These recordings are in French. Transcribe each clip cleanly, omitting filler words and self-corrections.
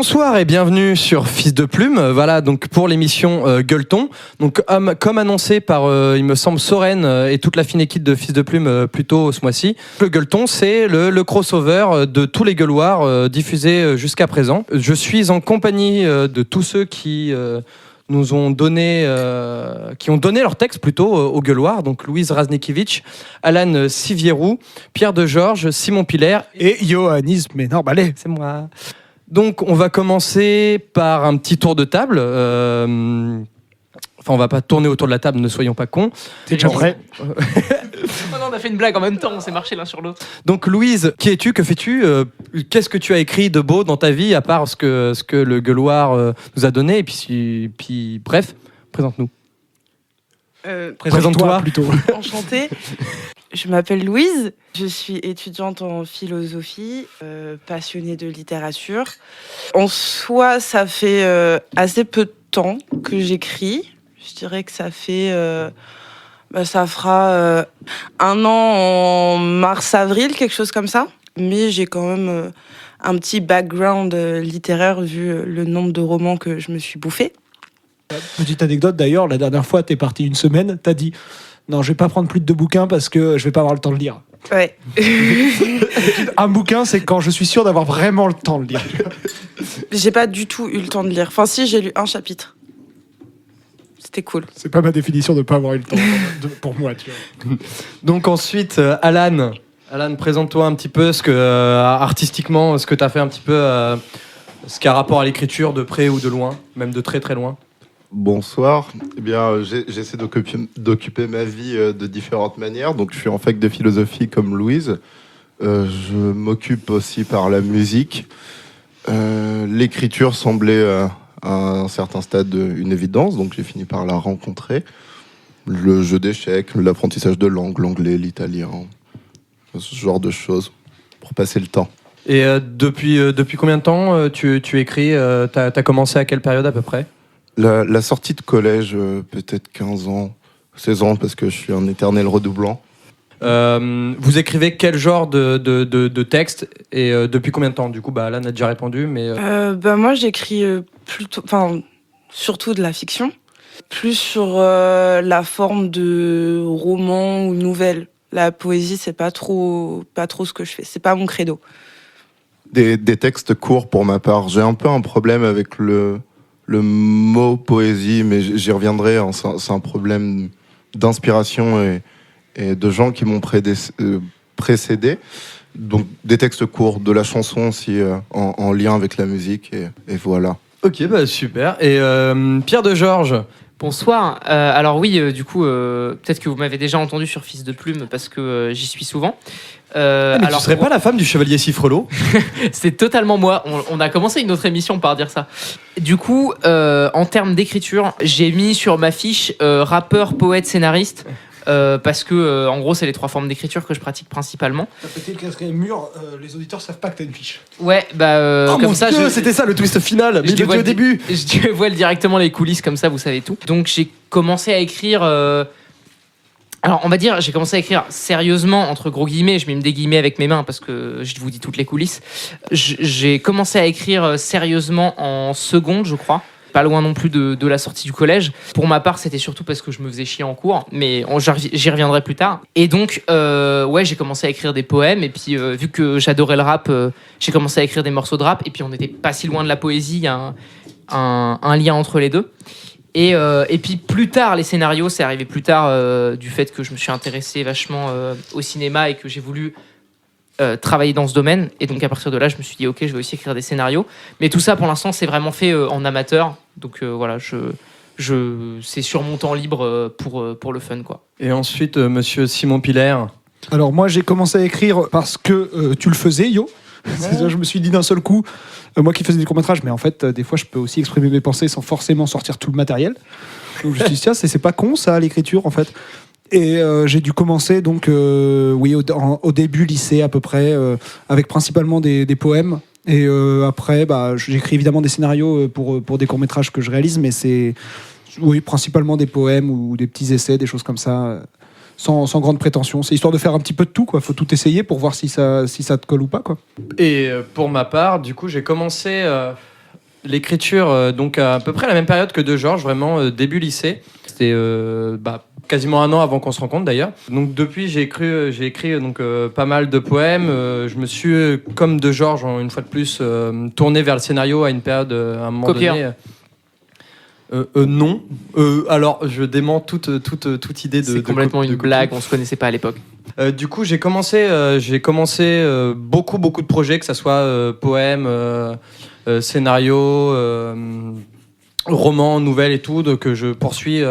Bonsoir et bienvenue sur Fils de Plume. Voilà donc pour l'émission Gueuleton. Donc comme annoncé par il me semble Soren et toute la fine équipe de Fils de Plume plus tôt ce mois-ci. Le Gueuleton, c'est le crossover de tous les gueuloirs diffusés jusqu'à présent. Je suis en compagnie de tous ceux qui nous ont donné, qui ont donné leur texte plutôt aux gueuloirs. Donc Louise Raznekiewicz, Alan Sivierou, Pierre de Georges, Simon Pilaire et Ioannis Ménard-Ballet. C'est moi. Donc, on va commencer par un petit tour de table. Enfin, on va pas tourner autour de la table, ne soyons pas cons. T'es déjà prêt? Oh non, on a fait une blague en même temps, on s'est marché l'un sur l'autre. Donc, Louise, qui es-tu? Que fais-tu? Qu'est-ce que tu as écrit de beau dans ta vie, à part ce que le gueuloir nous a donné? Et puis bref, présente-nous. Présente-toi plutôt. Enchantée. Je m'appelle Louise, je suis étudiante en philosophie, passionnée de littérature. En soi, ça fait assez peu de temps que j'écris. Je dirais que ça fait... ça fera un an en mars-avril, quelque chose comme ça. Mais j'ai quand même un petit background littéraire vu le nombre de romans que je me suis bouffé. Petite anecdote d'ailleurs, la dernière fois, t'es parti une semaine, t'as dit non, je vais pas prendre plus de 2 bouquins parce que je vais pas avoir le temps de lire. Ouais. Un bouquin, c'est quand je suis sûr d'avoir vraiment le temps de lire. J'ai pas du tout eu le temps de lire. Enfin, si, j'ai lu un chapitre. C'était cool. C'est pas ma définition de pas avoir eu le temps pour moi, tu vois. Donc ensuite, Alan, présente-toi un petit peu artistiquement, ce que tu as fait un petit peu, ce qui a rapport à l'écriture de près ou de loin, même de très très loin. Bonsoir. Eh bien, j'essaie d'occuper ma vie de différentes manières. Donc, je suis en fac de philosophie comme Louise. Je m'occupe aussi par la musique. L'écriture semblait à un certain stade une évidence, donc j'ai fini par la rencontrer. Le jeu d'échecs, l'apprentissage de langue, l'anglais, l'italien, ce genre de choses pour passer le temps. Et depuis combien de temps tu écris? T'as commencé à quelle période à peu près? La sortie de collège, peut-être 15 ans, 16 ans, parce que je suis un éternel redoublant. Vous écrivez quel genre de texte et depuis combien de temps? Du coup, Alan a déjà répondu, mais... Moi, j'écris surtout de la fiction, plus sur la forme de roman ou nouvelle. La poésie, c'est pas trop ce que je fais. C'est pas mon credo. Des textes courts pour ma part. J'ai un peu un problème avec le mot poésie, mais j'y reviendrai. Hein, c'est un problème d'inspiration et de gens qui m'ont précédé. Donc des textes courts, de la chanson aussi en lien avec la musique et voilà. Ok, super. Et Pierre de Georges? Bonsoir. Alors oui, du coup, peut-être que vous m'avez déjà entendu sur Fils de Plume parce que j'y suis souvent. Mais alors, tu serais pas la femme du chevalier Siffrelot? C'est totalement moi. On a commencé une autre émission par dire ça. Du coup, en termes d'écriture, j'ai mis sur ma fiche rappeur, poète, scénariste. Parce que en gros c'est les 3 formes d'écriture que je pratique principalement. T'as pété le 4e mur, les auditeurs savent pas que t'as une fiche. Ouais, comme mon ça Dieu, c'était ça le twist final, mais au début. Je dévoile directement les coulisses, comme ça vous savez tout. Donc j'ai commencé à écrire. Alors on va dire, j'ai commencé à écrire sérieusement, entre gros guillemets, je mets des guillemets avec mes mains parce que je vous dis toutes les coulisses. J'ai commencé à écrire sérieusement en seconde, je crois. Pas loin non plus de la sortie du collège. Pour ma part, c'était surtout parce que je me faisais chier en cours, mais j'y reviendrai plus tard. Et donc, j'ai commencé à écrire des poèmes, et puis vu que j'adorais le rap, j'ai commencé à écrire des morceaux de rap, et puis on n'était pas si loin de la poésie, il y a un lien entre les deux. Et puis plus tard, les scénarios, c'est arrivé plus tard du fait que je me suis intéressé vachement au cinéma et que j'ai voulu travailler dans ce domaine, et donc à partir de là je me suis dit ok, je vais aussi écrire des scénarios, mais tout ça pour l'instant c'est vraiment fait en amateur, donc voilà, c'est sur mon temps libre pour le fun quoi. Et ensuite monsieur Simon Pilaire? Alors moi j'ai commencé à écrire parce que tu le faisais, Yo. Ouais. Je me suis dit d'un seul coup, moi qui faisais des courts-métrages, mais en fait des fois je peux aussi exprimer mes pensées sans forcément sortir tout le matériel, donc je me suis dit tiens, c'est pas con ça l'écriture en fait. Et j'ai dû commencer donc au début lycée à peu près avec principalement des poèmes, et après j'écris évidemment des scénarios pour des courts-métrages que je réalise, mais c'est principalement des poèmes ou des petits essais, des choses comme ça, sans grande prétention. C'est histoire de faire un petit peu de tout quoi, faut tout essayer pour voir si ça te colle ou pas quoi. Et pour ma part, du coup, j'ai commencé l'écriture, donc à peu près la même période que de Georges, vraiment début lycée. C'était quasiment un an avant qu'on se rencontre d'ailleurs. Donc depuis, j'ai écrit donc, pas mal de poèmes. Je me suis, comme de Georges, une fois de plus, tourné vers le scénario à une période, à un moment Copieur. donné. Non. Alors, je dément toute idée de. C'est complètement une blague, on se connaissait pas à l'époque. Du coup, j'ai commencé beaucoup de projets, que ça soit poèmes, scénarios, romans, nouvelles et tout, donc je poursuis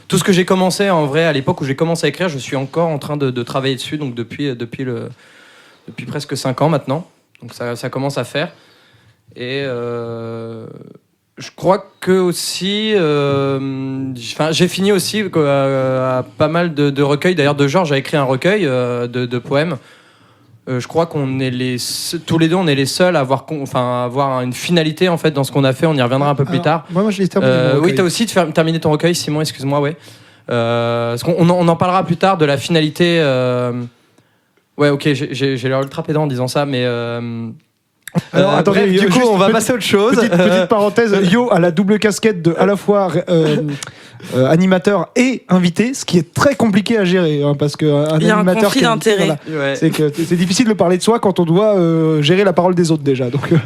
tout ce que j'ai commencé en vrai à l'époque où j'ai commencé à écrire. Je suis encore en train de travailler dessus, donc depuis presque 5 ans maintenant. Donc ça commence à faire. Et je crois que aussi, j'ai fini aussi à pas mal de recueils. D'ailleurs, de Georges a écrit un recueil de poèmes. Je crois qu'on est tous les deux, on est les seuls à avoir une finalité en fait dans ce qu'on a fait. On y reviendra un peu plus tard. Moi, je l'ai terminé. mon Oui, recueil. t'as aussi terminé ton recueil, Simon. Excuse-moi, ouais. Parce qu'on en parlera plus tard de la finalité. Ouais, ok, j'ai l'air ultra pédant en disant ça, mais. Alors, attendez, bref, du coup, juste on va passer à autre chose. Petite parenthèse, Yo a la double casquette de à la fois animateur et invité, ce qui est très compliqué à gérer, hein, parce qu'un Il y a un animateur conflit qui est invité, d'intérêts. Ouais. c'est difficile de parler de soi quand on doit gérer la parole des autres déjà. Donc, Ouais.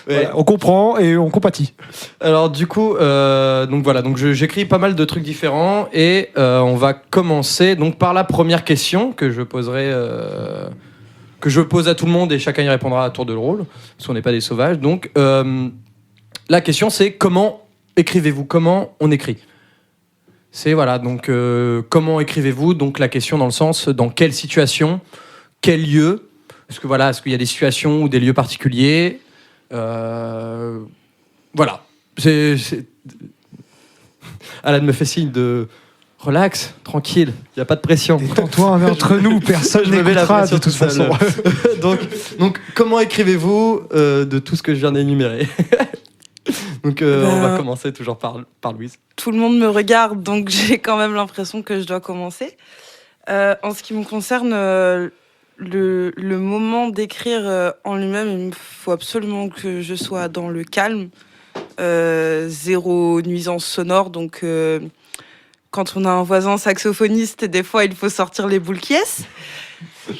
voilà, on comprend et on compatit. Alors du coup, donc voilà, donc j'écris pas mal de trucs différents et on va commencer donc par la première question que je poserai, que je pose à tout le monde et chacun y répondra à tour de rôle, parce qu'on n'est pas des sauvages. Donc la question c'est comment écrivez-vous, comment on écrit. C'est voilà, donc comment écrivez-vous, donc la question dans le sens dans quelle situation, quel lieu, est-ce qu'il y a des situations ou des lieux particuliers. Voilà. Alan me fait signe de relax, tranquille, il n'y a pas de pression. Détends-toi, on est entre nous, personne Je me mets la n'écoutera pression de toute tout seul. façon. donc, comment écrivez-vous de tout ce que je viens d'énumérer? Donc, on va commencer toujours par Louise. Tout le monde me regarde, donc j'ai quand même l'impression que je dois commencer. En ce qui me concerne, le moment d'écrire en lui-même, il me faut absolument que je sois dans le calme, zéro nuisance sonore. Donc, quand on a un voisin saxophoniste, des fois, il faut sortir les boules qui est.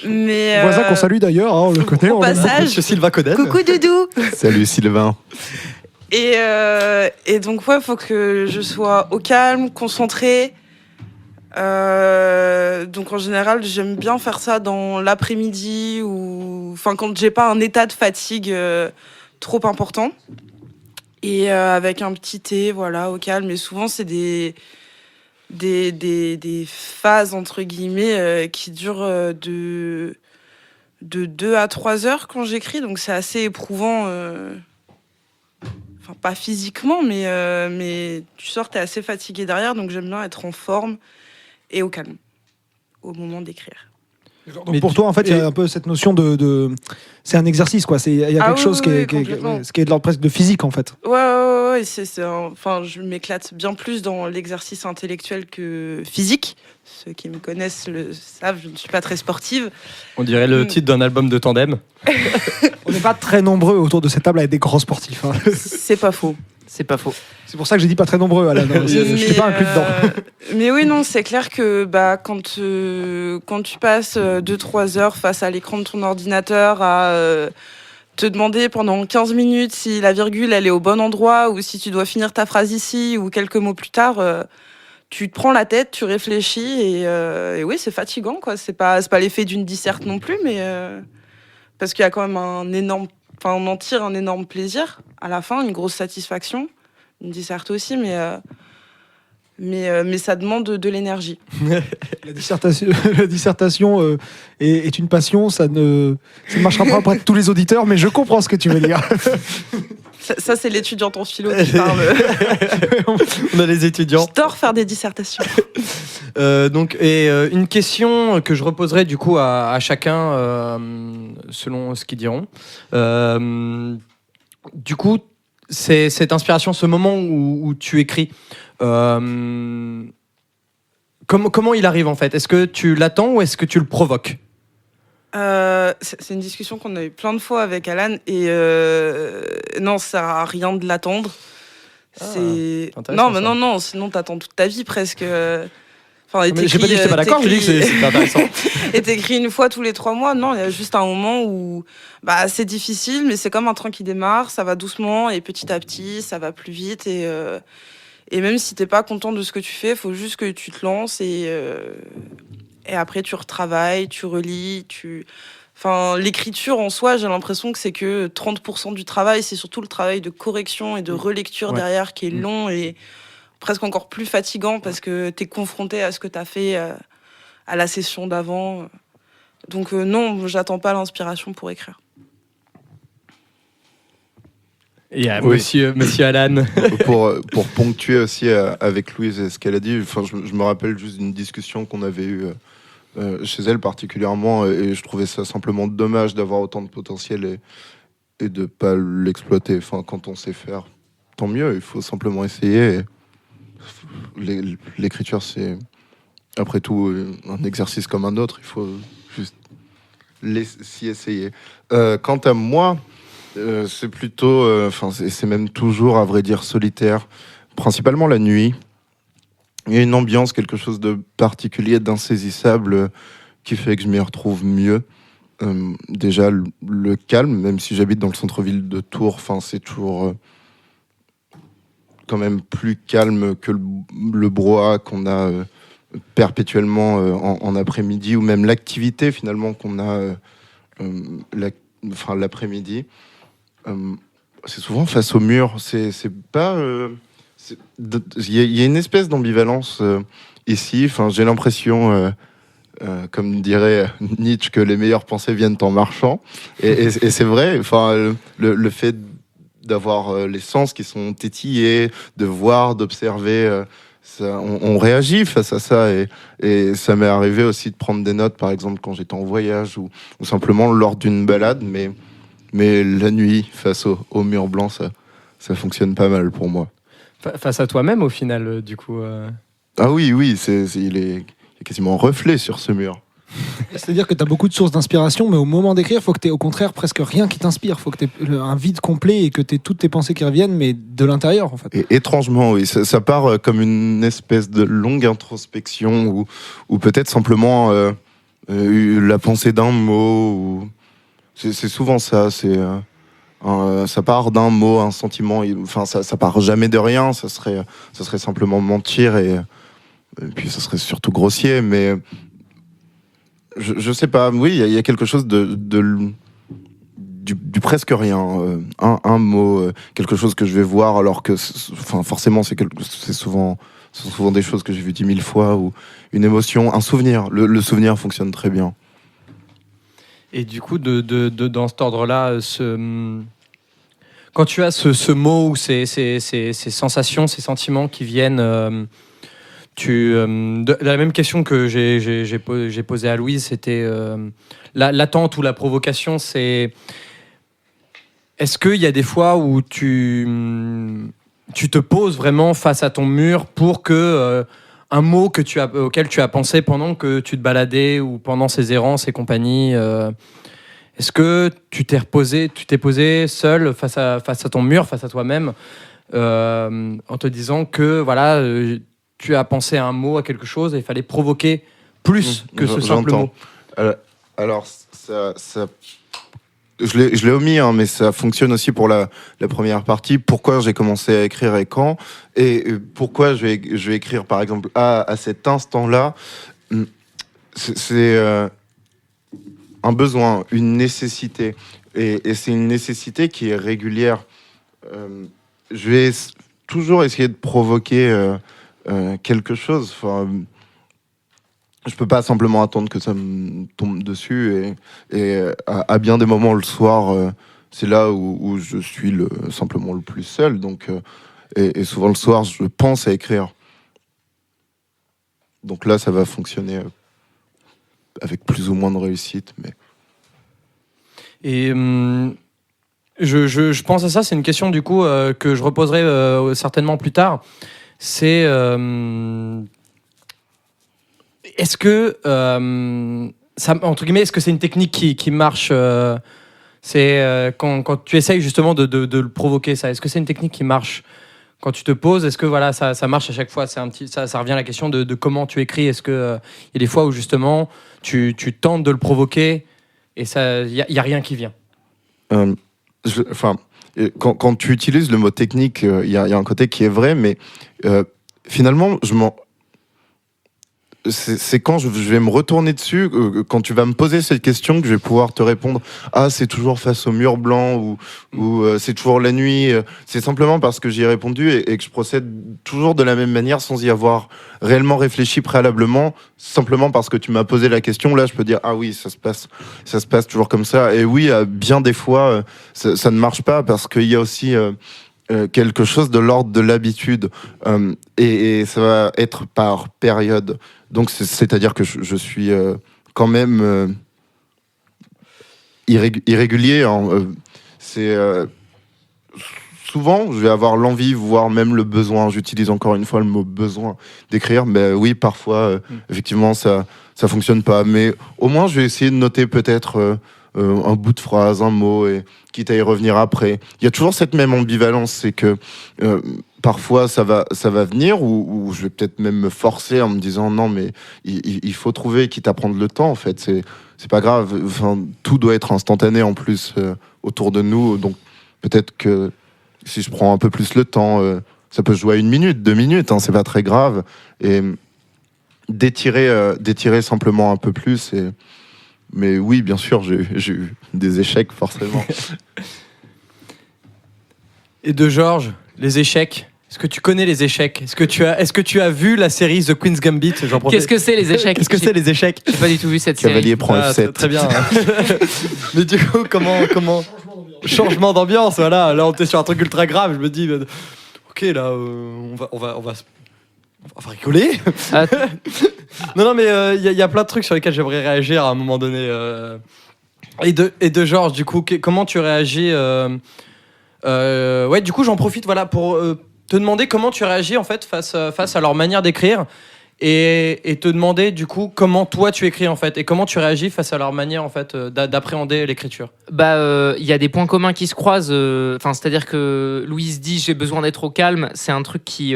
Mais Voisin qu'on salue d'ailleurs, hein, on le connaît. au on l'aime. passage, Monsieur Sylvain Coden. coucou Doudou. Salut Sylvain. Et donc, ouais, il faut que je sois au calme, concentrée. Donc, en général, j'aime bien faire ça dans l'après-midi ou quand j'ai pas un état de fatigue trop important. Et avec un petit thé, voilà, au calme. Et souvent, c'est des phases, entre guillemets, qui durent de 2 à 3 heures quand j'écris. Donc, c'est assez éprouvant. Enfin, pas physiquement, mais tu sors, t'es assez fatigué derrière, donc j'aime bien être en forme et au calme au moment d'écrire. Donc Mais pour toi, en fait, il y a un peu cette notion de... C'est un exercice, quoi. Il y a quelque chose qui est complètement. ce qui est de l'ordre presque de physique, en fait. Ouais, enfin, je m'éclate bien plus dans l'exercice intellectuel que physique. Ceux qui me connaissent le savent, je ne suis pas très sportive. On dirait le titre d'un album de Tandem. On n'est pas très nombreux autour de cette table avec des grands sportifs, hein. C'est pas faux. C'est pas faux. C'est pour ça que j'ai dit pas très nombreux, Alain. Je t'ai pas inclus dedans. Mais oui, non, c'est clair que quand tu passes 2-3 heures face à l'écran de ton ordinateur à te demander pendant 15 minutes si la virgule elle est au bon endroit ou si tu dois finir ta phrase ici ou quelques mots plus tard, tu te prends la tête, tu réfléchis et oui, c'est fatigant, quoi. C'est pas l'effet d'une disserte non plus, mais parce qu'il y a quand même on en tire un énorme plaisir à la fin, une grosse satisfaction. Une disserte aussi, mais ça demande de l'énergie. La dissertation est une passion, ça ne marchera pas auprès de tous les auditeurs, mais je comprends ce que tu veux dire. Ça c'est l'étudiante en philo qui parle. On a les étudiants. J'adore faire des dissertations. Une question que je reposerai du coup à chacun selon ce qu'ils diront. Du coup, c'est cette inspiration, ce moment où tu écris. Comment il arrive en fait? Est-ce que tu l'attends ou est-ce que tu le provoques? C'est une discussion qu'on a eu plein de fois avec Alan et non, ça sert à rien de l'attendre. C'est intéressant, non, mais ça. non, sinon t'attends toute ta vie presque. Enfin, et Mais j'ai pas dit que j'étais pas d'accord, j'ai dit que c'était intéressant. Et t'écris une fois tous les 3 mois. Non, il y a juste un moment où bah, c'est difficile, mais c'est comme un train qui démarre, ça va doucement et petit à petit, ça va plus vite. Et même si t'es pas content de ce que tu fais, faut juste que tu te lances et après tu retravailles, tu relis, Enfin, l'écriture en soi, j'ai l'impression que c'est que 30% du travail, c'est surtout le travail de correction et de relecture derrière qui est long et presque encore plus fatigant parce que t'es confronté à ce que t'as fait à la session d'avant. Donc non, j'attends pas l'inspiration pour écrire. Et Oui. monsieur Alan. Pour ponctuer aussi avec Louise et ce qu'elle a dit, enfin, je me rappelle juste d'une discussion qu'on avait eue chez elle particulièrement, et je trouvais ça simplement dommage d'avoir autant de potentiel et de pas l'exploiter. Enfin, quand on sait faire, tant mieux, il faut simplement essayer. L'écriture, c'est après tout un exercice comme un autre, il faut juste s'y essayer. Quant à moi, c'est plutôt, c'est même toujours, à vrai dire, solitaire, principalement la nuit. Il y a une ambiance, quelque chose de particulier, d'insaisissable, qui fait que je m'y retrouve mieux. Déjà, le calme, même si j'habite dans le centre-ville de Tours, c'est toujours quand même plus calme que le brouhaha qu'on a perpétuellement en après-midi, ou même l'activité finalement qu'on a l'après-midi. C'est souvent face au mur. C'est pas. Il y a une espèce d'ambivalence ici. Enfin, j'ai l'impression, comme dirait Nietzsche, que les meilleures pensées viennent en marchant. Et c'est vrai. Enfin, le fait d'avoir les sens qui sont tétillés, de voir, d'observer. On réagit face à ça, et ça m'est arrivé aussi de prendre des notes, par exemple quand j'étais en voyage ou simplement lors d'une balade, mais la nuit face au mur blanc, ça fonctionne pas mal pour moi. Face à toi-même, au final, du coup. Ah oui, il est quasiment un reflet sur ce mur. C'est-à-dire que tu as beaucoup de sources d'inspiration, mais au moment d'écrire, il faut que tu aies au contraire presque rien qui t'inspire. Il faut que tu aies un vide complet et que tu aies toutes tes pensées qui reviennent, mais de l'intérieur, en fait. Et étrangement, oui, ça part comme une espèce de longue introspection, ou peut-être simplement la pensée d'un mot. C'est souvent ça. Ça part d'un mot, un sentiment. Enfin, ça part jamais de rien. Ça serait simplement mentir, et puis ça serait surtout grossier. Mais je sais pas. Oui, il y a quelque chose du presque rien. Un mot, quelque chose que je vais voir, alors que, forcément, c'est souvent des choses que j'ai vues 10 000 fois, ou une émotion, un souvenir. Le souvenir fonctionne très bien. Et du coup, dans cet ordre-là, quand tu as ce mot ou ces sensations, ces sentiments qui viennent, la même question que j'ai posée à Louise, c'était l'attente ou la provocation. Est-ce qu'il y a des fois où tu te poses vraiment face à ton mur pour que un mot auquel tu as pensé pendant que tu te baladais ou pendant ces errances et compagnie, est-ce que tu t'es posé seul face à ton mur, face à toi-même, en te disant que voilà, tu as pensé à un mot, à quelque chose, et il fallait provoquer plus que ce simple mot. Alors, ça je l'ai omis, hein, mais ça fonctionne aussi pour la première partie. Pourquoi j'ai commencé à écrire et quand, et pourquoi je vais écrire, par exemple, à cet instant-là. C'est un besoin, une nécessité, et c'est une nécessité qui est régulière. Je vais toujours essayer de provoquer quelque chose. Je peux pas simplement attendre que ça me tombe dessus, et à bien des moments le soir, c'est là où je suis simplement le plus seul, donc et souvent le soir je pense à écrire, donc là ça va fonctionner avec plus ou moins de réussite, mais Et je pense à ça, c'est une question du coup que je reposerai certainement plus tard. C'est est-ce que ça, entre guillemets, est-ce que c'est une technique qui marche c'est quand tu essayes justement de le provoquer, ça. Est-ce que c'est une technique qui marche quand tu te poses? Est-ce que voilà, ça marche à chaque fois? Ça revient à la question de comment tu écris. Est-ce que y a des fois où justement tu tentes de le provoquer et il y a rien qui vient? Quand tu utilises le mot technique, il y a un côté qui est vrai, mais finalement, c'est quand je vais me retourner dessus, quand tu vas me poser cette question, que je vais pouvoir te répondre « Ah, c'est toujours face au mur blanc » ou c'est toujours la nuit. C'est simplement parce que j'y ai répondu et que je procède toujours de la même manière sans y avoir réellement réfléchi préalablement, simplement parce que tu m'as posé la question. Là, je peux dire « Ah oui, ça se passe toujours comme ça ». Et oui, bien des fois, ça ne marche pas parce qu'il y a aussi... quelque chose de l'ordre de l'habitude et ça va être par période. Donc c'est-à-dire que je suis quand même irrégulier. Souvent, je vais avoir l'envie, voire même le besoin. J'utilise encore une fois le mot besoin d'écrire. Mais oui, parfois, effectivement, ça fonctionne pas. Mais au moins, je vais essayer de noter peut-être un bout de phrase, un mot, et quitte à y revenir après. Il y a toujours cette même ambivalence, c'est que parfois ça va venir, ou je vais peut-être même me forcer en me disant non, mais il faut trouver, quitte à prendre le temps, en fait. C'est pas grave. Enfin, tout doit être instantané en plus autour de nous. Donc peut-être que si je prends un peu plus le temps, ça peut se jouer à 1 minute, 2 minutes, hein, c'est pas très grave. Et d'étirer simplement un peu plus. Mais oui, bien sûr, j'ai eu des échecs, forcément. Et de Georges, les échecs. Est-ce que tu connais les échecs? Est-ce que tu as vu la série The Queen's Gambit? Qu'est-ce que c'est les échecs? Qu'est-ce que c'est les échecs? J'ai pas du tout vu cette série. Cavalier prend F7. Très bien. Mais du coup, comment changement d'ambiance, voilà. Là, on était sur un truc ultra grave. Je me dis, ok, là, on va rigoler. Non, mais il y a plein de trucs sur lesquels j'aimerais réagir à un moment donné. Et de Georges, du coup, comment tu réagis ouais, du coup, j'en profite, voilà, pour te demander comment tu réagis en fait face à leur manière d'écrire et te demander du coup comment toi tu écris en fait et comment tu réagis face à leur manière en fait d'appréhender l'écriture. Il y a des points communs qui se croisent. C'est-à-dire que Louise dit j'ai besoin d'être au calme. C'est un truc qui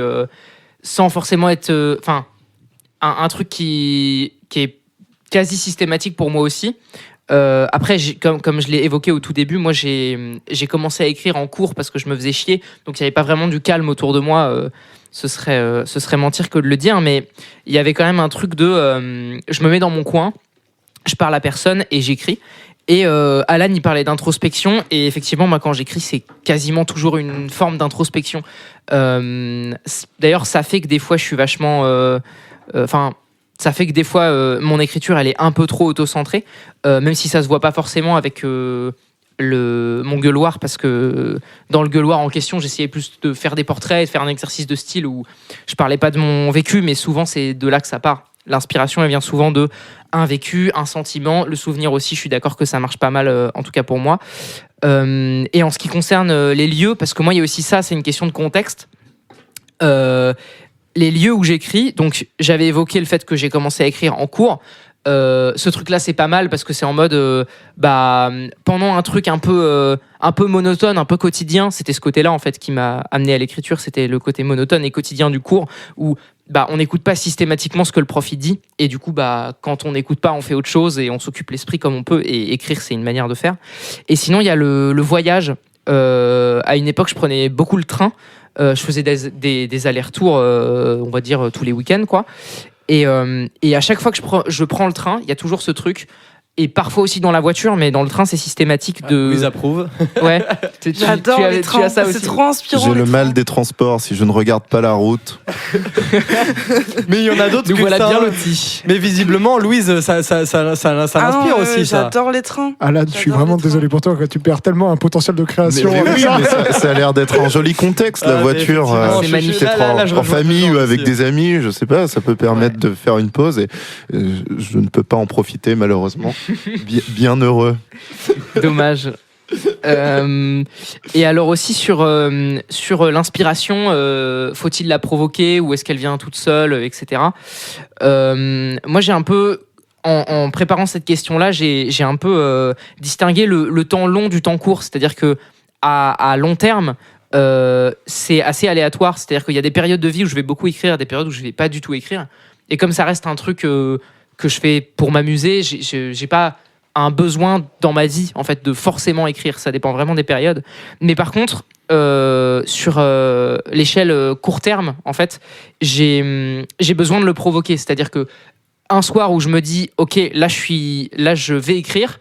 sans forcément être un truc qui est quasi systématique pour moi aussi. Après, comme je l'ai évoqué au tout début, moi j'ai commencé à écrire en cours parce que je me faisais chier, donc il n'y avait pas vraiment du calme autour de moi. Ce serait mentir que de le dire, mais il y avait quand même un truc de je me mets dans mon coin, je parle à personne et j'écris. Et Alan, il parlait d'introspection, et effectivement, moi, quand j'écris, c'est quasiment toujours une forme d'introspection. D'ailleurs, ça fait que des fois, je suis vachement... ça fait que des fois, mon écriture, elle est un peu trop auto-centrée, même si ça se voit pas forcément avec mon gueuloir, parce que dans le gueuloir en question, j'essayais plus de faire des portraits, de faire un exercice de style où je parlais pas de mon vécu, mais souvent, c'est de là que ça part. L'inspiration, elle vient souvent de un vécu, un sentiment, le souvenir aussi. Je suis d'accord que ça marche pas mal, en tout cas pour moi. Et en ce qui concerne les lieux, parce que moi, il y a aussi ça, c'est une question de contexte. Les lieux où j'écris, donc j'avais évoqué le fait que j'ai commencé à écrire en cours. Ce truc-là, c'est pas mal parce que c'est en mode pendant un truc un peu monotone, un peu quotidien. C'était ce côté-là en fait qui m'a amené à l'écriture. C'était le côté monotone et quotidien du cours où on n'écoute pas systématiquement ce que le prof il dit, et du coup quand on n'écoute pas, on fait autre chose et on s'occupe l'esprit comme on peut, et écrire, c'est une manière de faire. Et sinon, il y a le voyage. À une époque, je prenais beaucoup le train. Je faisais des allers-retours, on va dire tous les week-ends, quoi. Et à chaque fois que je prends le train, il y a toujours ce truc. Et parfois aussi dans la voiture, mais dans le train, c'est systématique de... Ils approuvent. Ouais. J'adore les trains, tu as ça aussi. c'est trop inspirant. J'ai le les mal trains. des transports si je ne regarde pas la route. Mais il y en a d'autres Nous que voilà ça. bien lotis. Mais visiblement, Louise, ça l'inspire aussi, ça. J'adore les trains. Alan, je suis J'adore vraiment les trains. désolé pour toi, quand tu perds tellement un potentiel de création. Mais oui, mais ça a l'air d'être un joli contexte, la Ah, voiture. effectivement, c'est magnifique. Peut-être Là, je en rejoins famille Georges ou avec aussi. des amis, je sais pas, ça peut permettre de faire une pause, et je ne peux pas en profiter malheureusement. Bien heureux. Dommage. Et alors aussi sur l'inspiration, faut-il la provoquer ou est-ce qu'elle vient toute seule, etc. Moi j'ai un peu en préparant cette question-là, j'ai un peu distingué le temps long du temps court. C'est-à-dire que à long terme, c'est assez aléatoire. C'est-à-dire qu'il y a des périodes de vie où je vais beaucoup écrire, des périodes où je vais pas du tout écrire. Et comme ça reste un truc que je fais pour m'amuser, j'ai pas un besoin dans ma vie en fait de forcément écrire. Ça dépend vraiment des périodes. Mais par contre, sur l'échelle court terme, en fait, j'ai besoin de le provoquer. C'est-à-dire que un soir où je me dis ok, là je vais écrire,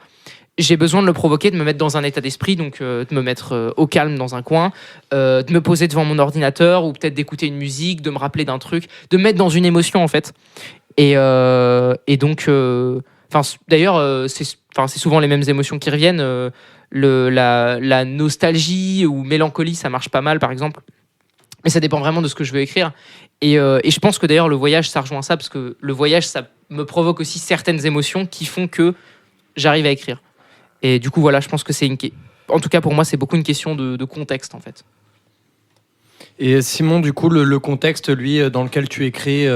j'ai besoin de le provoquer, de me mettre dans un état d'esprit, donc de me mettre au calme dans un coin, de me poser devant mon ordinateur ou peut-être d'écouter une musique, de me rappeler d'un truc, de me mettre dans une émotion en fait. Et donc, d'ailleurs, c'est souvent les mêmes émotions qui reviennent. La nostalgie ou mélancolie, ça marche pas mal par exemple. Mais ça dépend vraiment de ce que je veux écrire. Et je pense que d'ailleurs le voyage, ça rejoint ça, parce que le voyage, ça me provoque aussi certaines émotions qui font que j'arrive à écrire. Et du coup, voilà, je pense que en tout cas pour moi, c'est beaucoup une question de contexte en fait. Et Simon, du coup, le contexte, lui, dans lequel tu écris,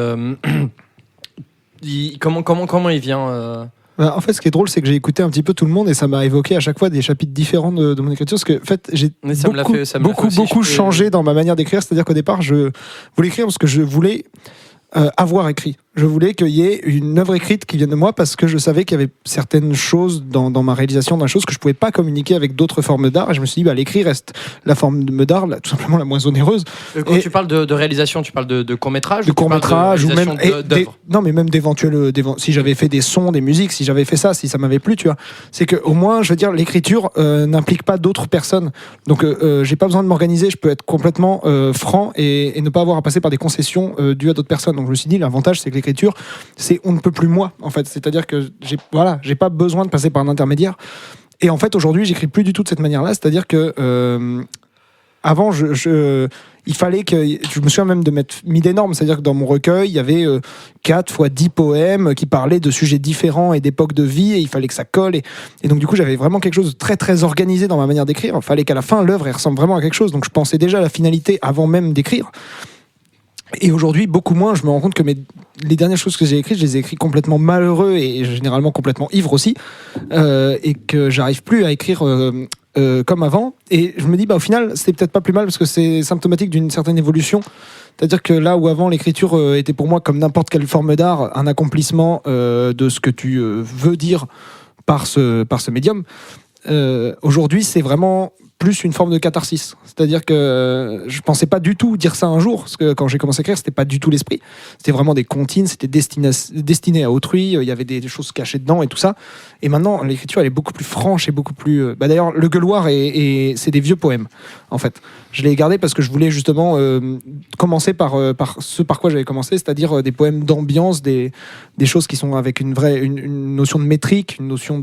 comment il vient En fait, ce qui est drôle, c'est que j'ai écouté un petit peu tout le monde et ça m'a évoqué à chaque fois des chapitres différents de mon écriture. Parce que, en fait, j'ai beaucoup changé dans ma manière d'écrire. C'est-à-dire qu'au départ, je voulais écrire parce que je voulais avoir écrit. Je voulais qu'il y ait une œuvre écrite qui vienne de moi parce que je savais qu'il y avait certaines choses dans ma réalisation, dans les choses que je pouvais pas communiquer avec d'autres formes d'art. Et je me suis dit, l'écrit reste la forme d'art, tout simplement la moins onéreuse. Quand tu parles de réalisation, tu parles de court-métrage? De court-métrage ou même d'œuvre? Non, mais même d'éventuels. Si j'avais fait des sons, des musiques, si j'avais fait ça, si ça m'avait plu, tu vois. C'est que au moins, je veux dire, l'écriture n'implique pas d'autres personnes. Donc, j'ai pas besoin de m'organiser. Je peux être complètement franc et ne pas avoir à passer par des concessions dues à d'autres personnes. Donc, je me suis dit, l'avantage, c'est que l'écriture, c'est on ne peut plus moi, en fait. C'est-à-dire que j'ai pas besoin de passer par un intermédiaire. Et en fait, aujourd'hui, j'écris plus du tout de cette manière-là. C'est-à-dire que avant, il fallait que... Je me souviens même de m'être mis des normes. C'est-à-dire que dans mon recueil, il y avait 4 fois 10 poèmes qui parlaient de sujets différents et d'époques de vie, et il fallait que ça colle. Et donc, du coup, j'avais vraiment quelque chose de très, très organisé dans ma manière d'écrire. Il fallait qu'à la fin, l'œuvre, elle ressemble vraiment à quelque chose. Donc, je pensais déjà à la finalité avant même d'écrire. Et aujourd'hui, beaucoup moins, je me rends compte que les dernières choses que j'ai écrites, je les ai écrites complètement malheureux et généralement complètement ivre aussi, et que j'arrive plus à écrire comme avant. Et je me dis, au final, c'est peut-être pas plus mal parce que c'est symptomatique d'une certaine évolution. C'est-à-dire que là où avant l'écriture était pour moi, comme n'importe quelle forme d'art, un accomplissement de ce que tu veux dire par ce médium, aujourd'hui, c'est vraiment plus une forme de catharsis. C'est-à-dire que je pensais pas du tout dire ça un jour, parce que quand j'ai commencé à écrire, c'était pas du tout l'esprit. C'était vraiment des comptines, c'était destiné à autrui, il y avait des choses cachées dedans et tout ça. Et maintenant, l'écriture, elle est beaucoup plus franche et beaucoup plus... d'ailleurs, le gueuloir, c'est des vieux poèmes, en fait. Je l'ai gardé parce que je voulais justement commencer par ce par quoi j'avais commencé, c'est-à-dire des poèmes d'ambiance, des choses qui sont avec une notion de métrique, une notion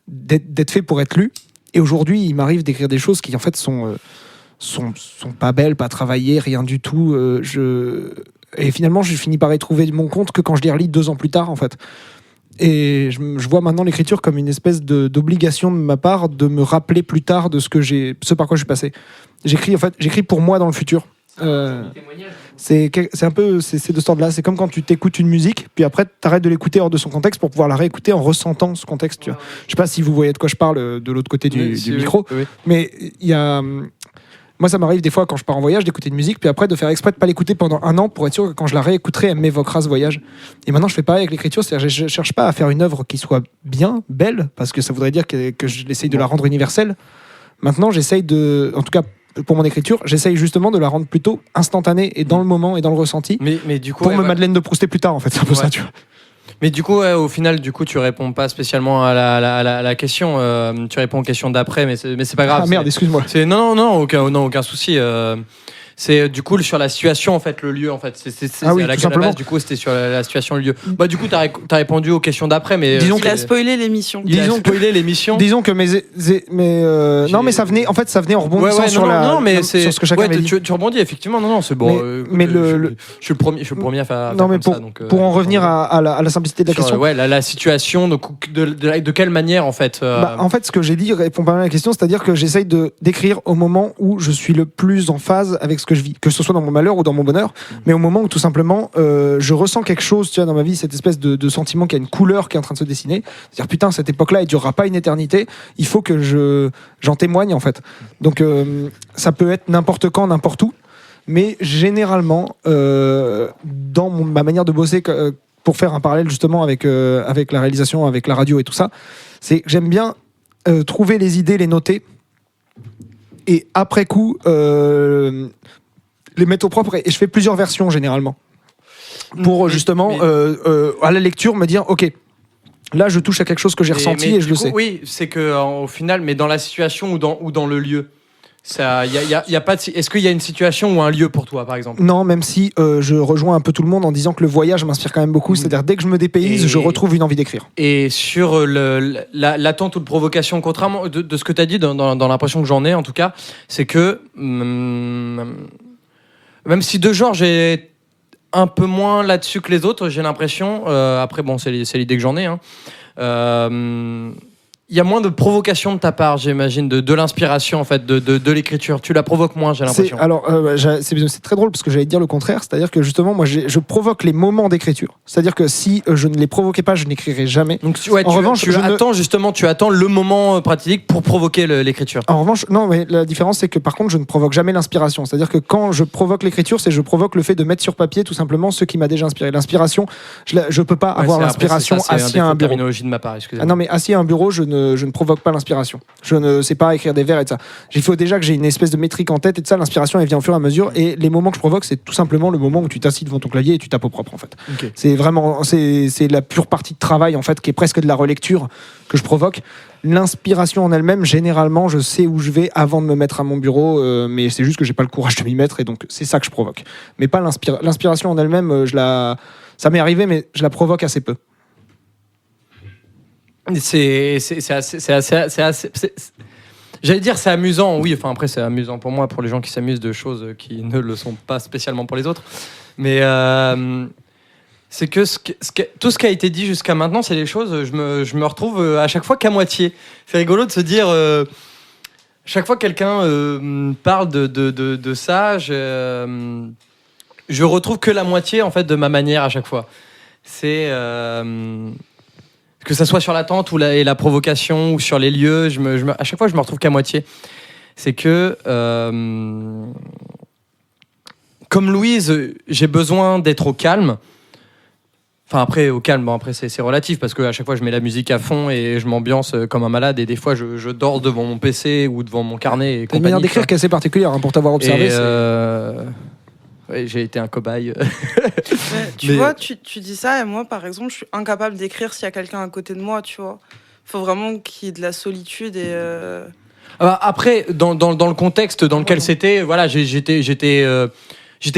d'être fait pour être lu. Et aujourd'hui, il m'arrive d'écrire des choses qui, en fait, sont pas belles, pas travaillées, rien du tout. Et finalement, j'ai fini par y trouver mon compte que quand je les relis 2 ans plus tard, en fait. Et je vois maintenant l'écriture comme une espèce d'obligation de ma part de me rappeler plus tard de ce par quoi je suis passé. J'écris pour moi dans le futur. C'est un peu c'est de ce ordre-là. C'est comme quand tu t'écoutes une musique, puis après tu arrêtes de l'écouter hors de son contexte pour pouvoir la réécouter en ressentant ce contexte. Tu vois. Je sais pas si vous voyez de quoi je parle de l'autre côté du micro, oui. Mais il y a... Moi, ça m'arrive des fois quand je pars en voyage d'écouter une musique, puis après de faire exprès de pas l'écouter pendant 1 an pour être sûr que quand je la réécouterai, elle m'évoquera ce voyage. Et maintenant, je fais pareil avec l'écriture, c'est-à-dire je cherche pas à faire une œuvre qui soit bien, belle, parce que ça voudrait dire que j'essaye de la rendre universelle. Maintenant, j'essaye en tout cas pour mon écriture, j'essaye justement de la rendre plutôt instantanée et dans le moment et dans le ressenti. Mais du coup, pour Madeleine de Proustet plus tard, en fait, c'est un peu ça, tu vois. Mais du coup, au final, tu réponds pas spécialement à la question. Tu réponds aux questions d'après, mais c'est pas grave. Ah merde, excuse-moi. Non, aucun souci. C'est du coup sur la situation, en fait, le lieu, en fait. Oui, à la base, du coup, c'était sur la situation, le lieu. Du coup, t'as répondu aux questions d'après, mais disons qu'il a spoilé l'émission. Disons que non, mais ça venait en rebondissant sur ce que chacun avait dit. Tu rebondis effectivement. Non, c'est bon. Mais je suis le premier à faire. Non, mais pour en revenir à la simplicité de la question. Ouais, la situation, de quelle manière, en fait. En fait, ce que j'ai dit répond pas mal à la question, c'est-à-dire que j'essaye d'écrire au moment où je suis le plus en phase avec ce que je vis, que ce soit dans mon malheur ou dans mon bonheur, mais au moment où tout simplement je ressens quelque chose, tu vois, dans ma vie, cette espèce de sentiment qui a une couleur qui est en train de se dessiner. C'est-à-dire, putain, cette époque-là, elle durera pas une éternité. Il faut que j'en témoigne, en fait. Donc, ça peut être n'importe quand, n'importe où. Mais généralement, dans ma manière de bosser, pour faire un parallèle justement avec la réalisation, avec la radio et tout ça, c'est que j'aime bien trouver les idées, les noter, et après coup, les mettre au propre. Et je fais plusieurs versions généralement. Pour justement, à la lecture, me dire, ok, là je touche à quelque chose que j'ai ressenti et je le sais. Oui, c'est que au final, mais dans la situation ou dans le lieu. Y a pas est-ce qu'il y a une situation ou un lieu pour toi, par exemple? Non, même si je rejoins un peu tout le monde en disant que le voyage m'inspire quand même beaucoup. C'est-à-dire, dès que je me dépayse, je retrouve une envie d'écrire. Et sur l'attente ou de provocation, contrairement de ce que tu as dit, dans l'impression que j'en ai en tout cas, c'est que même si de genre j'ai un peu moins là-dessus que les autres, j'ai l'impression, après bon, c'est l'idée que j'en ai, hein, il y a moins de provocation de ta part, j'imagine, de l'inspiration en fait, de l'écriture. Tu la provoques moins, j'ai l'impression. C'est très drôle parce que j'allais dire le contraire, c'est-à-dire que justement, moi, je provoque les moments d'écriture. C'est-à-dire que si je ne les provoquais pas, je n'écrirais jamais. Donc, en revanche, tu attends le moment pratique pour provoquer l'écriture. En revanche, non, mais la différence, c'est que par contre, je ne provoque jamais l'inspiration. C'est-à-dire que quand je provoque l'écriture, je provoque le fait de mettre sur papier tout simplement ce qui m'a déjà inspiré. L'inspiration, je peux pas avoir l'inspiration assis à un bureau. Terminologie de ma part, excusez-moi. Non, mais assis à un bureau, je ne provoque pas l'inspiration. Je ne sais pas écrire des vers et de ça. Il faut déjà que j'ai une espèce de métrique en tête et de ça, l'inspiration, elle vient au fur et à mesure. Et les moments que je provoque, c'est tout simplement le moment où tu t'assis devant ton clavier et tu tapes au propre, en fait. Okay. C'est vraiment, c'est la pure partie de travail, en fait, qui est presque de la relecture que je provoque. L'inspiration en elle-même, généralement, je sais où je vais avant de me mettre à mon bureau, mais c'est juste que j'ai pas le courage de m'y mettre et donc c'est ça que je provoque. Mais pas l'inspiration en elle-même, ça m'est arrivé, mais je la provoque assez peu. J'allais dire c'est amusant, oui, enfin après c'est amusant pour moi, pour les gens qui s'amusent de choses qui ne le sont pas spécialement pour les autres, mais c'est que tout ce qui a été dit jusqu'à maintenant, c'est des choses, je me retrouve à chaque fois qu'à moitié. C'est rigolo de se dire, chaque fois que quelqu'un parle de ça, je retrouve que la moitié en fait de ma manière à chaque fois. C'est que ça soit sur l'attente ou la provocation ou sur les lieux, à chaque fois je me retrouve qu'à moitié. C'est que comme Louise, j'ai besoin d'être au calme. Enfin après au calme, bon après c'est relatif parce que à chaque fois je mets la musique à fond et je m'ambiance comme un malade et des fois je dors devant mon PC ou devant mon carnet. C'est une manière d'écrire qui est assez particulière pour t'avoir observé. Ouais, j'ai été un cobaye. Tu vois, tu dis ça et moi, par exemple, je suis incapable d'écrire s'il y a quelqu'un à côté de moi, tu vois. Il faut vraiment qu'il y ait de la solitude et... Après, dans le contexte dans lequel c'était, voilà, j'étais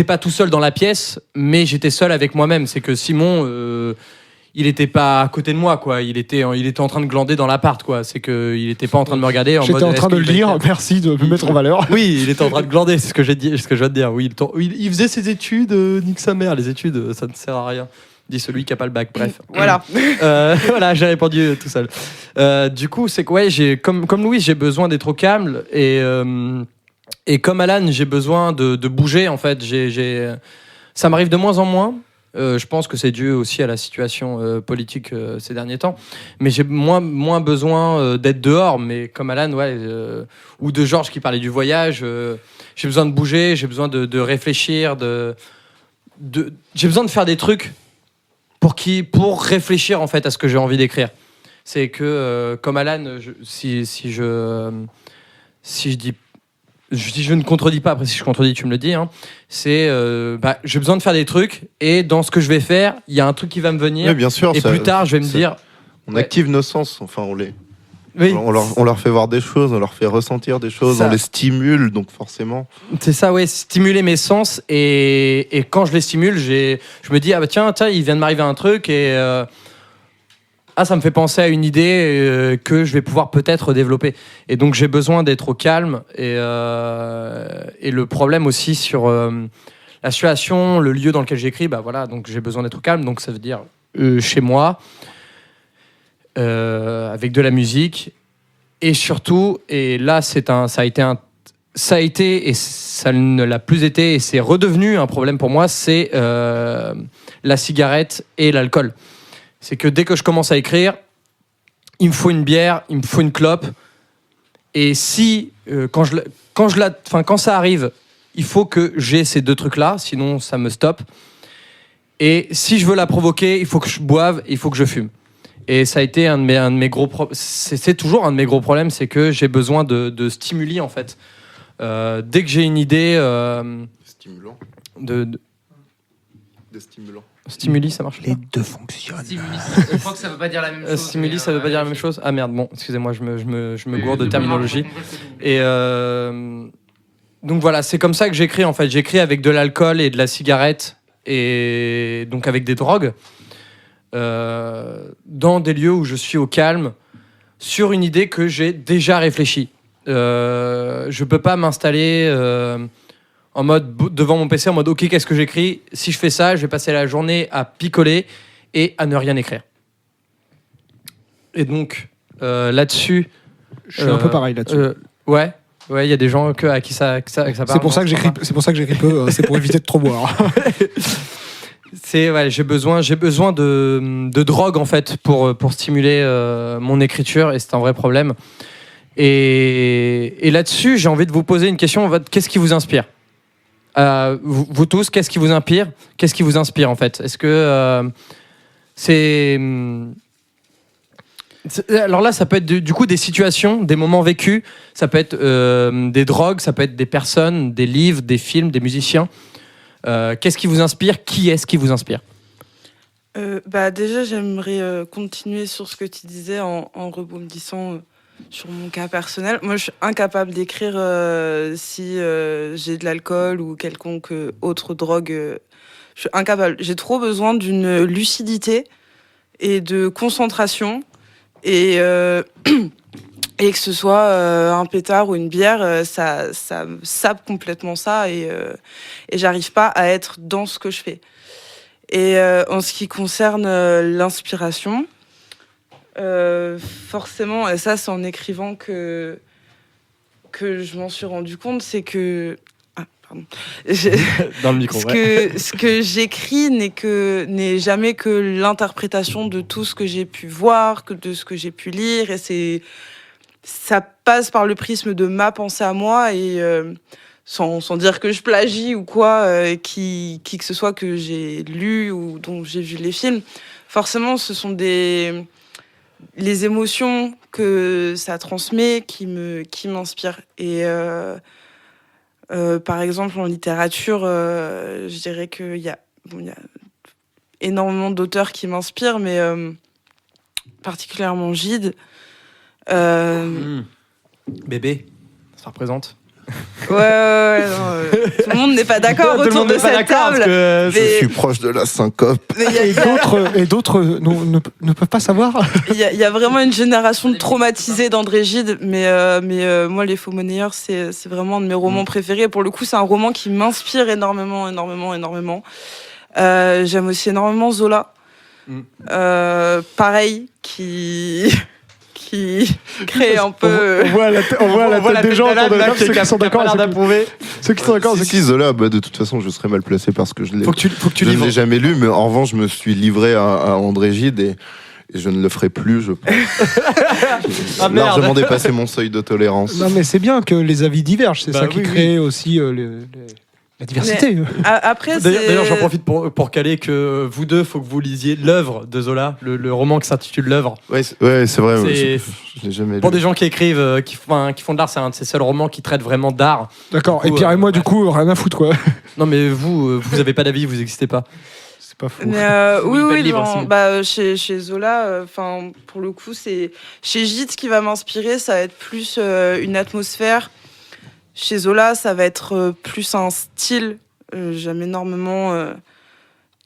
pas tout seul dans la pièce, mais j'étais seul avec moi-même. C'est que Simon... il était pas à côté de moi, quoi. Il était en train de glander dans l'appart, quoi. C'est que il était pas en train de me regarder en mode. J'étais en train de le lire. Merci de me mettre en valeur. Oui, il était en train de glander. C'est ce que j'ai dit, ce que je viens de dire. Oui, il faisait ses études. Nique sa mère. Les études, ça ne sert à rien. Dit celui qui a pas le bac. Bref. Voilà. Voilà, j'ai répondu tout seul. Du coup, c'est que ouais, comme Louis, j'ai besoin d'être au calme et comme Alan, j'ai besoin de bouger. En fait, ça m'arrive de moins en moins. Je pense que c'est dû aussi à la situation politique ces derniers temps. Mais j'ai moins besoin d'être dehors. Mais comme Alan, ouais, ou de Georges qui parlait du voyage, j'ai besoin de bouger, j'ai besoin de réfléchir, j'ai besoin de faire des trucs pour réfléchir en fait à ce que j'ai envie d'écrire. C'est que comme Alan, si je ne contredis pas, après si je contredis tu me le dis, hein, c'est j'ai besoin de faire des trucs et dans ce que je vais faire il y a un truc qui va me venir. Oui, bien sûr, et plus tard je vais me dire on active nos sens, enfin on leur fait voir des choses, on leur fait ressentir des choses, on les stimule, donc forcément c'est ça, ouais, stimuler mes sens et quand je les stimule je me dis tiens il vient de m'arriver un truc et ça me fait penser à une idée que je vais pouvoir peut-être développer. Et donc, j'ai besoin d'être au calme. Et le problème aussi sur la situation, le lieu dans lequel j'écris, voilà, donc j'ai besoin d'être au calme. Donc, ça veut dire chez moi, avec de la musique. Et surtout, et là, ça a été ça a été, et ça ne l'a plus été, et c'est redevenu un problème pour moi, c'est la cigarette et l'alcool. C'est que dès que je commence à écrire, il me faut une bière, il me faut une clope, et si, quand ça arrive, il faut que j'ai ces 2 trucs-là, sinon ça me stoppe. Et si je veux la provoquer, il faut que je boive, il faut que je fume. Et ça a été un de mes gros problèmes. C'est toujours un de mes gros problèmes, c'est que j'ai besoin de stimuli, en fait. Dès que j'ai une idée... Stimulant. Des stimulants. Stimuli, ça marche. Les 2 fonctionnent. Stimuli, je crois que ça veut pas dire la même chose. Stimuli, mais, ça veut pas dire la même chose. Ah merde, bon, excusez-moi, je me gourde de terminologie. Et donc voilà, c'est comme ça que j'écris, en fait. J'écris avec de l'alcool et de la cigarette, et donc avec des drogues, dans des lieux où je suis au calme, sur une idée que j'ai déjà réfléchie. Je peux pas m'installer en mode devant mon PC en mode ok, qu'est-ce que j'écris, si je fais ça je vais passer la journée à picoler et à ne rien écrire. Et donc là-dessus Je suis un peu pareil là-dessus. ouais, il y a des gens à qui ça parle. C'est pour ça que j'écris peu, c'est pour éviter de trop boire. J'ai besoin de drogue, en fait, pour stimuler mon écriture, et c'est un vrai problème. Et là-dessus, j'ai envie de vous poser une question. Qu'est-ce qui vous inspire ? Vous tous, qu'est-ce qui vous inspire ? Qu'est-ce qui vous inspire, en fait ? Est-ce que alors là, ça peut être du coup des situations, des moments vécus. Ça peut être des drogues, ça peut être des personnes, des livres, des films, des musiciens. Qu'est-ce qui vous inspire ? Qui est-ce qui vous inspire ? Déjà, j'aimerais continuer sur ce que tu disais en rebondissant sur mon cas personnel. Moi, je suis incapable d'écrire si j'ai de l'alcool ou quelconque autre drogue. Je suis incapable. J'ai trop besoin d'une lucidité et de concentration. Et que ce soit un pétard ou une bière, ça sape complètement ça. Et j'arrive pas à être dans ce que je fais. Et en ce qui concerne l'inspiration, forcément, et ça c'est en écrivant que je m'en suis rendu compte, c'est que dans le micro, ce que j'écris n'est jamais que l'interprétation de tout ce que j'ai pu voir, de ce que j'ai pu lire, et ça passe par le prisme de ma pensée à moi, et sans dire que je plagie ou quoi, qui que ce soit que j'ai lu ou dont j'ai vu les films. Forcément, ce sont les émotions que ça transmet qui m'inspirent. Et par exemple, en littérature, je dirais qu'il y a énormément d'auteurs qui m'inspirent, mais particulièrement Gide. Bébé, ça représente. Ouais, non, tout le monde n'est pas d'accord autour de cette table. Je suis proche de la syncope. Et d'autres ne peuvent pas savoir. Il y a vraiment une génération de traumatisés d'André Gide, mais moi, Les Faux Monnayeurs, c'est vraiment un de mes romans préférés. Pour le coup, c'est un roman qui m'inspire énormément. J'aime aussi énormément Zola. Pareil, qui crée un peu... On voit la tête des gens autour de la table, ceux qui sont d'accord. Ceux qui sont d'accord. Si Zola, de toute façon, je serais mal placé parce que je Faut que tu ne livres. l'ai jamais lu, mais en revanche, je me suis livré à André Gide et je ne le ferai plus, je pense. J'ai largement dépassé mon seuil de tolérance. Non, mais c'est bien que les avis divergent, c'est ça qui crée aussi la diversité. Après, D'ailleurs, j'en profite pour caler que vous deux, faut que vous lisiez l'œuvre de Zola, le roman qui s'intitule L'œuvre. Ouais, c'est vrai. Je l'ai jamais Pour lu. des gens qui écrivent, qui font de l'art, c'est un de ces seuls romans qui traite vraiment d'art. D'accord. Et Pierre et moi, du coup, rien à foutre, quoi. Non, mais vous avez pas d'avis, vous n'existez pas. C'est pas fou. Mais oui, livre, chez Zola, pour le coup, c'est chez Gide, ce qui va m'inspirer, ça va être plus une atmosphère. Chez Zola, ça va être plus un style. J'aime énormément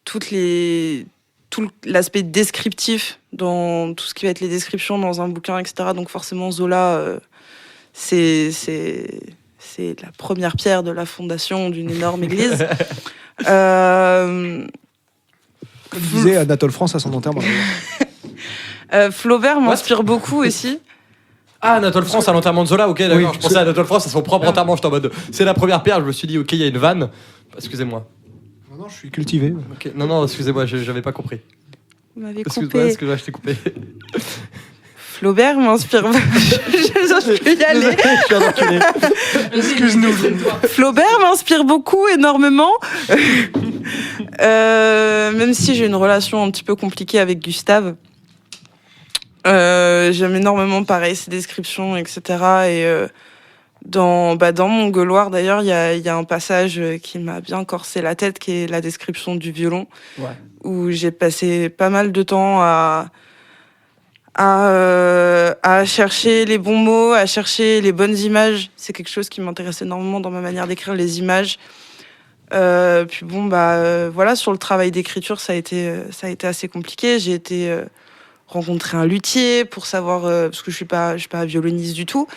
tout l'aspect descriptif dans tout ce qui va être les descriptions dans un bouquin, etc. Donc forcément, Zola, c'est la première pierre de la fondation d'une énorme église. Comme disait Anatole France à son enterrement. Flaubert m'inspire beaucoup aussi. Ah, Anatole France à l'enterrement de Zola, ok, d'accord. Oui, Je pensais à Anatole France à son propre enterrement. J'étais en mode, c'est la première pierre. Je me suis dit, ok, il y a une vanne. Excusez-moi. Non, je suis cultivé. Ok, non, excusez-moi, j'avais pas compris. Vous m'avez Excuse-moi, coupé. je t'ai coupé. Flaubert m'inspire. Je peux y aller. Je suis un enculé. Excuse-nous. Flaubert m'inspire beaucoup, énormément. Même si j'ai une relation un petit peu compliquée avec Gustave. J'aime énormément, pareil, ses descriptions, etc. Et dans mon Gauloir, d'ailleurs, il y a un passage qui m'a bien corsé la tête, qui est la description du violon, Ouais. où j'ai passé pas mal de temps à chercher les bons mots, à chercher les bonnes images. C'est quelque chose qui m'intéresse énormément dans ma manière d'écrire, les images. Puis bon, voilà, sur le travail d'écriture, ça a été assez compliqué. J'ai été rencontrer un luthier pour savoir, parce que je suis pas violoniste du tout.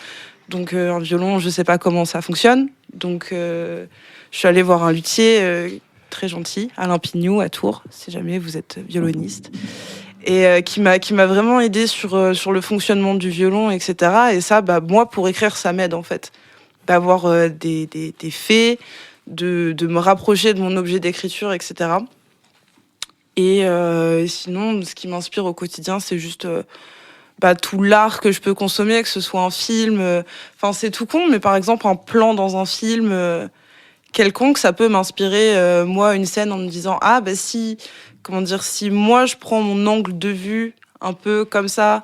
Donc un violon, je sais pas comment ça fonctionne. Donc je suis allée voir un luthier très gentil, Alain Pignou à Tours, si jamais vous êtes violoniste. Et qui m'a vraiment aidé sur le fonctionnement du violon, etc. Et ça, moi, pour écrire, ça m'aide, en fait. D'avoir des faits, de me rapprocher de mon objet d'écriture, etc. Et sinon, ce qui m'inspire au quotidien, c'est juste tout l'art que je peux consommer, que ce soit un film. Enfin, c'est tout con, mais par exemple, un plan dans un film quelconque, ça peut m'inspirer, moi, une scène en me disant « Ah, si moi, je prends mon angle de vue un peu comme ça,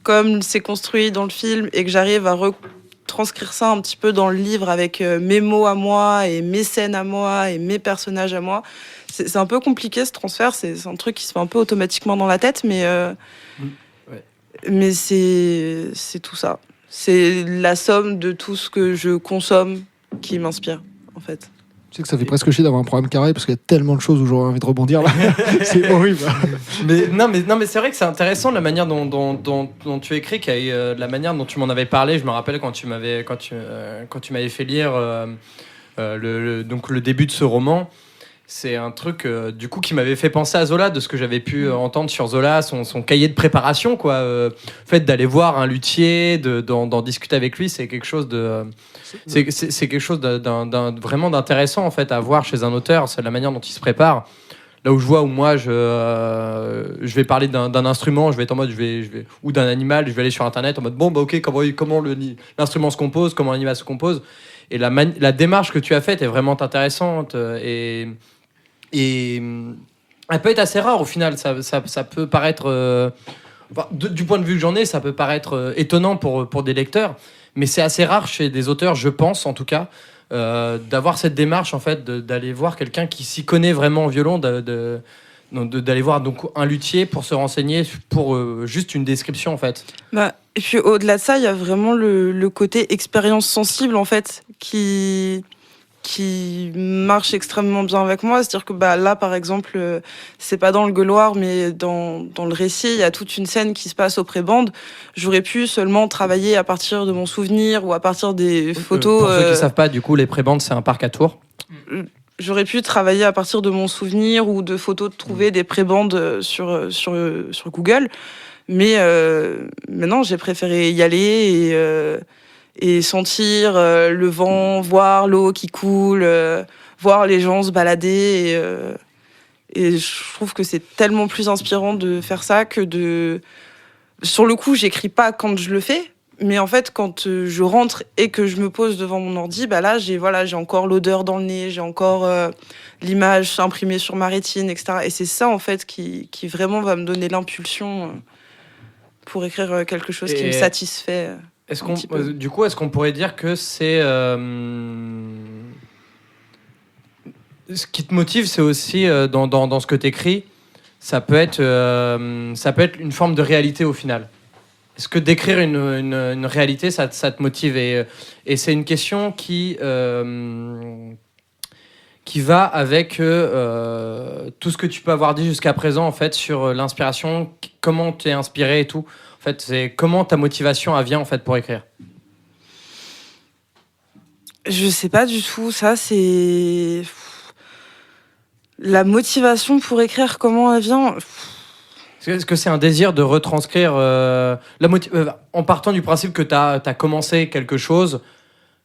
comme c'est construit dans le film, et que j'arrive à retranscrire ça un petit peu dans le livre avec mes mots à moi, et mes scènes à moi, et mes personnages à moi. » C'est un peu compliqué, ce transfert. C'est un truc qui se fait un peu automatiquement dans la tête, mais c'est tout ça. C'est la somme de tout ce que je consomme qui m'inspire, en fait. Tu sais que ça fait presque chier d'avoir un programme carré parce qu'il y a tellement de choses où j'aurais envie de rebondir là. C'est horrible. mais c'est vrai que c'est intéressant la manière dont tu écris, la manière dont tu m'en avais parlé. Je me rappelle quand tu m'avais fait lire donc le début de ce roman. C'est un truc du coup qui m'avait fait penser à Zola, de ce que j'avais pu entendre sur Zola, son cahier de préparation, quoi. Le fait d'aller voir un luthier, d'en discuter avec lui, c'est quelque chose c'est quelque chose vraiment d'intéressant, en fait, à voir chez un auteur. C'est la manière dont il se prépare. Là où je vois, où moi je vais parler d'un instrument, je vais être en mode ou d'un animal, je vais aller sur internet en mode ok, comment l'instrument se compose, comment l'animal se compose. Et la démarche que tu as faite est vraiment intéressante et elle peut être assez rare au final. Ça peut paraître, du point de vue que j'en ai, ça peut paraître étonnant pour des lecteurs, mais c'est assez rare chez des auteurs, je pense en tout cas, d'avoir cette démarche, en fait, d'aller voir quelqu'un qui s'y connaît vraiment en violon, d'aller voir donc un luthier pour se renseigner pour juste une description, en fait. Et puis au-delà de ça, il y a vraiment le côté expérience sensible, en fait, qui marche extrêmement bien avec moi. C'est-à-dire que là, par exemple, c'est pas dans le Gauloir, mais dans le récit, il y a toute une scène qui se passe au prébande. J'aurais pu seulement travailler à partir de mon souvenir ou à partir des photos. Pour ceux qui savent pas, du coup, les prébandes, c'est un parc à Tours. J'aurais pu travailler à partir de mon souvenir ou de photos, de trouver des prébandes sur Google. Mais non, j'ai préféré y aller et sentir le vent, voir l'eau qui coule, voir les gens se balader. Et je trouve que c'est tellement plus inspirant de faire ça que de... Sur le coup, j'écris pas quand je le fais, mais en fait, quand je rentre et que je me pose devant mon ordi, là, j'ai encore l'odeur dans le nez, j'ai encore l'image imprimée sur ma rétine, etc. Et c'est ça, en fait, qui vraiment va me donner l'impulsion pour écrire quelque chose qui me satisfait. Du coup, est-ce qu'on pourrait dire que c'est... ce qui te motive, c'est aussi, dans ce que tu écris, ça peut être une forme de réalité au final. Est-ce que d'écrire une réalité, ça te motive? Et c'est une question qui va avec tout ce que tu peux avoir dit jusqu'à présent, en fait, sur l'inspiration, comment tu es inspiré et tout. En fait, c'est comment ta motivation vient, en fait, pour écrire. Je sais pas du tout. Ça, c'est... La motivation pour écrire, comment elle vient? Est-ce que c'est un désir de retranscrire en partant du principe que tu as commencé quelque chose,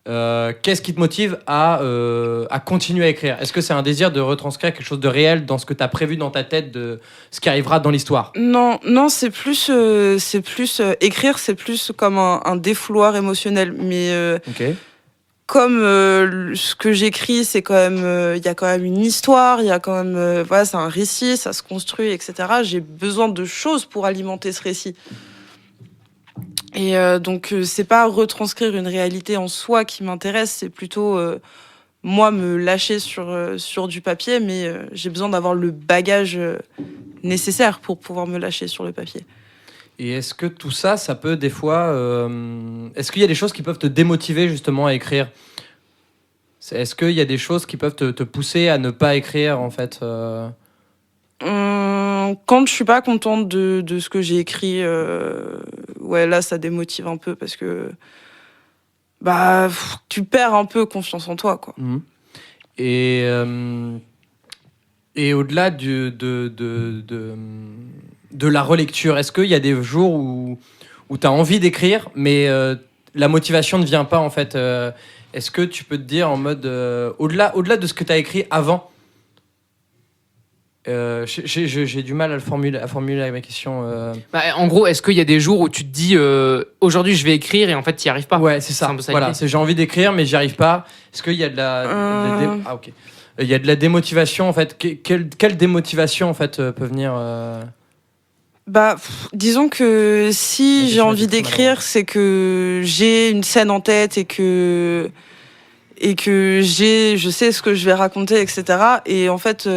qu'est-ce qui te motive à continuer à écrire? Est-ce que c'est un désir de retranscrire quelque chose de réel dans ce que tu as prévu dans ta tête de ce qui arrivera dans l'histoire? Non, c'est plus, écrire, c'est plus comme un défouloir émotionnel. Mais Ok. comme ce que j'écris, c'est quand même, il y a quand même une histoire, il y a quand même, voilà, c'est un récit, ça se construit, etc. J'ai besoin de choses pour alimenter ce récit. Et donc, c'est pas retranscrire une réalité en soi qui m'intéresse, c'est plutôt moi me lâcher sur du papier, mais j'ai besoin d'avoir le bagage nécessaire pour pouvoir me lâcher sur le papier. Et est-ce que tout ça, ça peut des fois... est-ce qu'il y a des choses qui peuvent te démotiver justement à écrire? Est-ce qu'il y a des choses qui peuvent te pousser à ne pas écrire en fait Quand je suis pas contente de ce que j'ai écrit, ouais, là ça démotive un peu parce que tu perds un peu confiance en toi, quoi. Et au-delà de la relecture, est-ce qu'il y a des jours où tu as envie d'écrire, mais la motivation ne vient pas en fait Est-ce que tu peux te dire en mode au-delà de ce que tu as écrit avant? J'ai du mal à formuler ma question. En gros, est-ce qu'il y a des jours où tu te dis aujourd'hui je vais écrire et en fait tu n'y arrives pas? Ouais, c'est ça. Voilà, j'ai envie d'écrire mais j'y arrive pas. Est-ce qu'il y a de la ok. Il y a de la démotivation en fait. Quelle démotivation en fait peut venir Disons que si j'ai envie d'écrire, c'est que j'ai une scène en tête et que je sais ce que je vais raconter, etc. Et en fait,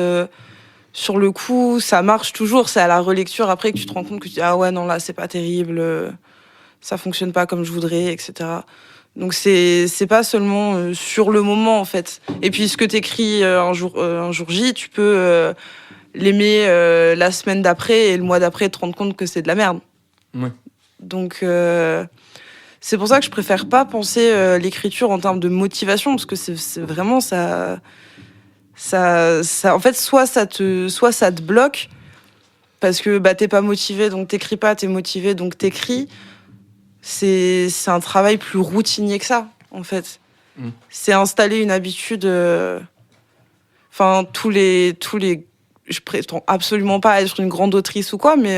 sur le coup, ça marche toujours. C'est à la relecture après que tu te rends compte que tu dis ah ouais non là c'est pas terrible, ça fonctionne pas comme je voudrais, etc. Donc c'est pas seulement sur le moment en fait. Et puis ce que t'écris un jour J, tu peux l'aimer la semaine d'après et le mois d'après te rendre compte que c'est de la merde. Ouais. Donc c'est pour ça que je préfère pas penser l'écriture en termes de motivation parce que c'est vraiment ça en fait soit ça te bloque parce que t'es pas motivé donc t'écris pas, t'es motivé donc t'écris. C'est un travail plus routinier que ça en fait. C'est installer une habitude tous les je prétends absolument pas être une grande autrice ou quoi, mais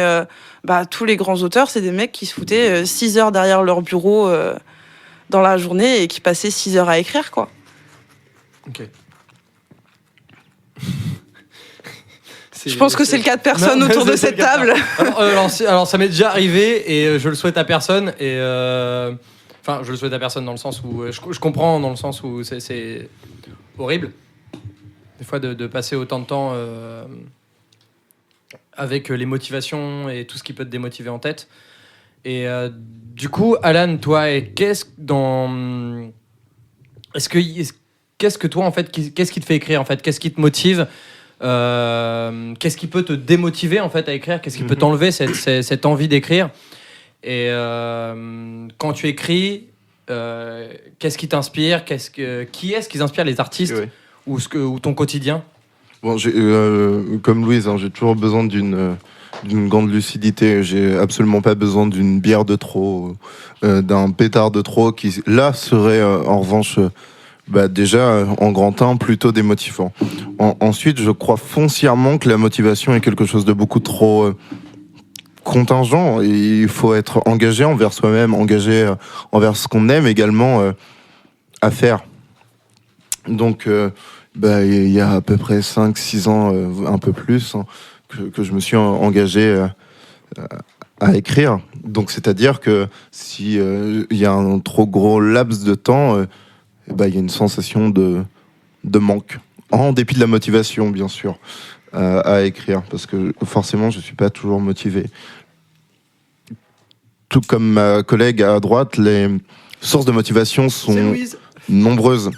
tous les grands auteurs, c'est des mecs qui se foutaient 6 heures derrière leur bureau dans la journée et qui passaient 6 heures à écrire, quoi. Ok. Je pense que c'est le cas de personne autour de cette table. Alors, ça m'est déjà arrivé et je le souhaite à personne. Et enfin, je le souhaite à personne dans le sens où je comprends dans le sens où c'est horrible. Des fois, de passer autant de temps avec les motivations et tout ce qui peut te démotiver en tête. Et du coup, Alan, toi, qu'est-ce que toi, en fait, qu'est-ce qui te fait écrire, en fait? Qu'est-ce qui te motive? Qu'est-ce qui peut te démotiver, en fait, à écrire? Qu'est-ce qui peut t'enlever cette envie d'écrire? Et quand tu écris, qu'est-ce qui t'inspire? Qui est-ce qui inspire les artistes? Oui. Ou ton quotidien? Bon, comme Louise, j'ai toujours besoin d'une grande lucidité. J'ai absolument pas besoin d'une bière de trop, d'un pétard de trop qui, là, serait en revanche, déjà, en grand 1, plutôt démotivant. Ensuite, je crois foncièrement que la motivation est quelque chose de beaucoup trop contingent. Et il faut être engagé envers soi-même, engagé envers ce qu'on aime également à faire. Donc, il y a à peu près 5-6 ans, un peu plus, que je me suis engagé à écrire. Donc, c'est-à-dire que si il y a un trop gros laps de temps, il y a une sensation de manque, en dépit de la motivation, bien sûr, à écrire, parce que forcément, je ne suis pas toujours motivé. Tout comme ma collègue à droite, les sources de motivation sont nombreuses.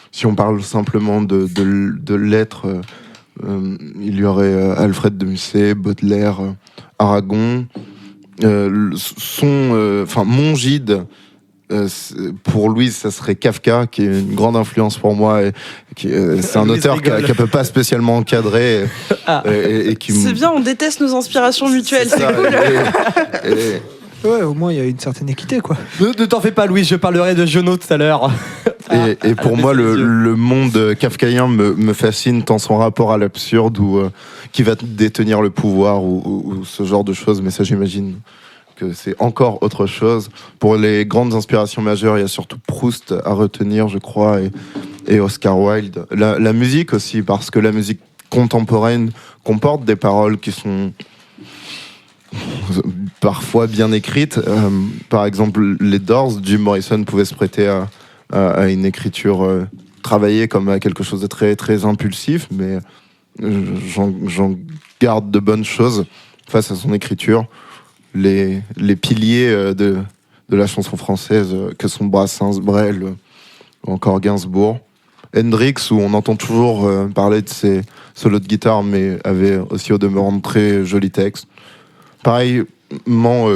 Si on parle simplement de lettres, il y aurait Alfred de Musset, Baudelaire, Aragon, mon gide pour Louise, ça serait Kafka, qui est une grande influence pour moi. C'est un Louise auteur qui ne peut pas spécialement encadrer. Et qui C'est bien, on déteste nos inspirations mutuelles, c'est ça, cool. Ouais, au moins il y a une certaine équité, quoi. Ne t'en fais pas, Louise, je parlerai de Giono tout à l'heure. Et pour moi, le monde kafkaïen me fascine, tant son rapport à l'absurde ou qui va détenir le pouvoir ou ce genre de choses. Mais ça, j'imagine que c'est encore autre chose. Pour les grandes inspirations majeures, il y a surtout Proust à retenir, je crois, et Oscar Wilde. La musique aussi, parce que la musique contemporaine comporte des paroles qui sont parfois bien écrites. Par exemple, les Doors, Jim Morrison pouvait se prêter à une écriture travaillée comme à quelque chose de très, très impulsif, mais j'en garde de bonnes choses face à son écriture. Les piliers de la chanson française que sont Brassens, Brel ou encore Gainsbourg. Hendrix, où on entend toujours parler de ses solos de guitare, mais avait aussi au demeurant de très jolis textes. Pareillement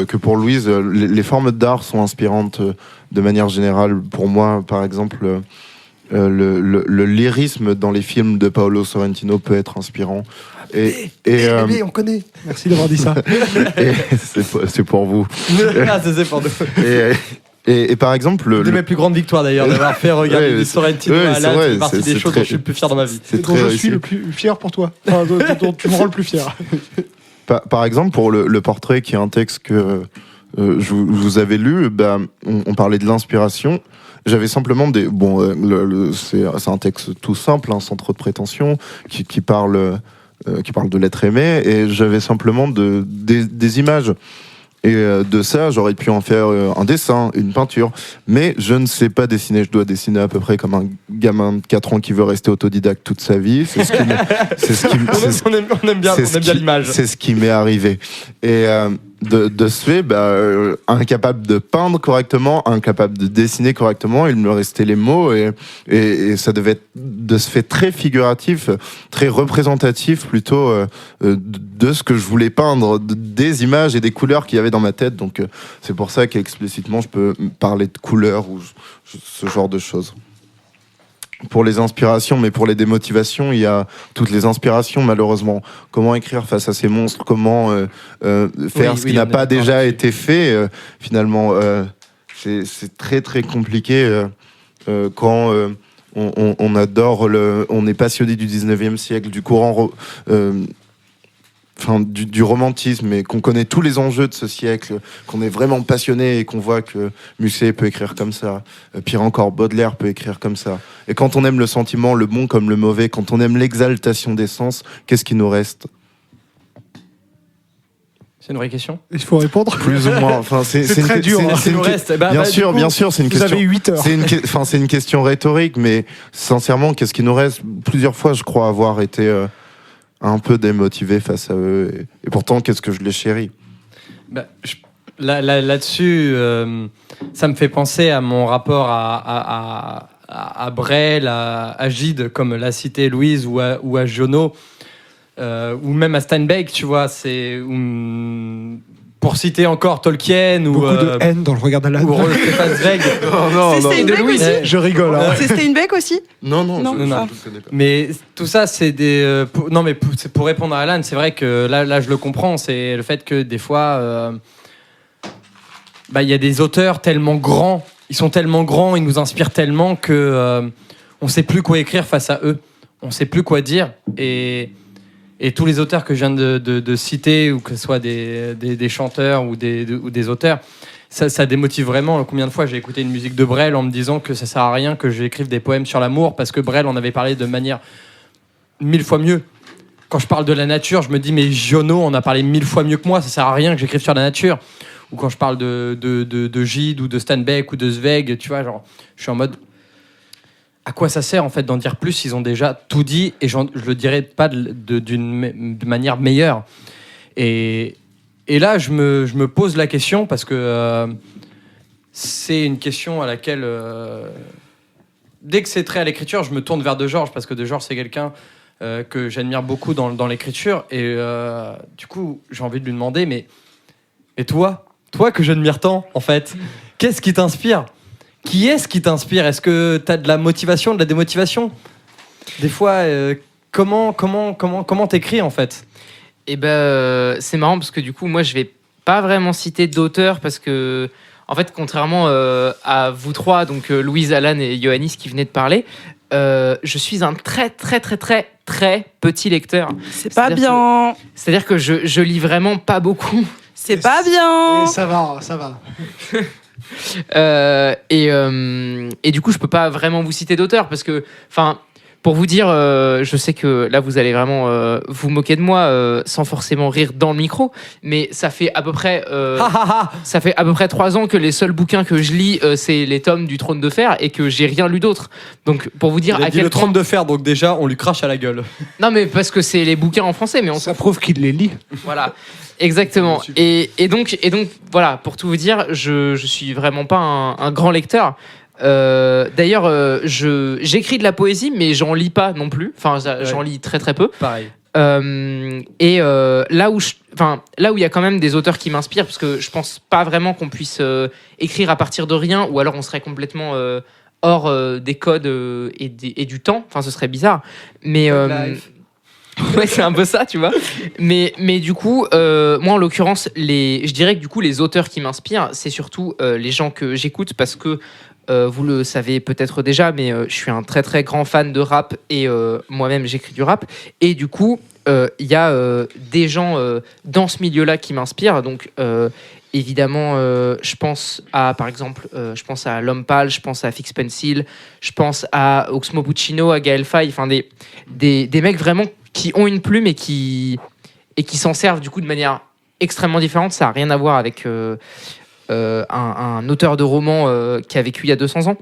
que pour Louise, les formes d'art sont inspirantes de manière générale. Pour moi, par exemple, le lyrisme dans les films de Paolo Sorrentino peut être inspirant. On connaît. Merci d'avoir dit ça. Et c'est pour vous. C'est pour nous. Et par exemple... Une de mes plus grandes victoires d'ailleurs, d'avoir fait regarder du Sorrentino à c'est la vrai, c'est partie des choses dont je suis le plus fier dans ma vie. C'est dont très je réussi. suis le plus fier pour toi. Enfin, dont tu me rends le plus fier. Par exemple, pour le portrait, qui est un texte que je vous avais lu, on parlait de l'inspiration. J'avais simplement des... c'est un texte tout simple, sans trop de prétention, qui parle de l'être aimé, et j'avais simplement des images. Et de ça, j'aurais pu en faire un dessin, une peinture. Mais je ne sais pas dessiner. Je dois dessiner à peu près comme un gamin de 4 ans qui veut rester autodidacte toute sa vie. On aime bien l'image. C'est ce qui m'est arrivé. Et de ce fait, incapable de peindre correctement, incapable de dessiner correctement, il me restait les mots et ça devait être de ce fait très figuratif, très représentatif plutôt de ce que je voulais peindre, des images et des couleurs qu'il y avait dans ma tête. Donc c'est pour ça qu'explicitement je peux parler de couleurs ou ce genre de choses. Pour les inspirations, mais pour les démotivations, il y a toutes les inspirations, malheureusement. Comment écrire face à ces monstres? Comment faire ce qui n'a pas déjà été fait? Finalement, c'est très très compliqué quand on adore on est passionné du 19e siècle, du courant... du romantisme, et qu'on connaît tous les enjeux de ce siècle, qu'on est vraiment passionné et qu'on voit que Musset peut écrire comme ça, pire encore Baudelaire peut écrire comme ça. Et quand on aime le sentiment, le bon comme le mauvais, quand on aime l'exaltation des sens, qu'est-ce qui nous reste? C'est une vraie question. Il faut répondre. Plus ou moins. Enfin, c'est très dur. Bien sûr, c'est une Vous question. avez 8 heures. C'est une question rhétorique, mais sincèrement, qu'est-ce qui nous reste? Plusieurs fois, je crois avoir été un peu démotivé face à eux, et pourtant, qu'est-ce que je les chéris. Là-dessus, ça me fait penser à mon rapport à Brel, à Gide, comme l'a cité Louise, ou à Giono, ou même à Steinbeck, tu vois. Pour citer encore Tolkien, ou Beaucoup de haine dans le regard d'Alan. ou Stefan Zweig. C'est Steinbeck aussi. Je rigole. Hein. C'est Steinbeck aussi. Non, Non, je non. ne connais pas. Mais tout ça, c'est des. C'est pour répondre à Alan, c'est vrai que là, je le comprends. C'est le fait que des fois, il y a des auteurs tellement grands. Ils sont tellement grands, ils nous inspirent tellement que on sait plus quoi écrire face à eux. On sait plus quoi dire. Et tous les auteurs que je viens de citer, ou que ce soit des chanteurs ou des auteurs, ça démotive vraiment. Combien de fois j'ai écouté une musique de Brel en me disant que ça sert à rien que j'écrive des poèmes sur l'amour, parce que Brel en avait parlé de manière 1000 fois mieux. Quand je parle de la nature, je me dis, mais Giono en a parlé 1000 fois mieux que moi, ça sert à rien que j'écrive sur la nature. Ou quand je parle de Gide ou de Steinbeck ou de Zweig, tu vois, genre, je suis en mode... À quoi ça sert en fait d'en dire plus? Ils ont déjà tout dit, et je le dirais pas d'une manière meilleure. Et là, je me pose la question, parce que c'est une question à laquelle, dès que c'est trait à l'écriture, je me tourne vers De Georges, parce que De Georges, c'est quelqu'un que j'admire beaucoup dans l'écriture. Et du coup, j'ai envie de lui demander, mais toi que j'admire tant, en fait, qu'est-ce qui t'inspire? Qui est-ce qui t'inspire? Est-ce que t'as de la motivation, de la démotivation? Des fois, comment t'écris en fait? Et ben, c'est marrant parce que du coup, moi, je vais pas vraiment citer d'auteur parce que, en fait, contrairement à vous trois, donc Louise, Alan et Yoannis qui venaient de parler, je suis un très petit lecteur. C'est pas C'est-à-dire bien. C'est-à-dire que je lis vraiment pas beaucoup. C'est pas bien. Ça va. Et du coup, je peux pas vraiment vous citer d'auteur parce que, enfin, pour vous dire, je sais que là, vous allez vraiment vous moquer de moi sans forcément rire dans le micro, mais ça fait à peu près 3 ans que les seuls bouquins que je lis, c'est les tomes du Trône de Fer et que j'ai rien lu d'autre. Donc, pour vous dire Il a à dit quel le point... Trône de Fer, donc déjà, on lui crache à la gueule. Non, mais parce que c'est les bouquins en français, mais on Ça prouve qu'il les lit. voilà, exactement. Et donc, voilà, pour tout vous dire, je suis vraiment pas un grand lecteur. D'ailleurs, j'écris de la poésie, mais j'en lis pas non plus. Enfin, j'en lis très peu. Pareil. Là où il y a quand même des auteurs qui m'inspirent, parce que je pense pas vraiment qu'on puisse écrire à partir de rien, ou alors on serait complètement hors des codes et du temps. Enfin, ce serait bizarre. Mais ouais, c'est un peu ça, tu vois. Mais du coup, moi en l'occurrence, je dirais que du coup les auteurs qui m'inspirent, c'est surtout les gens que j'écoute parce que vous le savez peut-être déjà, mais je suis un très grand fan de rap et moi-même j'écris du rap. Et du coup, il y a des gens dans ce milieu-là qui m'inspirent. Donc évidemment, je pense à, par exemple, je pense à L'Homme Pâle, je pense à Fix Pencil, je pense à Oxmo Puccino, à Gaël Faye, enfin des mecs vraiment qui ont une plume et qui s'en servent du coup de manière extrêmement différente. Ça n'a rien à voir avec un auteur de roman qui a vécu il y a 200 ans.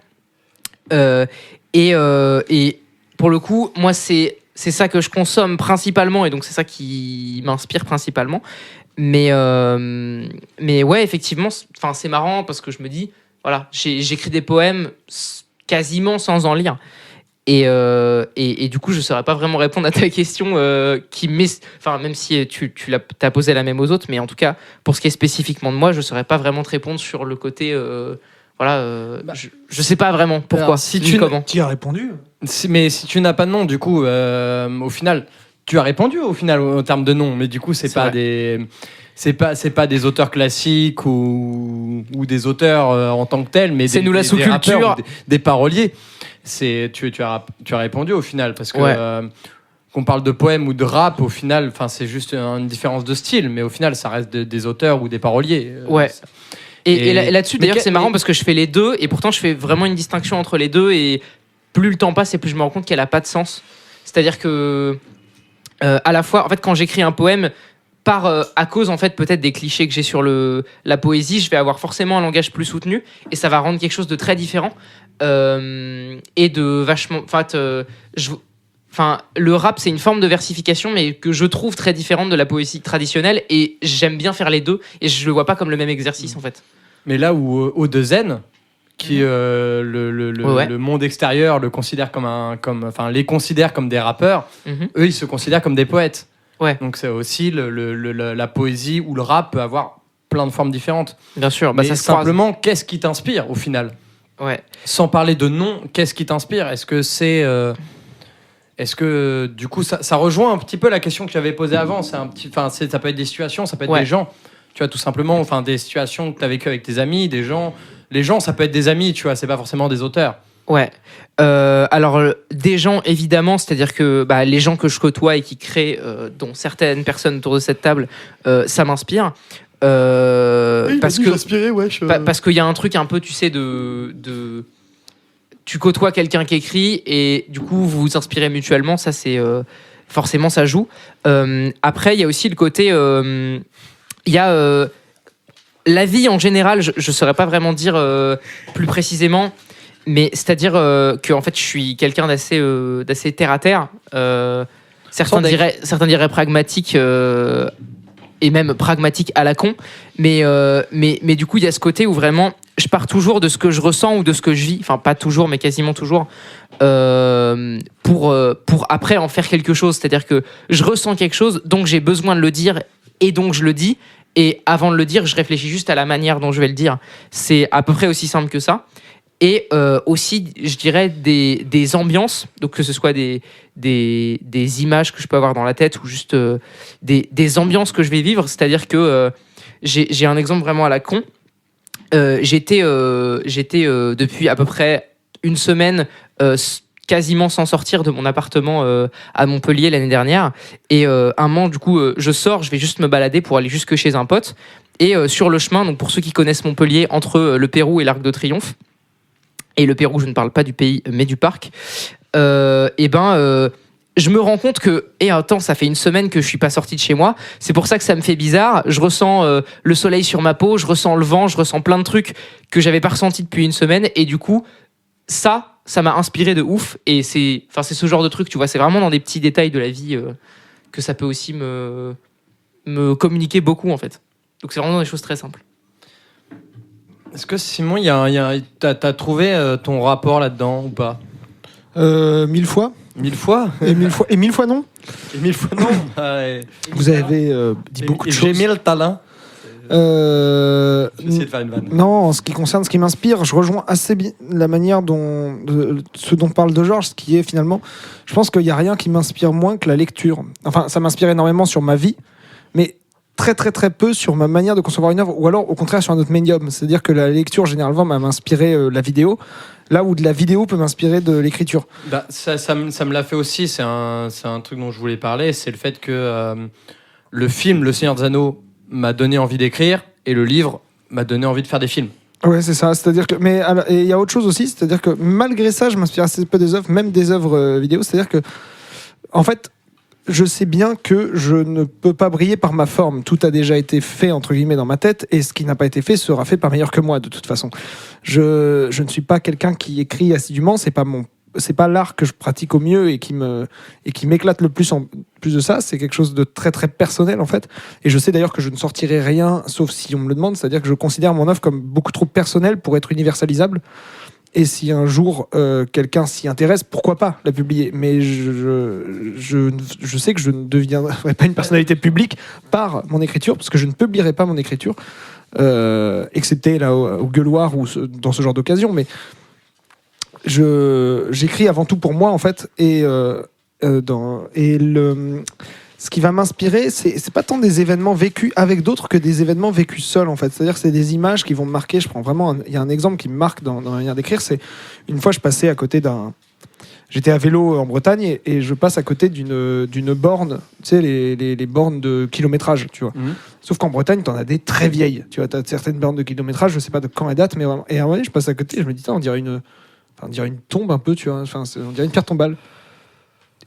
Et pour le coup, moi, c'est ça que je consomme principalement, et donc c'est ça qui m'inspire principalement. Mais ouais, effectivement, c'est marrant parce que je me dis, voilà, j'écris des poèmes quasiment sans en lire. Et du coup, je ne saurais pas vraiment répondre à ta question, même si tu t'as posé la même aux autres, mais en tout cas, pour ce qui est spécifiquement de moi, je ne saurais pas vraiment te répondre sur le côté. Je ne sais pas vraiment pourquoi. Alors, si ni comment. Qui a répondu? Mais si tu n'as pas de nom, du coup, au final, tu as répondu au final au terme de nom, mais du coup, c'est pas vrai. c'est pas des auteurs classiques ou des auteurs en tant que tels, mais C'est des, nous la des sous-culture. rappeurs ou des paroliers. Tu as répondu au final parce que Ouais. qu'on parle de poèmes ou de rap, au final, c'est juste une différence de style, mais au final, ça reste des auteurs ou des paroliers. Ouais. Et là-dessus, mais d'ailleurs, c'est marrant parce que je fais les deux, et pourtant, je fais vraiment une distinction entre les deux, et plus le temps passe, et plus je me rends compte qu'elle n'a pas de sens. C'est-à-dire que, à la fois, en fait, quand j'écris un poème, à cause en fait peut-être des clichés que j'ai sur la poésie, je vais avoir forcément un langage plus soutenu, et ça va rendre quelque chose de très différent et de vachement. Le rap, c'est une forme de versification, mais que je trouve très différente de la poésie traditionnelle, et j'aime bien faire les deux, et je le vois pas comme le même exercice en fait. Mais là où O2N, qui le monde extérieur le considère les considère comme des rappeurs, eux ils se considèrent comme des poètes. Ouais. Donc c'est aussi la poésie ou le rap peut avoir plein de formes différentes. Bien sûr. Mais Ça se simplement, qu'est-ce qui t'inspire au final? Ouais. Sans parler de nom, qu'est-ce qui t'inspire? Est-ce que du coup ça rejoint un petit peu la question que j'avais posée avant? Ça peut être des situations, ça peut être des gens. Tu vois, tout simplement, des situations que tu as vécues avec tes amis, des gens. Les gens, ça peut être des amis, tu vois, c'est pas forcément des auteurs. Ouais. Alors, des gens, évidemment, c'est-à-dire que les gens que je côtoie et qui créent, dont certaines personnes autour de cette table, ça m'inspire. Parce qu'il y a un truc un peu, tu sais, tu côtoies quelqu'un qui écrit et du coup, vous vous inspirez mutuellement. Ça, c'est... forcément, ça joue. Après, il y a aussi le côté... Il y a... la vie, en général, je ne saurais pas vraiment dire plus précisément... Mais c'est-à-dire que en fait, je suis quelqu'un d'assez terre à terre. Certains diraient pragmatique et même pragmatique à la con. Mais du coup, il y a ce côté où vraiment, je pars toujours de ce que je ressens ou de ce que je vis. Enfin, pas toujours, mais quasiment toujours. Pour après en faire quelque chose. C'est-à-dire que je ressens quelque chose, donc j'ai besoin de le dire et donc je le dis. Et avant de le dire, je réfléchis juste à la manière dont je vais le dire. C'est à peu près aussi simple que ça. et aussi, je dirais, des ambiances, donc que ce soit des images que je peux avoir dans la tête ou juste des ambiances que je vais vivre. C'est-à-dire que j'ai un exemple vraiment à la con. J'étais depuis à peu près une semaine quasiment sans sortir de mon appartement à Montpellier l'année dernière. Et un moment, du coup, je sors, je vais juste me balader pour aller jusque chez un pote. Et sur le chemin, donc pour ceux qui connaissent Montpellier, entre le Pérou et l'Arc de Triomphe, et le Pérou, je ne parle pas du pays, mais du parc, je me rends compte que, attends, ça fait une semaine que je suis pas sorti de chez moi, c'est pour ça que ça me fait bizarre, je ressens le soleil sur ma peau, je ressens le vent, je ressens plein de trucs que j'avais pas ressenti depuis une semaine, et du coup, ça m'a inspiré de ouf, et c'est ce genre de truc, tu vois, c'est vraiment dans des petits détails de la vie que ça peut aussi me communiquer beaucoup, en fait. Donc c'est vraiment dans des choses très simples. Est-ce que Simon, t'as trouvé ton rapport là-dedans ou pas? 1000 fois. 1000 fois Et 1000 fois non. Et 1000 fois non. Ouais. Vous avez dit beaucoup de choses. J'ai mis le talent. J'ai essayé de faire une vanne. Non, en ce qui concerne ce qui m'inspire, je rejoins assez bien la manière ce dont parle de Georges, ce qui est finalement, je pense qu'il n'y a rien qui m'inspire moins que la lecture. Enfin, ça m'inspire énormément sur ma vie, mais très très très peu sur ma manière de concevoir une œuvre, ou alors au contraire sur un autre médium. C'est-à-dire que la lecture généralement m'a inspiré la vidéo, là où de la vidéo peut m'inspirer de l'écriture. Bah, ça me l'a fait aussi, c'est un truc dont je voulais parler, c'est le fait que le film Le Seigneur des Anneaux m'a donné envie d'écrire et le livre m'a donné envie de faire des films. Ouais, c'est ça. C'est-à-dire que, mais il y a autre chose aussi, c'est-à-dire que malgré ça, je m'inspire assez peu des œuvres, même des œuvres vidéo. C'est-à-dire que, en fait, je sais bien que je ne peux pas briller par ma forme. Tout a déjà été fait, entre guillemets, dans ma tête, et ce qui n'a pas été fait sera fait par meilleur que moi, de toute façon. Je ne suis pas quelqu'un qui écrit assidûment, c'est pas l'art que je pratique au mieux et qui m'éclate le plus en plus de ça. C'est quelque chose de très très personnel en fait. Et je sais d'ailleurs que je ne sortirai rien sauf si on me le demande. C'est-à-dire que je considère mon œuvre comme beaucoup trop personnelle pour être universalisable. Et si un jour quelqu'un s'y intéresse, pourquoi pas la publier. Mais je sais que je ne deviendrai pas une personnalité publique par mon écriture, parce que je ne publierai pas mon écriture, excepté là au Gueuloir ou dans ce genre d'occasion. Mais j'écris avant tout pour moi en fait, ce qui va m'inspirer, c'est pas tant des événements vécus avec d'autres que des événements vécus seuls en fait. C'est-à-dire que c'est des images qui vont me marquer. Je prends vraiment, il y a un exemple qui me marque dans ma manière d'écrire. C'est une fois je passais à côté j'étais à vélo en Bretagne et je passe à côté d'une borne, tu sais les bornes de kilométrage, tu vois. Mmh. Sauf qu'en Bretagne, t'en as des très vieilles. Tu vois, t'as certaines bornes de kilométrage, je sais pas de quand elles datent, mais vraiment. Et à un moment donné, je passe à côté et je me dis, on dirait une tombe un peu, tu vois. Enfin, on dirait une pierre tombale.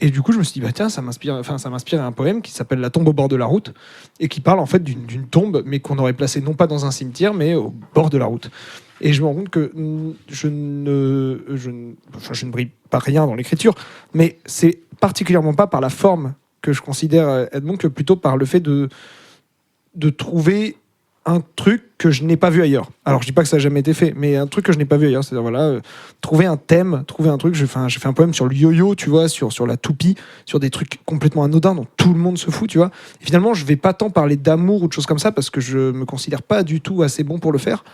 Et du coup, je me suis dit, bah tiens, ça m'inspire un poème qui s'appelle La tombe au bord de la route et qui parle en fait d'une tombe, mais qu'on aurait placée non pas dans un cimetière, mais au bord de la route. Et je me rends compte que je ne brille pas rien dans l'écriture, mais c'est particulièrement pas par la forme que je considère être bon, que plutôt par le fait de trouver un truc que je n'ai pas vu ailleurs. Alors je dis pas que ça n'a jamais été fait, mais un truc que je n'ai pas vu ailleurs, c'est-à-dire voilà, trouver un thème, trouver un truc. J'ai fait un poème sur le yo-yo, tu vois, sur la toupie, sur des trucs complètement anodins dont tout le monde se fout, tu vois. Et finalement, je vais pas tant parler d'amour ou de choses comme ça parce que je me considère pas du tout assez bon pour le faire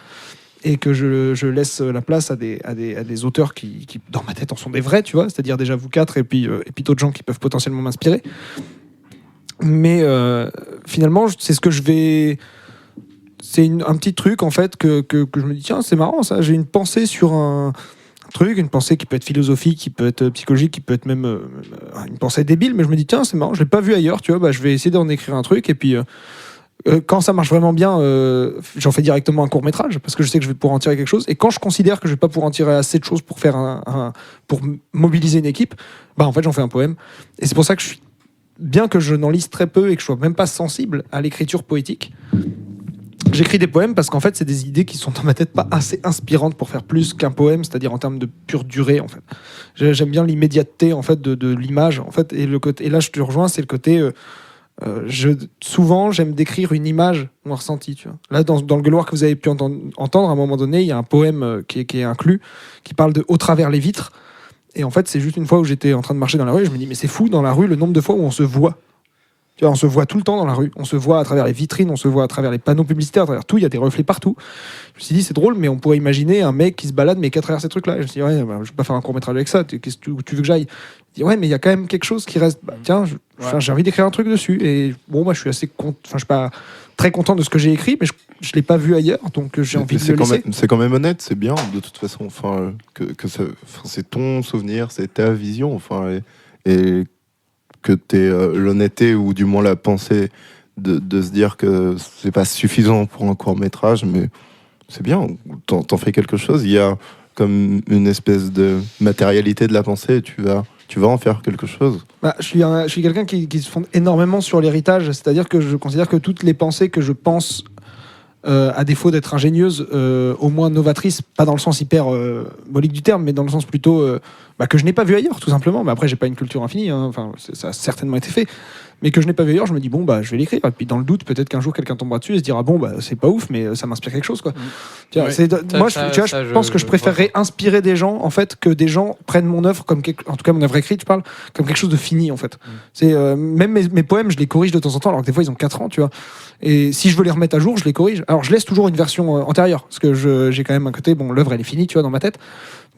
et que je laisse la place à des auteurs qui dans ma tête en sont des vrais, tu vois, c'est-à-dire déjà vous quatre et puis d'autres gens qui peuvent potentiellement m'inspirer. Mais finalement, c'est ce que je vais. C'est un petit truc en fait que je me dis tiens c'est marrant ça, j'ai une pensée sur un truc, une pensée qui peut être philosophique, qui peut être psychologique, qui peut être même une pensée débile, mais je me dis tiens c'est marrant, je l'ai pas vu ailleurs, tu vois, bah je vais essayer d'en écrire un truc et puis quand ça marche vraiment bien j'en fais directement un court-métrage parce que je sais que je vais pouvoir en tirer quelque chose, et quand je considère que je vais pas pouvoir en tirer assez de choses pour faire pour mobiliser une équipe, bah en fait j'en fais un poème. Et c'est pour ça que bien que je n'en lise très peu et que je sois même pas sensible à l'écriture poétique, j'écris des poèmes parce qu'en fait c'est des idées qui sont dans ma tête pas assez inspirantes pour faire plus qu'un poème, c'est-à-dire en termes de pure durée en fait. J'aime bien l'immédiateté en fait de l'image en fait, et là je te rejoins, c'est le côté souvent j'aime décrire une image mon ressenti, tu vois. Là dans le Gueuloir que vous avez pu entendre à un moment donné, il y a un poème qui est inclus qui parle de Au travers les vitres, et en fait c'est juste une fois où j'étais en train de marcher dans la rue et je me dis mais c'est fou dans la rue le nombre de fois où on se voit. Tu vois, on se voit tout le temps dans la rue, on se voit à travers les vitrines, on se voit à travers les panneaux publicitaires, à travers tout, il y a des reflets partout. Je me suis dit, c'est drôle, mais on pourrait imaginer un mec qui se balade, mais qu'à travers ces trucs-là. Je me suis dit, ouais, bah, je vais pas faire un court-métrage avec ça, qu'est-ce que tu veux que j'aille? Je dis, ouais, mais il y a quand même quelque chose qui reste. Bah, tiens, j'ai envie d'écrire un truc dessus. Et bon, moi, je suis je suis pas très content de ce que j'ai écrit, mais je l'ai pas vu ailleurs, donc j'ai envie de le laisser. C'est quand même honnête, c'est bien, de toute façon. Enfin, c'est ton souvenir, c'est ta vision, enfin, et que tu aies l'honnêteté ou du moins la pensée de se dire que c'est pas suffisant pour un court-métrage, mais c'est bien, t'en fais quelque chose. Il y a comme une espèce de matérialité de la pensée, et tu vas en faire quelque chose. Bah, je suis quelqu'un qui se fonde énormément sur l'héritage, c'est-à-dire que je considère que toutes les pensées que je pense, à défaut d'être ingénieuses, au moins novatrices, pas dans le sens hyper molique du terme, mais dans le sens plutôt que je n'ai pas vu ailleurs, tout simplement. Mais après, j'ai pas une culture infinie, hein. Enfin, ça a certainement été fait, mais que je n'ai pas vu ailleurs. Je me dis bon, je vais l'écrire. Et puis dans le doute, peut-être qu'un jour quelqu'un tombera dessus et se dira bon, c'est pas ouf, mais ça m'inspire quelque chose, quoi. Tu vois, je pense que je préférerais inspirer des gens, en fait, que des gens prennent mon œuvre en tout cas mon œuvre écrite, je parle, comme quelque chose de fini, en fait. C'est même mes poèmes, je les corrige de temps en temps, alors que des fois ils ont 4 ans, tu vois. Et si je veux les remettre à jour, je les corrige. Alors je laisse toujours une version antérieure, parce que j'ai quand même un côté, bon, l'œuvre elle est finie, tu vois, dans ma tête.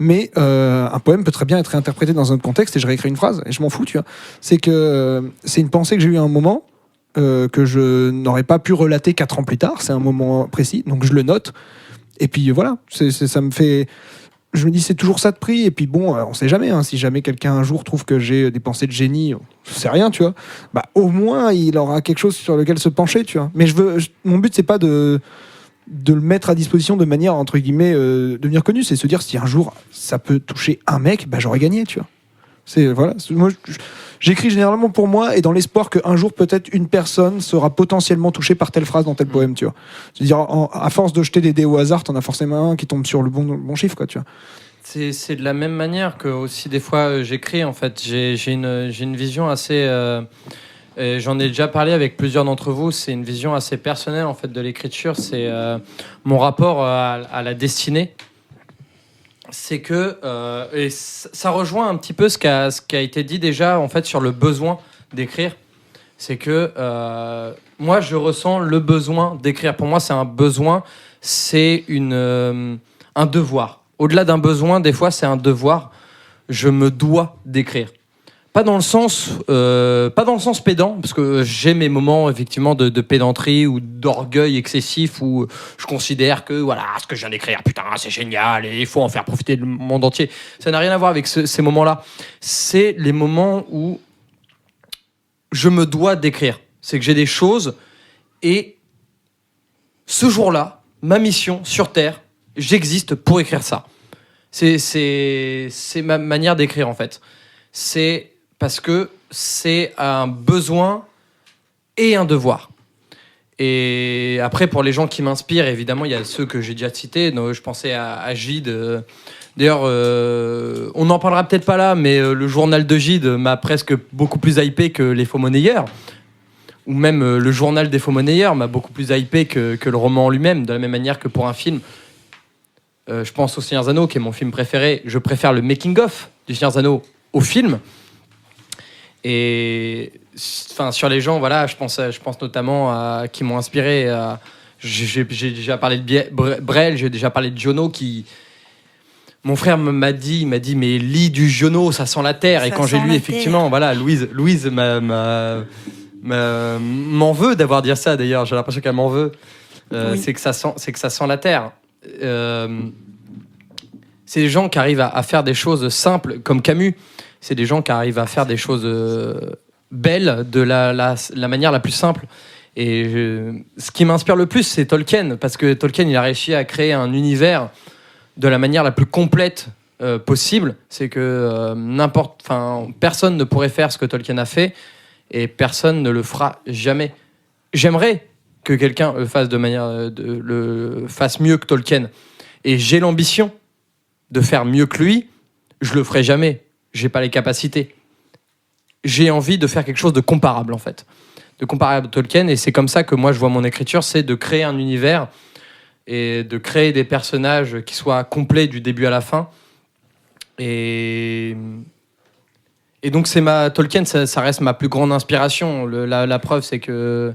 Mais un poème peut très bien être réinterprété dans un autre contexte et je réécris une phrase et je m'en fous, tu vois. C'est que c'est une pensée que j'ai eue à un moment que je n'aurais pas pu relater 4 ans plus tard. C'est un moment précis, donc je le note. Et puis voilà, ça me fait. Je me dis c'est toujours ça de prix. Et puis bon, on sait jamais. Hein, si jamais quelqu'un un jour trouve que j'ai des pensées de génie, c'est rien, tu vois. Bah au moins il aura quelque chose sur lequel se pencher, tu vois. Mais mon but c'est pas de le mettre à disposition de manière entre guillemets devenir connu, c'est se dire si un jour ça peut toucher un mec, j'aurais gagné, tu vois. Moi j'écris généralement pour moi et dans l'espoir qu'un jour peut-être une personne sera potentiellement touchée par telle phrase dans tel poème, tu vois. C'est-à-dire à force de jeter des dés au hasard, t'en as forcément un qui tombe sur le bon chiffre, quoi, tu vois. C'est de la même manière que aussi des fois j'écris, en fait. J'ai une vision assez j'en ai déjà parlé avec plusieurs d'entre vous. C'est une vision assez personnelle, en fait, de l'écriture. C'est mon rapport à la destinée. C'est que et ça rejoint un petit peu ce qui a été dit déjà, en fait, sur le besoin d'écrire. C'est que moi je ressens le besoin d'écrire. Pour moi c'est un besoin, c'est un devoir. Au-delà d'un besoin, des fois c'est un devoir. Je me dois d'écrire. Pas dans le sens pédant, parce que j'ai mes moments effectivement de pédanterie ou d'orgueil excessif où je considère que voilà, ce que je viens d'écrire, putain, c'est génial et il faut en faire profiter le monde entier. Ça n'a rien à voir avec ces moments-là. C'est les moments où je me dois d'écrire. C'est que j'ai des choses et ce jour-là, ma mission sur Terre, j'existe pour écrire ça. C'est ma manière d'écrire, en fait. C'est parce que c'est un besoin et un devoir. Et après, pour les gens qui m'inspirent, évidemment, il y a ceux que j'ai déjà cités. Donc, je pensais à Gide. D'ailleurs, on n'en parlera peut-être pas là, mais le journal de Gide m'a presque beaucoup plus hypé que Les Faux Monnayeurs. Ou même le journal des Faux Monnayeurs m'a beaucoup plus hypé que le roman en lui-même, de la même manière que pour un film. Je pense au Seigneur des Anneaux, qui est mon film préféré. Je préfère le making-of du Seigneur des Anneaux au film. Et enfin, sur les gens, voilà, je pense notamment à qui m'ont inspiré. J'ai déjà parlé de Brel, j'ai déjà parlé de Giono. Mon frère m'a dit, mais lis du Giono, ça sent la terre. Et quand j'ai lu, effectivement, voilà, Louise m'en veut d'avoir dit ça. D'ailleurs, j'ai l'impression qu'elle m'en veut. Oui. C'est que ça sent la terre. C'est des gens qui arrivent à faire des choses simples, comme Camus. C'est des gens qui arrivent à faire des choses belles de la manière la plus simple. Et ce qui m'inspire le plus, c'est Tolkien, parce que Tolkien, il a réussi à créer un univers de la manière la plus complète possible. C'est que personne ne pourrait faire ce que Tolkien a fait, et personne ne le fera jamais. J'aimerais que quelqu'un le fasse le fasse mieux que Tolkien. Et j'ai l'ambition de faire mieux que lui. Je le ferai jamais. J'ai pas les capacités. J'ai envie de faire quelque chose de comparable, en fait. De comparable à Tolkien. Et c'est comme ça que moi, je vois mon écriture, c'est de créer un univers et de créer des personnages qui soient complets du début à la fin. Et Et donc Tolkien, ça reste ma plus grande inspiration. La preuve, c'est que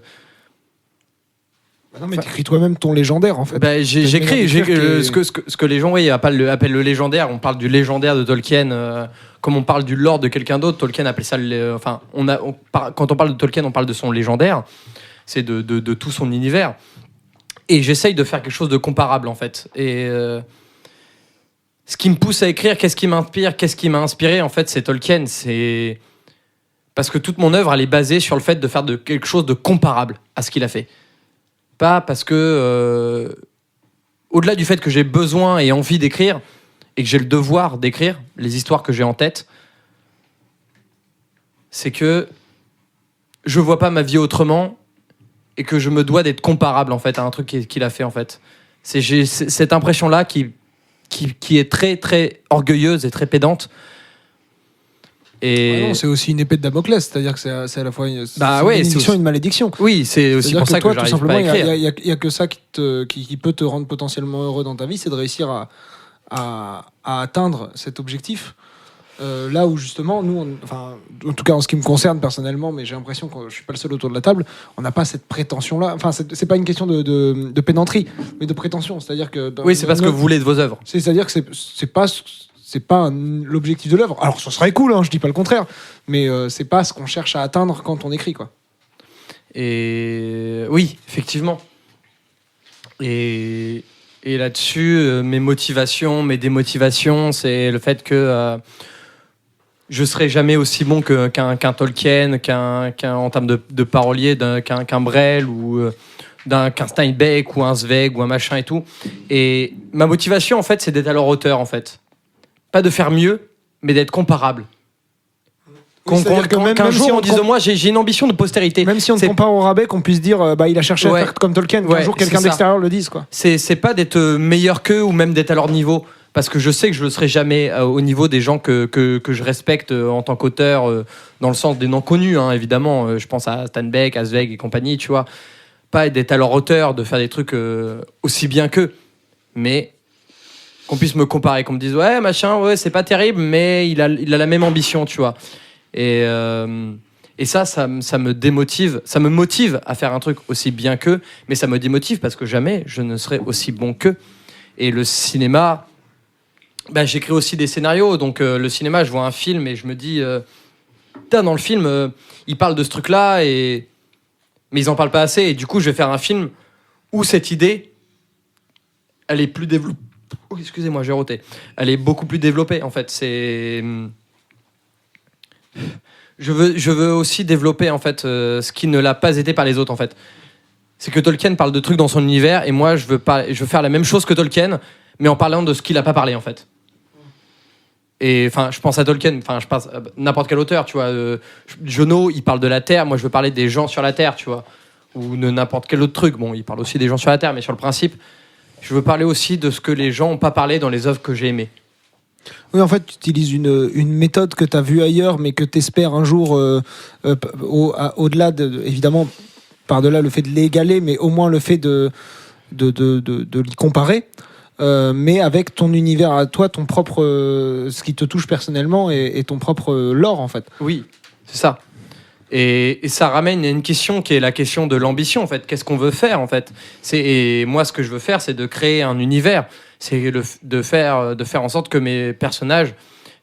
Non, mais t'écris toi-même ton légendaire, en fait. J'écris ce que les gens appellent le légendaire. On parle du légendaire de Tolkien, comme on parle du lore de quelqu'un d'autre. Tolkien appelle ça quand on parle de Tolkien, on parle de son légendaire. C'est de tout son univers. Et j'essaye de faire quelque chose de comparable, en fait. Et ce qui me pousse à écrire, qu'est-ce qui m'inspire, qu'est-ce qui m'a inspiré, en fait, c'est Tolkien. C'est parce que toute mon œuvre, elle est basée sur le fait de faire quelque chose de comparable à ce qu'il a fait. Pas parce que, au-delà du fait que j'ai besoin et envie d'écrire, et que j'ai le devoir d'écrire les histoires que j'ai en tête, c'est que je vois pas ma vie autrement et que je me dois d'être comparable, en fait, à un truc qu'il a fait, en fait. J'ai cette impression-là qui est très, très orgueilleuse et très pédante. Et... non, c'est aussi une épée de Damoclès, c'est-à-dire que c'est à la fois une bénédiction et une malédiction. Oui, c'est aussi pour ça que j'arrive pas à écrire. Il y a que ça qui peut te rendre potentiellement heureux dans ta vie, c'est de réussir à atteindre cet objectif. Là où justement, nous, en tout cas en ce qui me concerne personnellement, mais j'ai l'impression que je suis pas le seul autour de la table, on n'a pas cette prétention-là. Enfin, c'est pas une question de pédanterie, mais de prétention. C'est-à-dire que c'est pas ce que vous voulez de vos œuvres. C'est-à-dire que c'est pas l'objectif de l'œuvre. Alors, ce serait cool, je dis pas le contraire, mais c'est pas ce qu'on cherche à atteindre quand on écrit, quoi. Et oui, effectivement. Et là-dessus, mes motivations, mes démotivations, c'est le fait que je serai jamais aussi bon qu'un Tolkien, en termes de parolier, qu'un Brel ou qu'un Steinbeck ou un Zweig ou un machin et tout. Et ma motivation, en fait, c'est d'être à leur hauteur, en fait. Pas de faire mieux, mais d'être comparable. Qu'un jour on dise de moi, j'ai une ambition de postérité. Même si on te compare au rabais, qu'on puisse dire il a cherché à faire comme Tolkien, qu'un jour quelqu'un d'extérieur le dise, quoi. C'est pas d'être meilleur qu'eux ou même d'être à leur niveau, parce que je sais que je le serai jamais au niveau des gens que je respecte en tant qu'auteur, dans le sens des noms connus, évidemment. Je pense à Steinbeck, à Zweig et compagnie, tu vois. Pas d'être à leur hauteur, de faire des trucs aussi bien qu'eux, mais qu'on puisse me comparer, qu'on me dise c'est pas terrible, mais il a la même ambition, tu vois. Et ça me démotive, ça me motive à faire un truc aussi bien qu'eux, mais ça me démotive parce que jamais je ne serai aussi bon qu'eux. Et le cinéma, j'écris aussi des scénarios, donc le cinéma, je vois un film et je me dis, dans le film, ils parlent de ce truc-là, mais ils en parlent pas assez, et du coup je vais faire un film où cette idée, elle est plus développée. Oh, excusez-moi, j'ai roté. Elle est beaucoup plus développée, en fait. Je veux aussi développer, en fait, ce qui ne l'a pas été par les autres, en fait. C'est que Tolkien parle de trucs dans son univers, et moi, je veux faire la même chose que Tolkien, mais en parlant de ce qu'il a pas parlé, en fait. Et enfin, je pense à Tolkien, je pense à n'importe quel auteur, tu vois. Jono, il parle de la Terre, moi, je veux parler des gens sur la Terre, tu vois. Ou de n'importe quel autre truc. Bon, il parle aussi des gens sur la Terre, mais sur le principe... Je veux parler aussi de ce que les gens n'ont pas parlé dans les œuvres que j'ai aimées. Oui, en fait, tu utilises une méthode que tu as vue ailleurs, mais que tu espères un jour, au-delà, évidemment, par-delà le fait de l'égaler, mais au moins le fait de l'y comparer, mais avec ton univers à toi, ton propre, ce qui te touche personnellement et ton propre lore, en fait. Oui, c'est ça. Et ça ramène à une question qui est la question de l'ambition, en fait. Qu'est-ce qu'on veut faire, en fait ? Et moi, ce que je veux faire, c'est de créer un univers. C'est de faire en sorte que mes personnages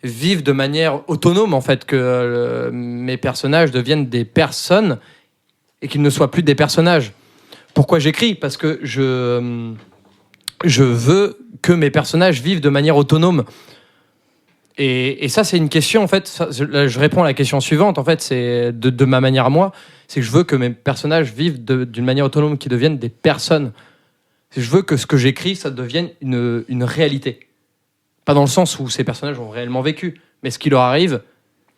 vivent de manière autonome, en fait. Que mes personnages deviennent des personnes et qu'ils ne soient plus des personnages. Pourquoi j'écris ? Parce que je veux que mes personnages vivent de manière autonome. Et ça, c'est une question, en fait, je réponds à la question suivante, en fait, c'est de ma manière à moi, c'est que je veux que mes personnages vivent d'une manière autonome, qu'ils deviennent des personnes. Je veux que ce que j'écris, ça devienne une réalité. Pas dans le sens où ces personnages ont réellement vécu, mais ce qui leur arrive,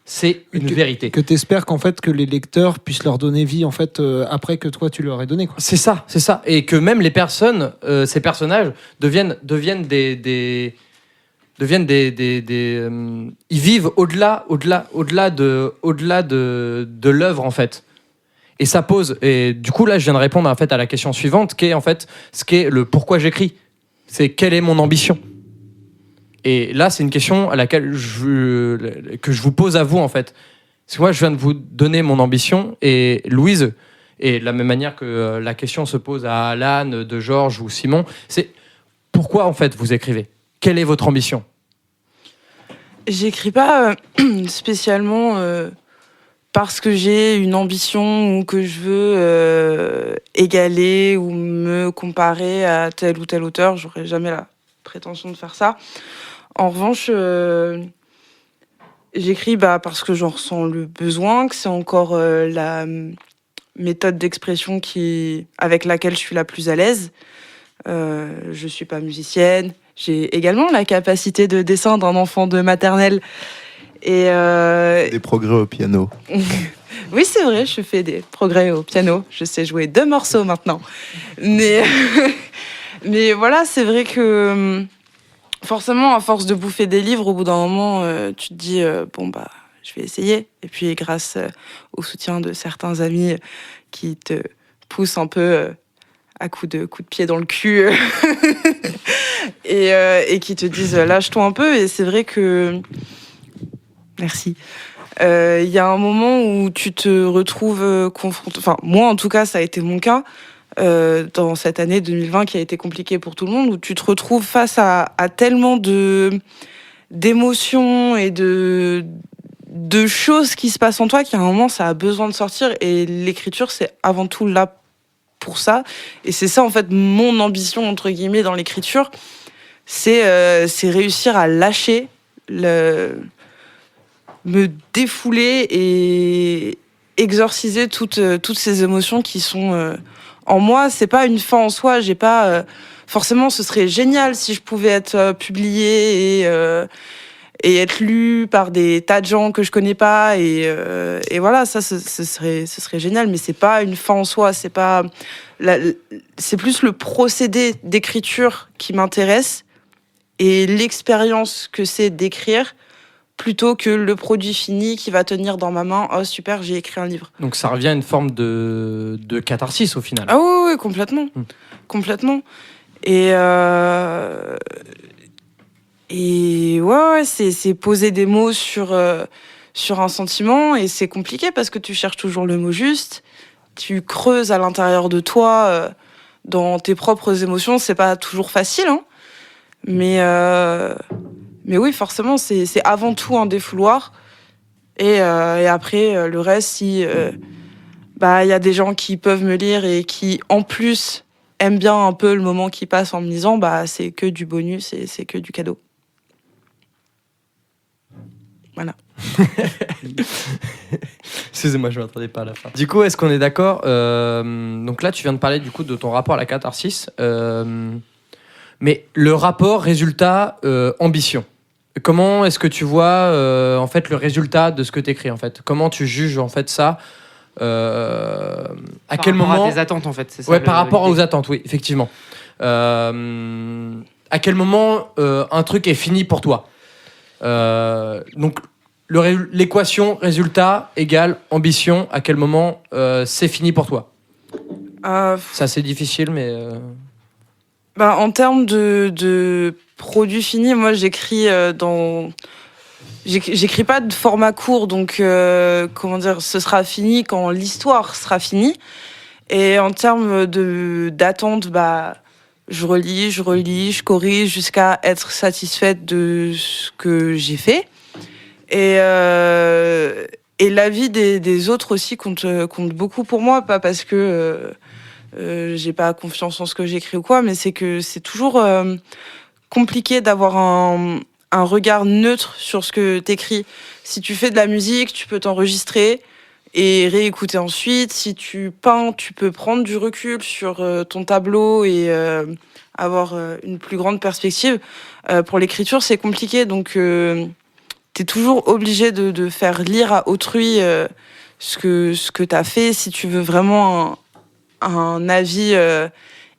c'est une vérité. Que tu espères qu'en fait, que les lecteurs puissent leur donner vie, en fait, après que toi, tu leur aies donné, quoi. C'est ça. Et que même les personnes, ces personnages, deviennent ils vivent au-delà de l'œuvre, en fait. Et ça pose, et du coup là je viens de répondre en fait à la question suivante, qui est en fait ce qu'est le pourquoi j'écris. C'est quelle est mon ambition. Et là, c'est une question à laquelle que je vous pose à vous, en fait. Parce que moi, je viens de vous donner mon ambition, et Louise, et de la même manière que la question se pose à Alan, de Georges ou Simon, c'est pourquoi, en fait, vous écrivez ? Quelle est votre ambition ? J'écris pas spécialement parce que j'ai une ambition ou que je veux égaler ou me comparer à tel ou tel auteur. J'aurais jamais la prétention de faire ça. En revanche, j'écris parce que j'en ressens le besoin, que c'est encore la méthode d'expression avec laquelle je suis la plus à l'aise. Je suis pas musicienne. J'ai également la capacité de dessin d'un enfant de maternelle. Et Des progrès au piano. oui, c'est vrai, je fais des progrès au piano. Je sais jouer 2 morceaux maintenant. Mais voilà, c'est vrai que forcément, à force de bouffer des livres, au bout d'un moment, tu te dis je vais essayer. Et puis, grâce au soutien de certains amis qui te poussent un peu à coups de pied dans le cul et qui te disent lâche-toi un peu. Et c'est vrai que merci. Il y a un moment où tu te retrouves confronté. Enfin, moi en tout cas, ça a été mon cas dans cette année 2020 qui a été compliquée pour tout le monde, où tu te retrouves face à tellement d'émotions et de choses qui se passent en toi qu'à un moment ça a besoin de sortir. Et l'écriture, c'est avant tout là pour ça. Et c'est ça en fait mon ambition entre guillemets dans l'écriture, c'est réussir à lâcher, me défouler et exorciser toutes ces émotions qui sont en moi. C'est pas une fin en soi. J'ai pas forcément. Ce serait génial si je pouvais être publiée et être lue par des tas de gens que je connais pas. Et voilà, ça, ce serait génial. Mais c'est pas une fin en soi. C'est plus le procédé d'écriture qui m'intéresse et l'expérience que c'est d'écrire, plutôt que le produit fini qui va tenir dans ma main. Oh super, j'ai écrit un livre. Donc ça revient à une forme de catharsis au final. Ah oui, complètement. Complètement. Et ouais, c'est poser des mots sur un sentiment, et c'est compliqué parce que tu cherches toujours le mot juste. Tu creuses à l'intérieur de toi, dans tes propres émotions. C'est pas toujours facile, hein. Mais oui, forcément, c'est avant tout un défouloir. Et après, le reste, si y a des gens qui peuvent me lire et qui, en plus, aiment bien un peu le moment qui passe en me lisant, c'est que du bonus et c'est que du cadeau. Voilà. Excusez-moi, je ne m'attendais pas à la fin. Du coup, est-ce qu'on est d'accord donc là, tu viens de parler du coup de ton rapport à la catharsis. Mais le rapport résultat-ambition, comment est-ce que tu vois en fait le résultat de ce que tu écris en fait ? Comment tu juges en fait ça à quel moment ? Par rapport à tes attentes en fait, c'est ça. Ouais, par rapport aux attentes, oui, effectivement. À quel moment un truc est fini pour toi ? Donc l'équation résultat égale ambition, à quel moment c'est fini pour toi ? C'est assez difficile, mais... En termes de produit fini, moi j'écris j'écris pas de format court, donc ce sera fini quand l'histoire sera finie. Et en termes d'attente, je relis, je corrige jusqu'à être satisfaite de ce que j'ai fait. Et l'avis des autres aussi compte beaucoup pour moi, pas parce que j'ai pas confiance en ce que j'écris ou quoi, mais c'est que c'est toujours compliqué d'avoir un regard neutre sur ce que t'écris. Si tu fais de la musique, tu peux t'enregistrer et réécouter ensuite. Si tu peins, tu peux prendre du recul sur ton tableau et avoir une plus grande perspective. Pour l'écriture, c'est compliqué, donc t'es toujours obligé de faire lire à autrui ce que t'as fait, si tu veux vraiment un avis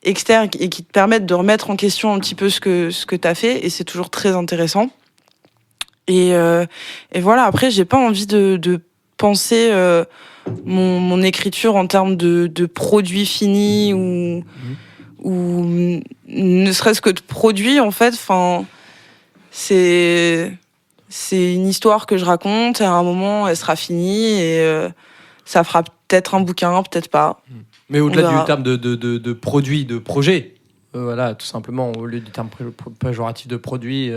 externe et qui te permette de remettre en question un petit peu ce que t'as fait, et c'est toujours très intéressant. Et voilà, après, j'ai pas envie de penser mon écriture en termes de produit fini ou ne serait-ce que de produit, en fait. Enfin, c'est une histoire que je raconte, et à un moment, elle sera finie, et ça fera peut-être un bouquin, peut-être pas. Mais On au-delà verra. du terme de produit, de projet, voilà, tout simplement, au lieu du terme péjoratif de produit,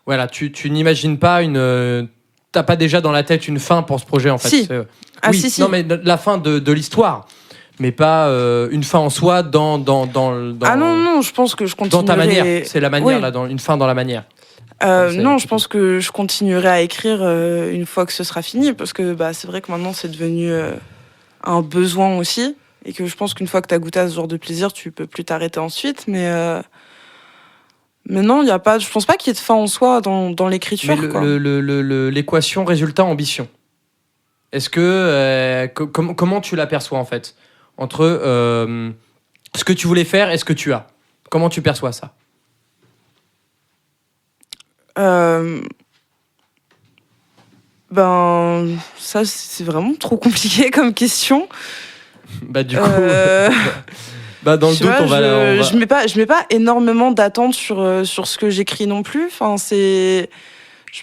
voilà, tu n'imagines pas t'as pas déjà dans la tête une fin pour ce projet, en fait. Si. Ah, oui, si. non, mais la fin de l'histoire, mais pas une fin en soi dans Ah non, je pense que je continuerai... dans ta manière. C'est la manière, Oui. là, une fin dans la manière. C'est Non, je plutôt- pense que je continuerai à écrire une fois que ce sera fini, parce que c'est vrai que maintenant c'est devenu un besoin aussi, et que je pense qu'une fois que tu as goûté à ce genre de plaisir, tu peux plus t'arrêter ensuite. Mais non, je pense pas qu'il y ait de fin en soi dans l'écriture. Mais quoi. l'équation résultat-ambition, est-ce que comment tu l'aperçois, en fait, entre ce que tu voulais faire et ce que tu as? Comment tu perçois ça? Ça c'est vraiment trop compliqué comme question. Bah du coup, Euh, bah dans le Tu doute, vois, on va. je mets pas énormément d'attentes sur ce que j'écris non plus. Enfin, je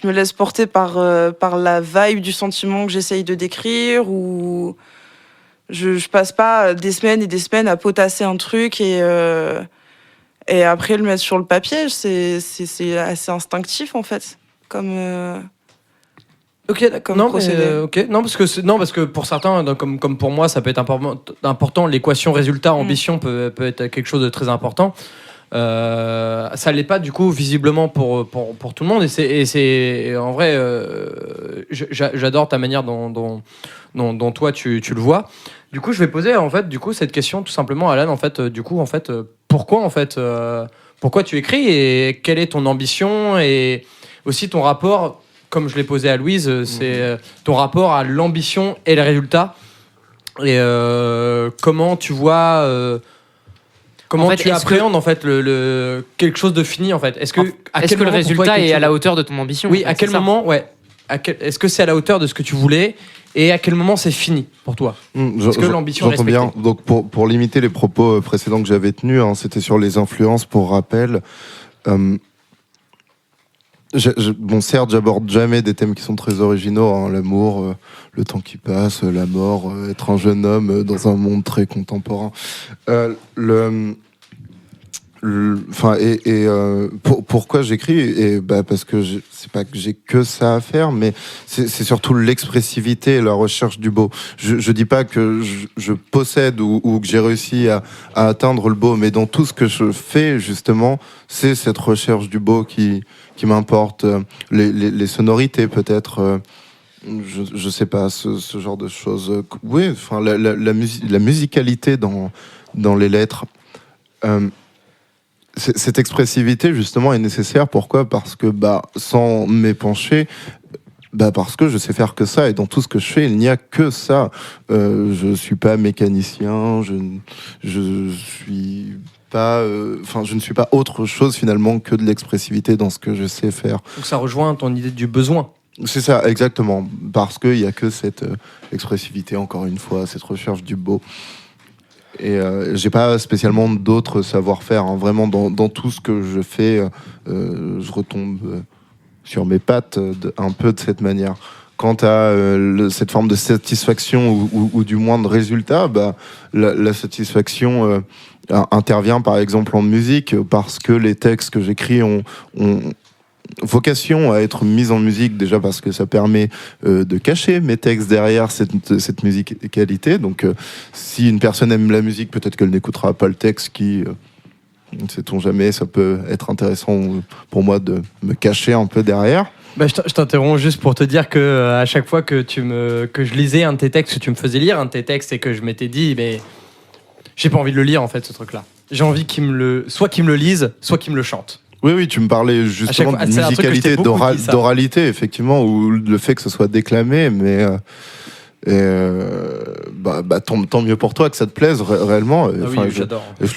me laisse porter par la vibe du sentiment que j'essaye de décrire, ou je passe pas des semaines et des semaines à potasser un truc et après le mettre sur le papier. C'est assez instinctif en fait, comme Ok, d'accord. Non, procédé. ok. Non, parce que pour certains, comme pour moi, ça peut être important. L'équation résultat-ambition peut être quelque chose de très important. Ça l'est pas du coup visiblement pour tout le monde, et c'est en vrai, j'adore ta manière dont toi tu le vois. Du coup, je vais poser en fait cette question tout simplement à Alan, en fait. Pourquoi tu écris, et quelle est ton ambition, et aussi ton rapport, comme je l'ai posé à Louise, c'est ton rapport à l'ambition et le résultat, et comment tu vois. Comment En fait, tu est-ce appréhendes en fait quelque chose de fini, en fait? Est-ce que Est-ce que le résultat est à la hauteur de ton ambition? Oui, en fait, à quel c'est ça. moment, ouais. Est-ce que c'est à la hauteur de ce que tu voulais, et à quel moment c'est fini pour toi? Est-ce que l'ambition est J'entends bien. respectée? Donc pour limiter les propos précédents que j'avais tenus, c'était sur les influences. Pour rappel, bon, certes, j'aborde jamais des thèmes qui sont très originaux, hein, l'amour, le temps qui passe, la mort, être un jeune homme dans un monde très contemporain. Pourquoi j'écris, et parce que c'est pas que j'ai que ça à faire, mais c'est surtout l'expressivité et la recherche du beau. Je dis pas que je possède ou que j'ai réussi à atteindre le beau, mais dans tout ce que je fais, justement, c'est cette recherche du beau qui m'importe. Les sonorités, peut-être. Je sais pas, ce genre de choses. Oui, enfin la musicalité dans les lettres. Cette expressivité, justement, est nécessaire. Pourquoi ? Parce que, sans m'épancher, parce que je sais faire que ça, et dans tout ce que je fais, il n'y a que ça. Je suis pas mécanicien, je suis pas, je ne suis pas autre chose finalement que de l'expressivité dans ce que je sais faire. Donc ça rejoint ton idée du besoin. C'est ça, exactement. Parce qu'il n'y a que cette expressivité, encore une fois, cette recherche du beau. Et j'ai pas spécialement d'autres savoir-faire, hein. Vraiment dans tout ce que je fais, je retombe sur mes pattes un peu de cette manière. Quant à cette forme de satisfaction ou du moins de résultat, la satisfaction intervient par exemple en musique, parce que les textes que j'écris ont vocation à être mise en musique, déjà parce que ça permet de cacher mes textes derrière cette musicalité. Donc si une personne aime la musique, peut-être qu'elle n'écoutera pas le texte, qui ne sait-on jamais, ça peut être intéressant pour moi de me cacher un peu derrière. Je t'interromps juste pour te dire que à chaque fois que je lisais un de tes textes, que tu me faisais lire un de tes textes, et que je m'étais dit, mais j'ai pas envie de le lire, en fait, ce truc-là. J'ai envie soit qu'ils me le lisent, soit qu'ils me le chantent. Oui, tu me parlais justement fois, de c'est un truc que je t'ai musicalité, beaucoup dit, ça. d'oralité, effectivement, ou le fait que ce soit déclamé, mais tant mieux pour toi que ça te plaise réellement. Ah oui, j'adore. Je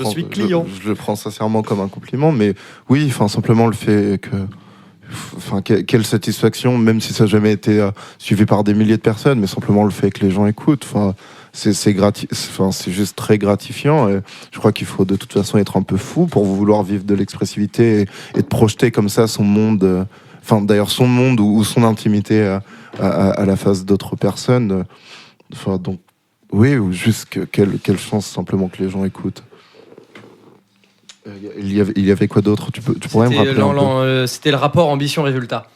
suis client. Je le prends sincèrement comme un compliment, mais oui, simplement le fait que... quelle satisfaction, même si ça n'a jamais été suivi par des milliers de personnes, mais simplement le fait que les gens écoutent. c'est c'est juste très gratifiant. Et je crois qu'il faut de toute façon être un peu fou pour vouloir vivre de l'expressivité et de projeter comme ça son monde, d'ailleurs son monde ou son intimité à la face d'autres personnes. Donc oui, ou juste quelle chance simplement que les gens écoutent. Il y avait quoi d'autre? Tu pourrais me rappeler un peu C'était le rapport ambition-résultat.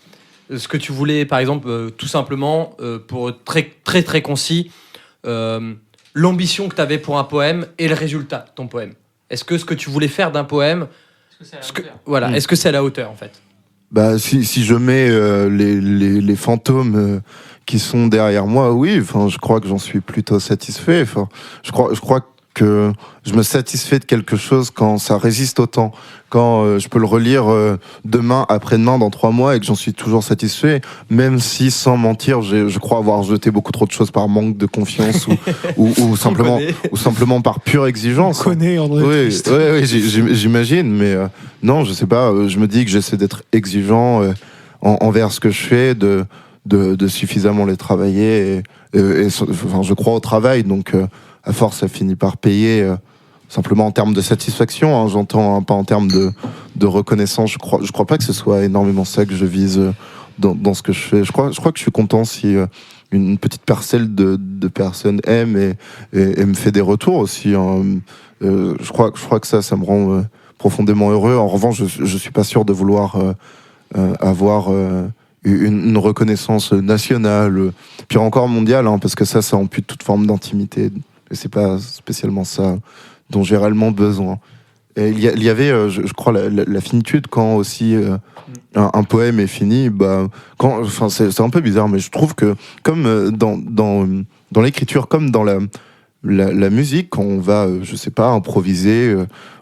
Ce que tu voulais, par exemple, tout simplement, pour très très très concis, l'ambition que tu avais pour un poème et le résultat de ton poème. Est-ce que ce que tu voulais faire d'un poème, est-ce que c'est à la hauteur en fait? Si je mets les fantômes qui sont derrière moi, oui, je crois que j'en suis plutôt satisfait. Je crois que je me satisfais de quelque chose quand ça résiste autant, quand je peux le relire demain, après-demain, dans 3 mois et que j'en suis toujours satisfait, même si, sans mentir, je crois avoir jeté beaucoup trop de choses par manque de confiance ou simplement par pure exigence. On connaît André. Oui, j'imagine, mais non, je sais pas, je me dis que j'essaie d'être exigeant envers ce que je fais, de suffisamment les travailler et je crois au travail, donc à force ça finit par payer simplement en termes de satisfaction, hein, j'entends, pas en termes de reconnaissance. Je crois pas que ce soit énormément ça que je vise dans ce que je fais. Je crois que je suis content si une petite parcelle de personnes aiment et me fait des retours aussi, hein. Je crois que ça me rend profondément heureux. En revanche, je suis pas sûr de vouloir avoir une reconnaissance nationale, puis encore mondiale, hein, parce que ça ampute toute forme d'intimité. Et c'est pas spécialement ça dont j'ai réellement besoin. Et il y avait, je crois, la finitude quand aussi un poème est fini. C'est un peu bizarre, mais je trouve que comme dans l'écriture, comme dans la musique, quand on va, je sais pas, improviser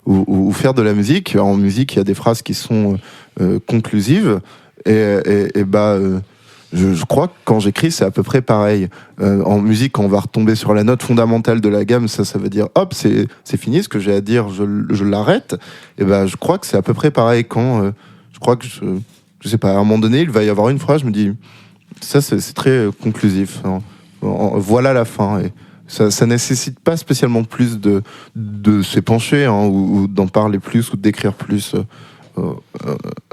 ou faire de la musique. En musique, il y a des phrases qui sont conclusives. Je crois que quand j'écris, c'est à peu près pareil. En musique, quand on va retomber sur la note fondamentale de la gamme, ça veut dire hop, c'est fini, ce que j'ai à dire, je l'arrête. Je crois que c'est à peu près pareil quand je crois que je sais pas, à un moment donné, il va y avoir une phrase, je me dis ça, c'est très conclusif. Hein. Voilà la fin. Et ça nécessite pas spécialement plus de s'épancher, hein, ou d'en parler plus ou d'écrire plus.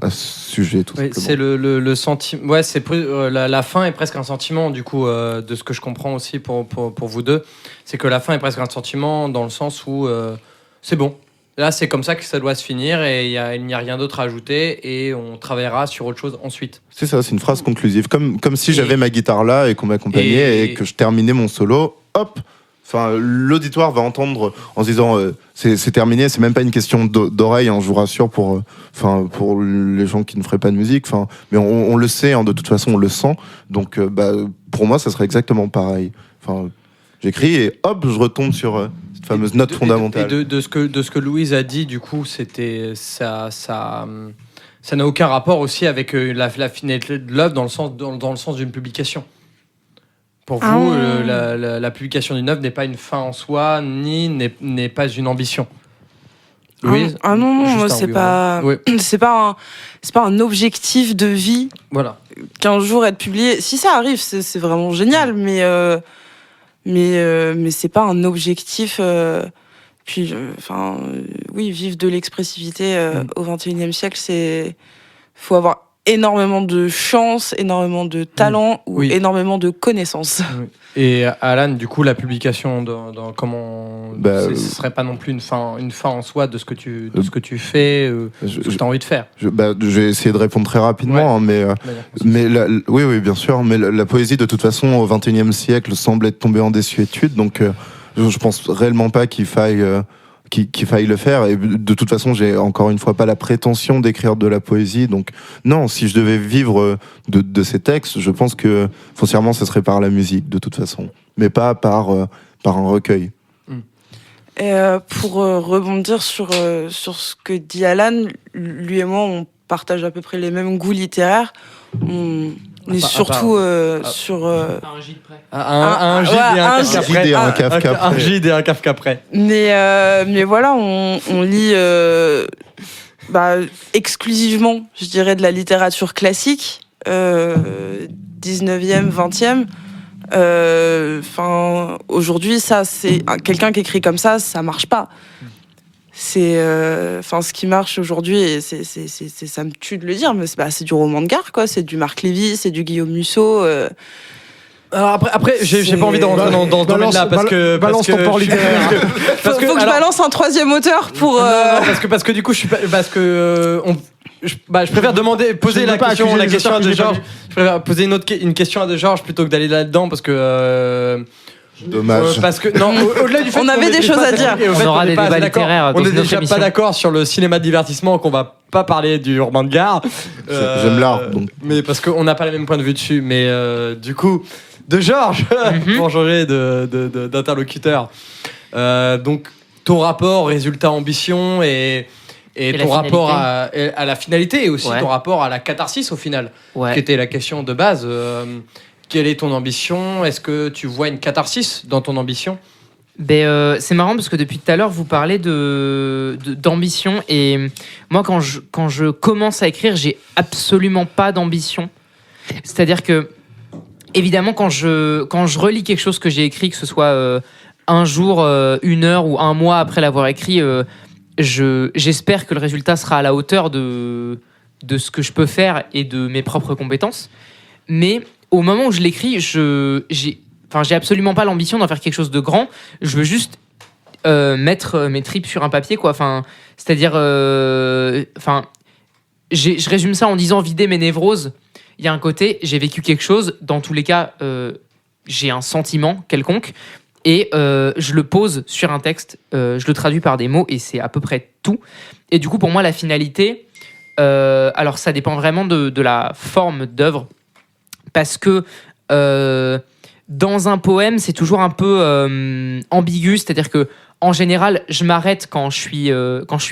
À ce sujet, tout simplement. C'est le sentiment. Ouais, la fin est presque un sentiment, du coup, de ce que je comprends aussi pour vous deux. C'est que la fin est presque un sentiment dans le sens où c'est bon. Là, c'est comme ça que ça doit se finir et il n'y a rien d'autre à ajouter et on travaillera sur autre chose ensuite. C'est ça, c'est une phrase conclusive. Comme si j'avais ma guitare là et qu'on m'accompagnait et que je terminais mon solo, hop! L'auditoire va entendre en se disant c'est terminé, c'est même pas une question d'oreille, hein, je vous rassure pour les gens qui ne feraient pas de musique, mais on le sait, hein, de toute façon on le sent, donc pour moi ça serait exactement pareil. J'écris et hop, je retombe sur cette fameuse note fondamentale. Et de ce que Louise a dit, du coup, c'était ça n'a aucun rapport aussi avec la finalité de l'œuvre dans le sens d'une publication. Pour vous, la publication d'une œuvre n'est pas une fin en soi, ni n'est pas une ambition. Louise ? Non, moi, c'est pas un objectif de vie. Voilà. Qu'un jour être publié. Si ça arrive, c'est vraiment génial, mais c'est pas un objectif. Oui, vivre de l'expressivité au XXIe siècle, faut avoir énormément de chance, énormément de talent ou énormément de connaissances. Oui. Et Alan, du coup, la publication ce serait pas non plus une fin en soi de ce que tu fais, ce que tu as envie de faire. Je vais essayer de répondre très rapidement, hein, mais oui, bien sûr, mais la poésie de toute façon au XXIe siècle semble être tombée en désuétude, donc je pense réellement pas qu'il faille le faire, et de toute façon j'ai encore une fois pas la prétention d'écrire de la poésie, donc non, si je devais vivre de ces textes, je pense que foncièrement ce serait par la musique de toute façon, mais pas par un recueil. Et pour rebondir sur ce que dit Alan, lui et moi on partage à peu près les mêmes goûts littéraires, on est surtout sur un gîte près. Un gîte et un Kafka près. Un gîte et un Kafka près. Mais voilà, on lit exclusivement, je dirais, de la littérature classique, 19e, 20e. Aujourd'hui, ça, c'est quelqu'un qui écrit comme ça marche pas. C'est, ce qui marche aujourd'hui, et ça me tue de le dire, mais c'est du roman de gare, quoi. C'est du Marc Lévy, c'est du Guillaume Musso. Alors après j'ai pas envie de rentrer dans ce domaine-là balance ton port littéraire. Faut que je balance un troisième auteur pour. Non, parce que du coup je préfère poser la question à De Georges. Je préfère poser une question à De Georges plutôt que d'aller là-dedans parce que. Dommage. Parce que non, au-delà du fait on avait des choses à dire. On aura des débats littéraires. On est déjà pas d'accord sur le cinéma de divertissement, qu'on va pas parler du roman de gare. J'aime l'art, donc. Mais parce qu'on n'a pas le même point de vue dessus. Mais du coup, De Georges, pour changer d'interlocuteur. Donc ton rapport résultat-ambition et ton rapport à la finalité et aussi ton rapport à la catharsis au final, qui était la question de base. Quelle est ton ambition ? Est-ce que tu vois une catharsis dans ton ambition ? C'est marrant parce que depuis tout à l'heure, vous parlez d'ambition. Et moi, quand je commence à écrire, j'ai absolument pas d'ambition. C'est-à-dire que, évidemment, quand je relis quelque chose que j'ai écrit, que ce soit un jour, une heure ou un mois après l'avoir écrit, j'espère que le résultat sera à la hauteur de ce que je peux faire et de mes propres compétences. Mais au moment où je l'écris, j'ai absolument pas l'ambition d'en faire quelque chose de grand. Je veux juste mettre mes tripes sur un papier, quoi. C'est-à-dire, je résume ça en disant vider mes névroses. Il y a un côté, j'ai vécu quelque chose. Dans tous les cas, j'ai un sentiment quelconque et je le pose sur un texte. Je le traduis par des mots et c'est à peu près tout. Et du coup, pour moi, la finalité, alors ça dépend vraiment de la forme d'œuvre. Parce que dans un poème, c'est toujours un peu ambigu, c'est-à-dire que en général, je m'arrête quand je suis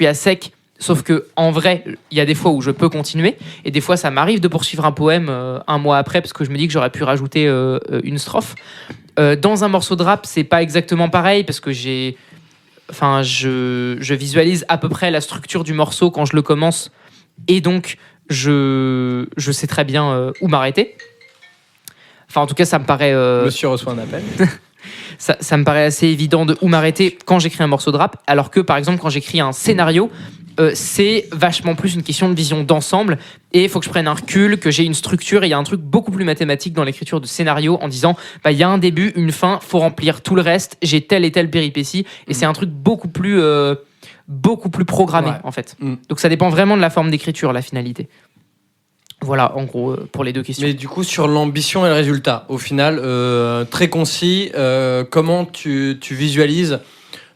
à sec. Sauf que en vrai, il y a des fois où je peux continuer, et des fois, ça m'arrive de poursuivre un poème un mois après parce que je me dis que j'aurais pu rajouter une strophe. Dans un morceau de rap, c'est pas exactement pareil parce que je visualise à peu près la structure du morceau quand je le commence, et donc je sais très bien où m'arrêter. Enfin, en tout cas, ça me paraît... Monsieur reçoit un appel. ça me paraît assez évident de où m'arrêter quand j'écris un morceau de rap, alors que, par exemple, quand j'écris un scénario, c'est vachement plus une question de vision d'ensemble, et il faut que je prenne un recul, que j'ai une structure, et il y a un truc beaucoup plus mathématique dans l'écriture de scénario, en disant, il y a un début, une fin, faut remplir tout le reste, j'ai telle et telle péripétie, et c'est un truc beaucoup plus programmé, en fait. Donc ça dépend vraiment de la forme d'écriture, la finalité. Voilà, en gros, pour les deux questions. Mais du coup, sur l'ambition et le résultat, au final, très concis, comment tu visualises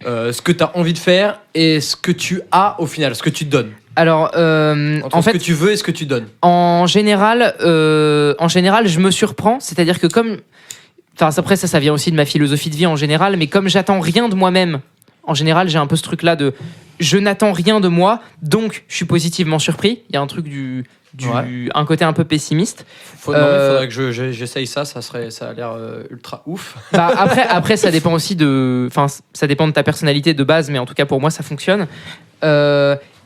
ce que tu as envie de faire et ce que tu as au final, ce que tu donnes. Alors, en fait, ce que tu veux et ce que tu donnes. En général, je me surprends, c'est-à-dire que comme... Enfin, après, ça vient aussi de ma philosophie de vie en général, mais comme j'attends rien de moi-même, en général, j'ai un peu ce truc-là de... Je n'attends rien de moi, donc je suis positivement surpris. Il y a un truc un côté un peu pessimiste. Faudrait que j'essaye ça a l'air ultra ouf. Après, ça dépend aussi ça dépend de ta personnalité de base, mais en tout cas pour moi ça fonctionne.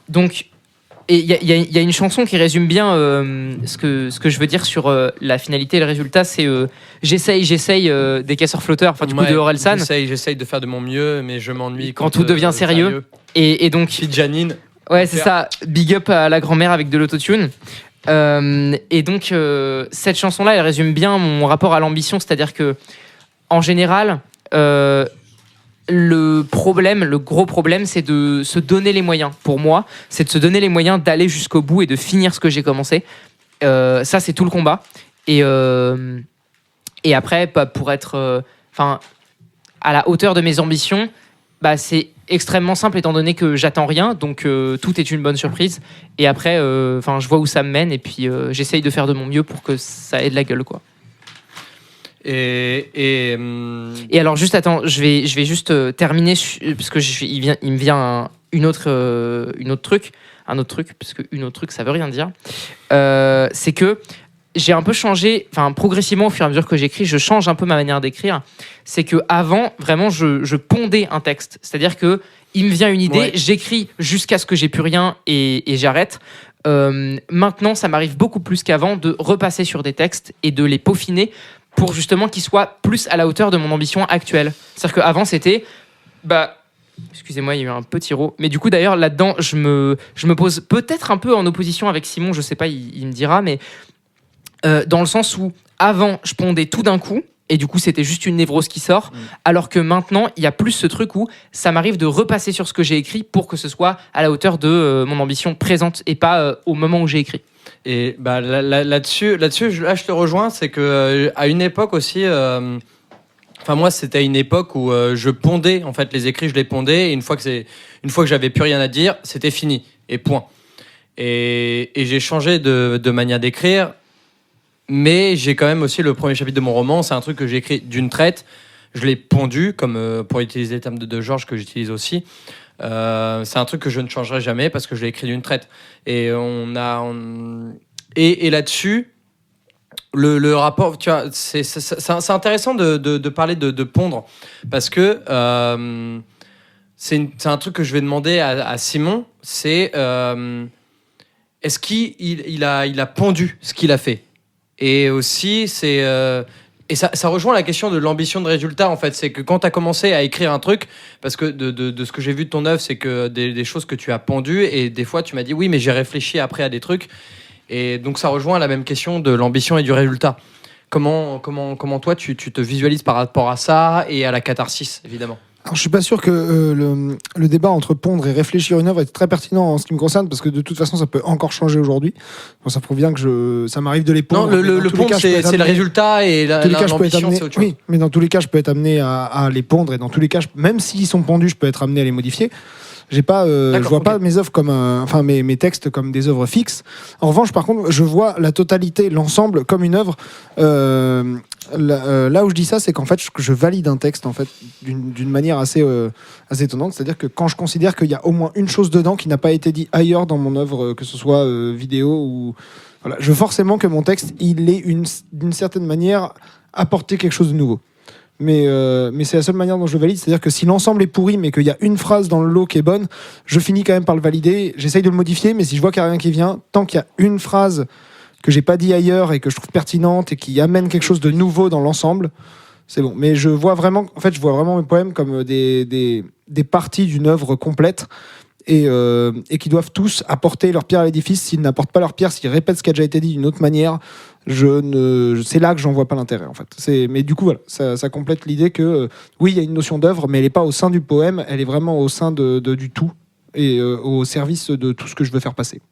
Donc, et il y a une chanson qui résume bien ce que je veux dire sur la finalité et le résultat, c'est j'essaye des casseurs flotteurs, enfin du coup de Orelsan. J'essaye de faire de mon mieux, mais je m'ennuie quand tout devient sérieux. Et donc Janine. Ouais, c'est ça. Big up à la grand-mère avec de l'autotune. Et donc, cette chanson-là, elle résume bien mon rapport à l'ambition. C'est-à-dire que, en général, le gros problème, c'est de se donner les moyens. Pour moi, c'est de se donner les moyens d'aller jusqu'au bout et de finir ce que j'ai commencé. Ça, c'est tout le combat. Et après, pour être à la hauteur de mes ambitions, c'est extrêmement simple étant donné que j'attends rien, donc tout est une bonne surprise. Et après, je vois où ça me mène et puis j'essaye de faire de mon mieux pour que ça ait de la gueule, quoi. Et alors juste attends, je vais juste terminer parce que il me vient un autre truc, parce que une autre truc ça veut rien dire. C'est que j'ai un peu changé, progressivement au fur et à mesure que j'écris, je change un peu ma manière d'écrire. C'est que avant, vraiment, je pondais un texte. C'est-à-dire que il me vient une idée, j'écris jusqu'à ce que j'ai plus rien et j'arrête. Maintenant, ça m'arrive beaucoup plus qu'avant de repasser sur des textes et de les peaufiner pour justement qu'il soit plus à la hauteur de mon ambition actuelle. C'est-à-dire qu'avant, c'était... Excusez-moi, il y a eu un petit rot. Mais du coup, d'ailleurs, là-dedans, je me pose peut-être un peu en opposition avec Simon, je sais pas, il me dira, mais dans le sens où, avant, je pondais tout d'un coup, et du coup, c'était juste une névrose qui sort, alors que maintenant, il y a plus ce truc où ça m'arrive de repasser sur ce que j'ai écrit pour que ce soit à la hauteur de mon ambition présente et pas au moment où j'ai écrit. Et là-dessus, je te rejoins, c'est que à une époque aussi, moi, c'était à une époque où je pondais, en fait, les écrits, je les pondais, et une fois que j'avais plus rien à dire, c'était fini, et point. Et j'ai changé de manière d'écrire, mais j'ai quand même aussi le premier chapitre de mon roman, c'est un truc que j'ai écrit d'une traite, je l'ai pondu, comme pour utiliser les termes de Georges que j'utilise aussi. C'est un truc que je ne changerai jamais parce que je l'ai écrit d'une traite. Et et là-dessus, le rapport, tu vois, c'est intéressant de parler de pondre parce que c'est un truc que je vais demander à Simon, c'est est-ce qu'il a pondu ce qu'il a fait? Et aussi, et ça rejoint la question de l'ambition de résultat, en fait. C'est que quand tu as commencé à écrire un truc, parce que de ce que j'ai vu de ton œuvre, c'est que des choses que tu as pondues, et des fois tu m'as dit oui, mais j'ai réfléchi après à des trucs. Et donc ça rejoint la même question de l'ambition et du résultat. Comment toi, tu te visualises par rapport à ça et à la catharsis, évidemment? Alors, je suis pas sûr que le débat entre pondre et réfléchir une œuvre est très pertinent en ce qui me concerne, parce que de toute façon, ça peut encore changer aujourd'hui. Bon, ça prouve bien que ça m'arrive de les pondre. Non, le pondre, c'est le résultat, et l'ambition, c'est autre chose. Oui, mais dans tous les cas, je peux être amené à les pondre, et dans tous les cas, même s'ils sont pondus, je peux être amené à les modifier. Je vois pas mes œuvres comme mes textes comme des œuvres fixes. En revanche, par contre, je vois la totalité, l'ensemble comme une œuvre. Là où je dis ça, c'est qu'en fait, je valide un texte en fait d'une manière assez étonnante. C'est-à-dire que quand je considère qu'il y a au moins une chose dedans qui n'a pas été dit ailleurs dans mon œuvre, que ce soit vidéo ou voilà, je veux forcément que mon texte, il ait d'une certaine manière apporté quelque chose de nouveau. Mais c'est la seule manière dont je le valide, c'est-à-dire que si l'ensemble est pourri mais qu'il y a une phrase dans le lot qui est bonne, je finis quand même par le valider, j'essaye de le modifier, mais si je vois qu'il n'y a rien qui vient, tant qu'il y a une phrase que j'ai pas dit ailleurs et que je trouve pertinente et qui amène quelque chose de nouveau dans l'ensemble, c'est bon. Mais je vois vraiment mes poèmes comme des parties d'une œuvre complète, et qui doivent tous apporter leur pierre à l'édifice. S'ils n'apportent pas leur pierre, s'ils répètent ce qui a déjà été dit d'une autre manière, c'est là que j'en vois pas l'intérêt, en fait. Mais du coup, voilà, ça complète l'idée que oui, il y a une notion d'œuvre, mais elle n'est pas au sein du poème, elle est vraiment au sein du tout, et au service de tout ce que je veux faire passer.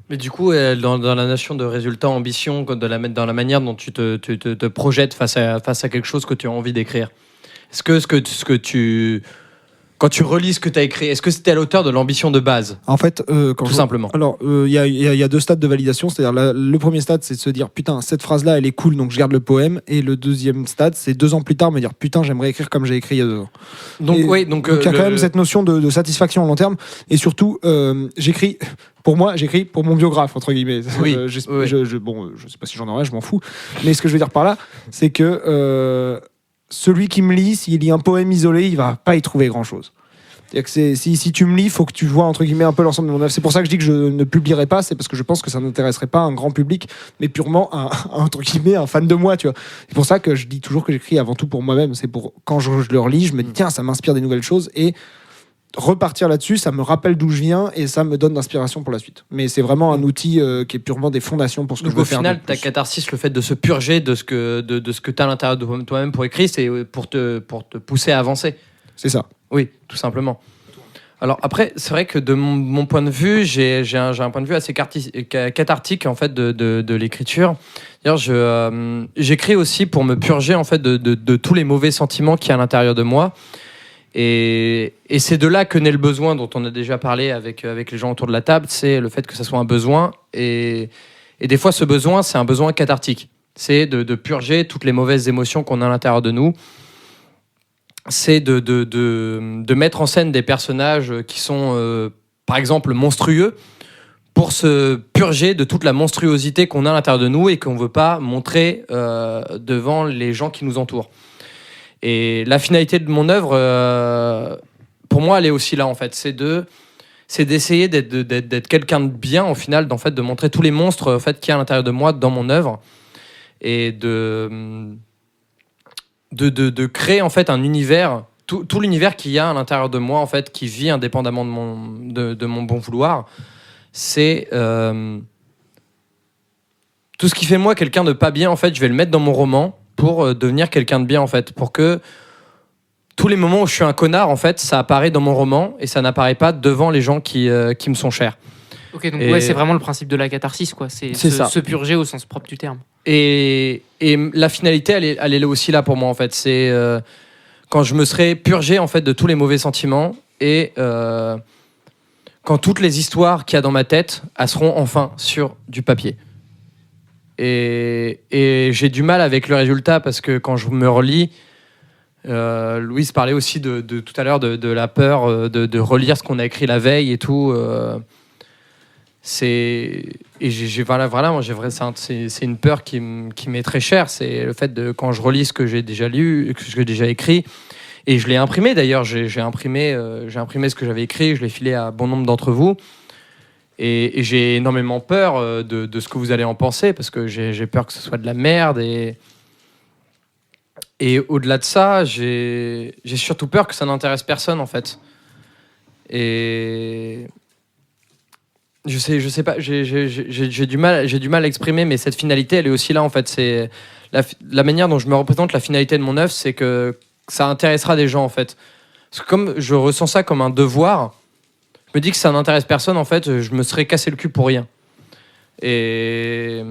Mais du coup, dans la notion de résultat, ambition, dans la manière dont tu te projettes face à quelque chose que tu as envie d'écrire, est-ce que quand tu relis ce que tu as écrit, est-ce que c'était à l'auteur de l'ambition de base? En fait, simplement. Alors, il y a deux stades de validation. C'est-à-dire, le premier stade, c'est de se dire putain, cette phrase-là, elle est cool, donc je garde le poème. Et le deuxième stade, c'est 2 ans plus tard, me dire putain, j'aimerais écrire comme j'ai écrit il y a 2 ans. Donc, il y a quand même cette notion de satisfaction à long terme. Et surtout, j'écris pour mon biographe, entre guillemets. Oui. Je sais pas si j'en aurai, je m'en fous. Mais ce que je veux dire par là, c'est que celui qui me lit, s'il lit un poème isolé, il va pas y trouver grand-chose. Si tu me lis, il faut que tu vois entre guillemets un peu l'ensemble de mon œuvre. C'est pour ça que je dis que je ne publierai pas, c'est parce que je pense que ça n'intéresserait pas un grand public, mais purement entre guillemets un fan de moi, tu vois. C'est pour ça que je dis toujours que j'écris avant tout pour moi-même. C'est pour quand je le relis, je me dis tiens, ça m'inspire des nouvelles choses, et repartir là-dessus, ça me rappelle d'où je viens et ça me donne d'inspiration pour la suite. Mais c'est vraiment un outil qui est purement des fondations pour ce que je veux faire. Donc au final, ta catharsis, le fait de se purger de ce que tu as à l'intérieur de toi-même pour écrire, c'est pour te pousser à avancer. C'est ça. Oui, tout simplement. Alors après, c'est vrai que de mon point de vue, j'ai un point de vue assez cathartique en fait de l'écriture. D'ailleurs, j'écris aussi pour me purger en fait de tous les mauvais sentiments qu'il y a à l'intérieur de moi. Et c'est de là que naît le besoin dont on a déjà parlé avec les gens autour de la table. C'est le fait que ça soit un besoin. Et des fois, ce besoin, c'est un besoin cathartique. C'est de purger toutes les mauvaises émotions qu'on a à l'intérieur de nous. C'est de mettre en scène des personnages qui sont, par exemple, monstrueux, pour se purger de toute la monstruosité qu'on a à l'intérieur de nous et qu'on ne veut pas montrer devant les gens qui nous entourent. Et la finalité de mon œuvre, pour moi, elle est aussi là, en fait. C'est d'essayer d'être quelqu'un de bien, au final, de montrer tous les monstres en fait, qu'il y a à l'intérieur de moi, dans mon œuvre, et de de créer en fait un univers, tout l'univers qu'il y a à l'intérieur de moi en fait, qui vit indépendamment de mon bon vouloir. C'est tout ce qui fait moi quelqu'un de pas bien en fait, je vais le mettre dans mon roman pour devenir quelqu'un de bien en fait, pour que tous les moments où je suis un connard en fait, ça apparaît dans mon roman et ça n'apparaît pas devant les gens qui me sont chers. Ok, donc Et- c'est vraiment le principe de la catharsis, quoi. C'est ça. se purger au sens propre du terme. Et la finalité, elle est là aussi là pour moi en fait. C'est quand je me serai purgé en fait de tous les mauvais sentiments et quand toutes les histoires qu'il y a dans ma tête, elles seront enfin sur du papier. Et j'ai du mal avec le résultat parce que quand je me relis, Louise parlait aussi de tout à l'heure de la peur de relire ce qu'on a écrit la veille et tout. C'est une peur qui m'est très chère. C'est le fait de quand je relis ce que j'ai déjà lu, que j'ai déjà écrit, et je l'ai imprimé d'ailleurs. J'ai imprimé ce que j'avais écrit, je l'ai filé à bon nombre d'entre vous. Et j'ai énormément peur de ce que vous allez en penser parce que j'ai peur que ce soit de la merde et au-delà de ça, j'ai surtout peur que ça n'intéresse personne en fait. Et je sais pas, j'ai du mal à exprimer, mais cette finalité, elle est aussi là en fait. C'est la manière dont je me représente la finalité de mon œuvre, c'est que ça intéressera des gens en fait. Parce que comme je ressens ça comme un devoir, je me dis que ça n'intéresse personne en fait, je me serais cassé le cul pour rien. Et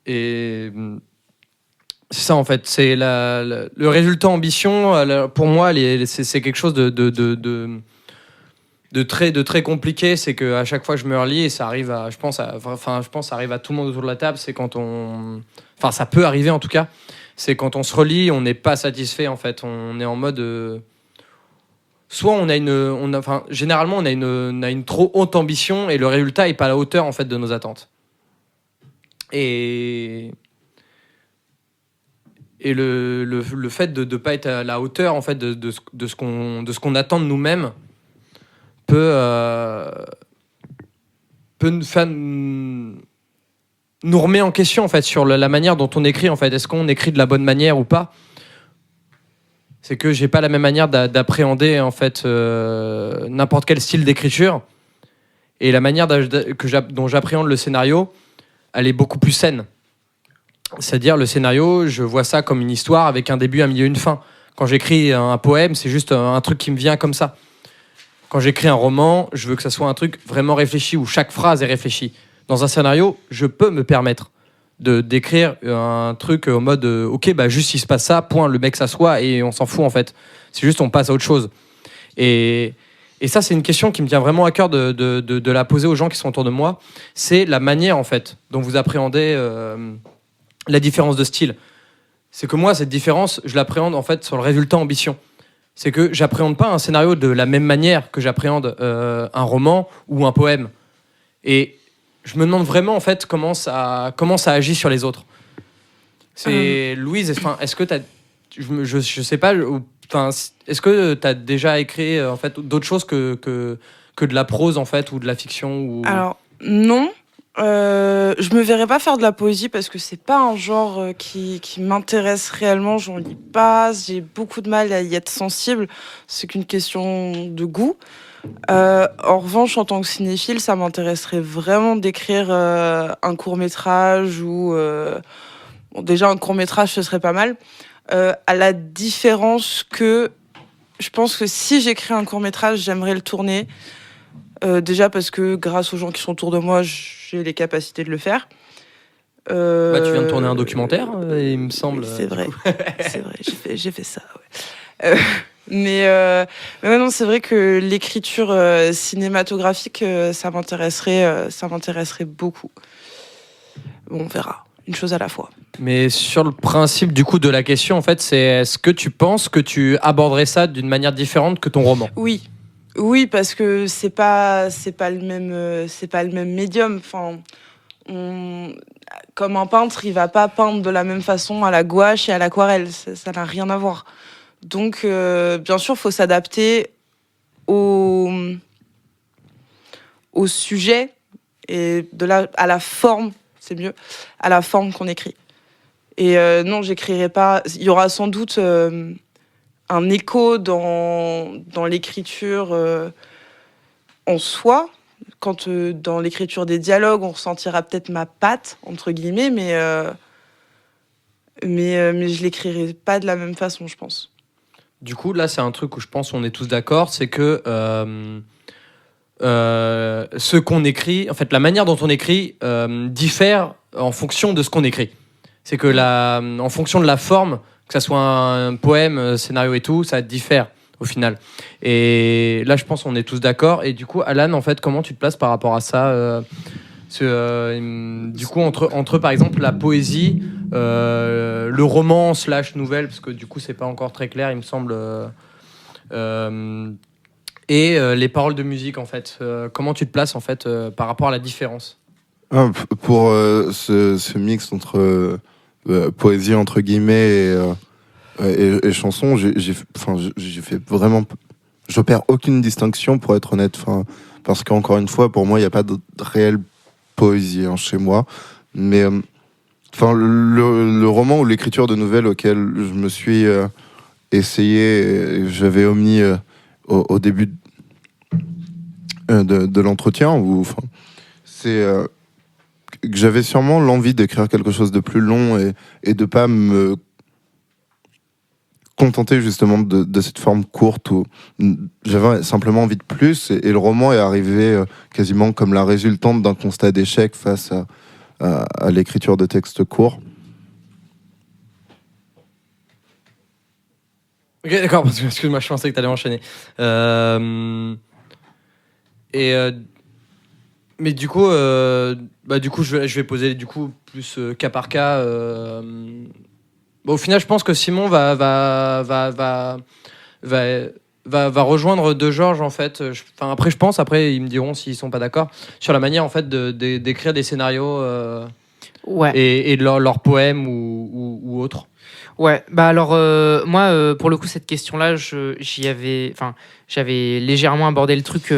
c'est ça en fait, c'est le résultat ambition. Pour moi, c'est quelque chose de très compliqué. C'est que à chaque fois que je me relis, et ça arrive à, je pense, ça arrive à tout le monde autour de la table. C'est quand ça peut arriver en tout cas. C'est quand on se relit, on n'est pas satisfait en fait. On est en mode, soit généralement on a une trop haute ambition et le résultat est pas à la hauteur en fait de nos attentes. Et le fait de ne pas être à la hauteur en fait de ce qu'on attend de nous-mêmes peut nous remet en question en fait sur la manière dont on écrit en fait. Est-ce qu'on écrit de la bonne manière ou pas? C'est que j'ai pas la même manière d'appréhender en fait n'importe quel style d'écriture, et la manière dont j'appréhende le scénario, elle est beaucoup plus saine. C'est-à-dire, le scénario, je vois ça comme une histoire avec un début, un milieu, une fin. Quand j'écris un poème, c'est juste un truc qui me vient comme ça. Quand j'écris un roman, je veux que ça soit un truc vraiment réfléchi, où chaque phrase est réfléchie. Dans un scénario, je peux me permettre d'écrire un truc en mode ok, bah juste il se passe ça, point, le mec s'assoit et on s'en fout en fait. C'est juste on passe à autre chose. Et ça, c'est une question qui me tient vraiment à cœur de la poser aux gens qui sont autour de moi. C'est la manière en fait dont vous appréhendez la différence de style. C'est que moi, cette différence, je l'appréhende en fait sur le résultat ambition. C'est que j'appréhende pas un scénario de la même manière que j'appréhende un roman ou un poème. Et je me demande vraiment en fait comment ça agit sur les autres. C'est Louise, est-ce que t'as, je sais pas, est-ce que t'as déjà écrit en fait d'autres choses que de la prose en fait ou de la fiction ou... Alors non. Je me verrais pas faire de la poésie parce que c'est pas un genre qui m'intéresse réellement. J'en lis pas, j'ai beaucoup de mal à y être sensible. C'est qu'une question de goût. En revanche, en tant que cinéphile, ça m'intéresserait vraiment d'écrire un court-métrage ou bon, déjà un court-métrage, ce serait pas mal. À la différence que je pense que si j'écris un court-métrage, j'aimerais le tourner. Déjà parce que grâce aux gens qui sont autour de moi, j'ai les capacités de le faire. tu viens de tourner un documentaire, il me semble. C'est vrai, c'est vrai, j'ai fait ça. Ouais. Mais ouais, non, c'est vrai que l'écriture cinématographique, ça m'intéresserait beaucoup. Bon, on verra, une chose à la fois. Mais sur le principe du coup de la question, en fait, c'est est-ce que tu penses que tu aborderais ça d'une manière différente que ton roman? Oui, parce que c'est pas le même médium. Enfin, comme un peintre, il va pas peindre de la même façon à la gouache et à l'aquarelle. Ça n'a rien à voir. Donc, bien sûr, faut s'adapter au sujet Et de là à la forme, c'est mieux, à la forme qu'on écrit. Et non, j'écrirai pas. Il y aura sans doute un écho dans l'écriture en soi. Quand dans l'écriture des dialogues, on ressentira peut-être ma patte, entre guillemets, mais je l'écrirai pas de la même façon, je pense. Du coup, là, c'est un truc où je pense qu'on est tous d'accord, c'est que ce qu'on écrit, en fait, la manière dont on écrit diffère en fonction de ce qu'on écrit. C'est que en fonction de la forme, que ça soit un poème, scénario et tout, ça diffère au final. Et là, je pense qu'on est tous d'accord. Et du coup, Alan, en fait, comment tu te places par rapport à ça du coup, entre par exemple la poésie, le roman / nouvelle, parce que du coup, c'est pas encore très clair, il me semble. Et les paroles de musique, en fait. Comment tu te places, en fait, par rapport à la différence? Pour ce mix entre poésie entre guillemets et chansons, j'ai fait vraiment, j'opère aucune distinction pour être honnête, parce qu'encore une fois, pour moi, il n'y a pas de réelle poésie chez moi, mais le roman ou l'écriture de nouvelles auquel je me suis essayé, j'avais omis au début de l'entretien, c'est que j'avais sûrement l'envie d'écrire quelque chose de plus long et de pas me contenter justement de cette forme courte où j'avais simplement envie de plus, et le roman est arrivé quasiment comme la résultante d'un constat d'échec face à l'écriture de textes courts. Ok, d'accord, parce que excuse-moi, je pensais que tu allais enchaîner. Mais du coup, je vais poser du coup plus cas par cas. Au final, je pense que Simon va rejoindre De Georges, en fait. Après ils me diront s'ils sont pas d'accord sur la manière, en fait, d'écrire des scénarios Ouais. et de leurs poèmes ou autres. Ouais, bah alors moi pour le coup cette question-là, j'avais légèrement abordé le truc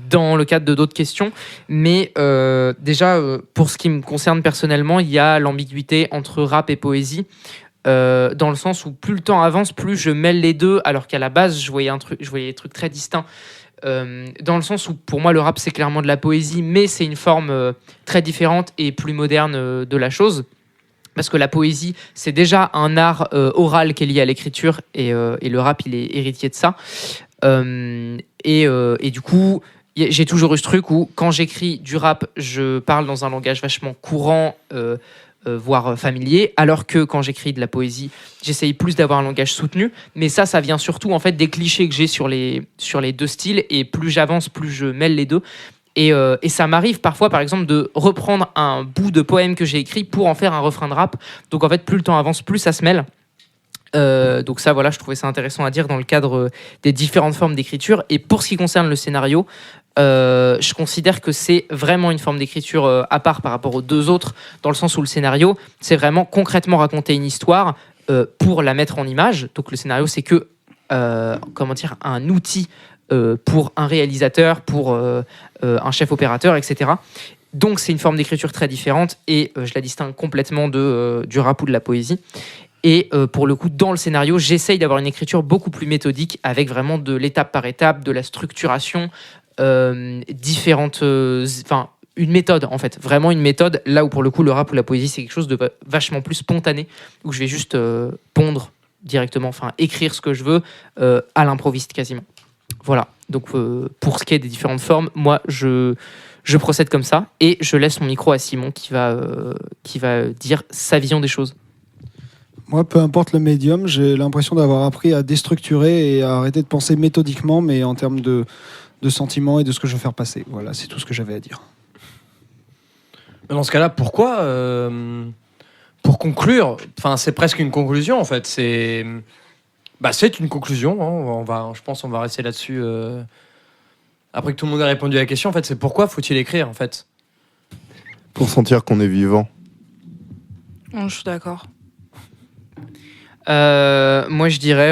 dans le cadre de d'autres questions, mais déjà pour ce qui me concerne personnellement, il y a l'ambiguïté entre rap et poésie. Dans le sens où plus le temps avance, plus je mêle les deux, alors qu'à la base je voyais des trucs très distincts. Dans le sens où pour moi le rap c'est clairement de la poésie, mais c'est une forme très différente et plus moderne de la chose. Parce que la poésie, c'est déjà un art oral qui est lié à l'écriture, et le rap, il est héritier de ça. Et du coup, j'ai toujours eu ce truc où, quand j'écris du rap, je parle dans un langage vachement courant, voire familier, alors que quand j'écris de la poésie, j'essaye plus d'avoir un langage soutenu. Mais ça vient surtout en fait des clichés que j'ai sur les deux styles, et plus j'avance, plus je mêle les deux. Et ça m'arrive parfois, par exemple, de reprendre un bout de poème que j'ai écrit pour en faire un refrain de rap. Donc en fait, plus le temps avance, plus ça se mêle. Donc ça, voilà, je trouvais ça intéressant à dire dans le cadre des différentes formes d'écriture. Et pour ce qui concerne le scénario, je considère que c'est vraiment une forme d'écriture à part par rapport aux deux autres, dans le sens où le scénario, c'est vraiment concrètement raconter une histoire pour la mettre en image. Donc le scénario, c'est que un outil pour un réalisateur, pour un chef opérateur, etc. Donc c'est une forme d'écriture très différente, et je la distingue complètement du rap ou de la poésie. Et pour le coup, dans le scénario, j'essaye d'avoir une écriture beaucoup plus méthodique, avec vraiment de l'étape par étape, de la structuration, différentes... une méthode, en fait. Vraiment une méthode, là où pour le coup, le rap ou la poésie, c'est quelque chose de vachement plus spontané, où je vais juste pondre directement, écrire ce que je veux à l'improviste quasiment. Voilà, donc pour ce qui est des différentes formes, moi je procède comme ça, et je laisse mon micro à Simon qui va dire sa vision des choses. Moi, peu importe le médium, j'ai l'impression d'avoir appris à déstructurer et à arrêter de penser méthodiquement, mais en termes de sentiments et de ce que je veux faire passer. Voilà, c'est tout ce que j'avais à dire. Dans ce cas-là, pourquoi pour conclure, c'est presque une conclusion, en fait, c'est une conclusion, hein. Je pense qu'on va rester là-dessus. Après que tout le monde ait répondu à la question, en fait, c'est pourquoi faut-il écrire, en fait? Pour sentir qu'on est vivant. Je suis d'accord. Moi, je dirais,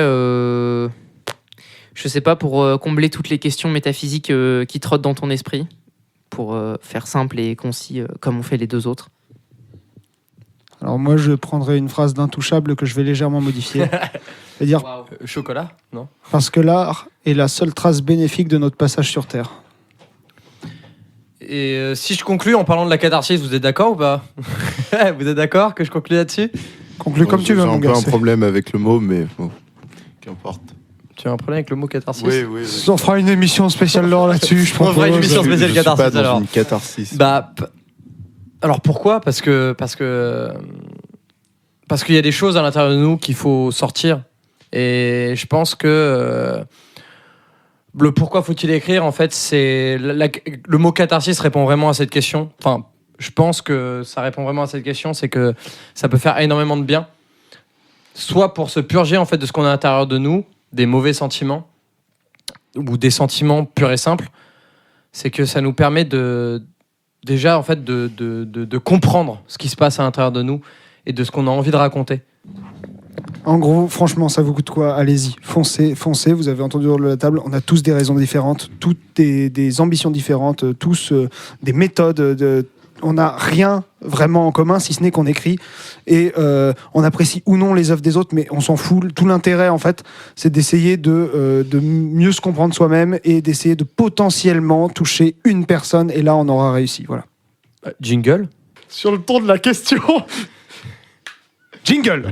je sais pas, pour combler toutes les questions métaphysiques qui trottent dans ton esprit, pour faire simple et concis comme on fait les deux autres. Alors moi, je prendrais une phrase d'Intouchable que je vais légèrement modifier. C'est-à-dire, Chocolat, non? parce que l'art est la seule trace bénéfique de notre passage sur Terre. Et si je conclue en parlant de la catharsis, vous êtes d'accord ou pas? Vous êtes d'accord que je conclue là-dessus? Conclue comme tu veux, J'ai mon un peu gars. un problème avec le mot, mais bon, qu'importe. Tu as un problème avec le mot catharsis? Oui. On fera une émission spéciale lore là-dessus, je On fera une propose. émission spéciale Je suis catharsis, pas dans alors. une catharsis. Bah, alors pourquoi? Parce qu'il y a des choses à l'intérieur de nous qu'il faut sortir. Et je pense que le pourquoi faut-il écrire, en fait, c'est le mot catharsis répond vraiment à cette question. Enfin, je pense que ça répond vraiment à cette question, c'est que ça peut faire énormément de bien, soit pour se purger en fait de ce qu'on a à l'intérieur de nous, des mauvais sentiments ou des sentiments purs et simples. C'est que ça nous permet déjà en fait de comprendre ce qui se passe à l'intérieur de nous et de ce qu'on a envie de raconter. En gros, franchement, ça vous coûte quoi? Allez-y, foncez. Vous avez entendu autour de la table, on a tous des raisons différentes, toutes des ambitions différentes, tous des méthodes. On n'a rien vraiment en commun, si ce n'est qu'on écrit. Et on apprécie ou non les œuvres des autres, mais on s'en fout. Tout l'intérêt, en fait, c'est d'essayer de mieux se comprendre soi-même et d'essayer de potentiellement toucher une personne. Et là, on aura réussi. Voilà. Jingle. Sur le ton de la question. Jingle.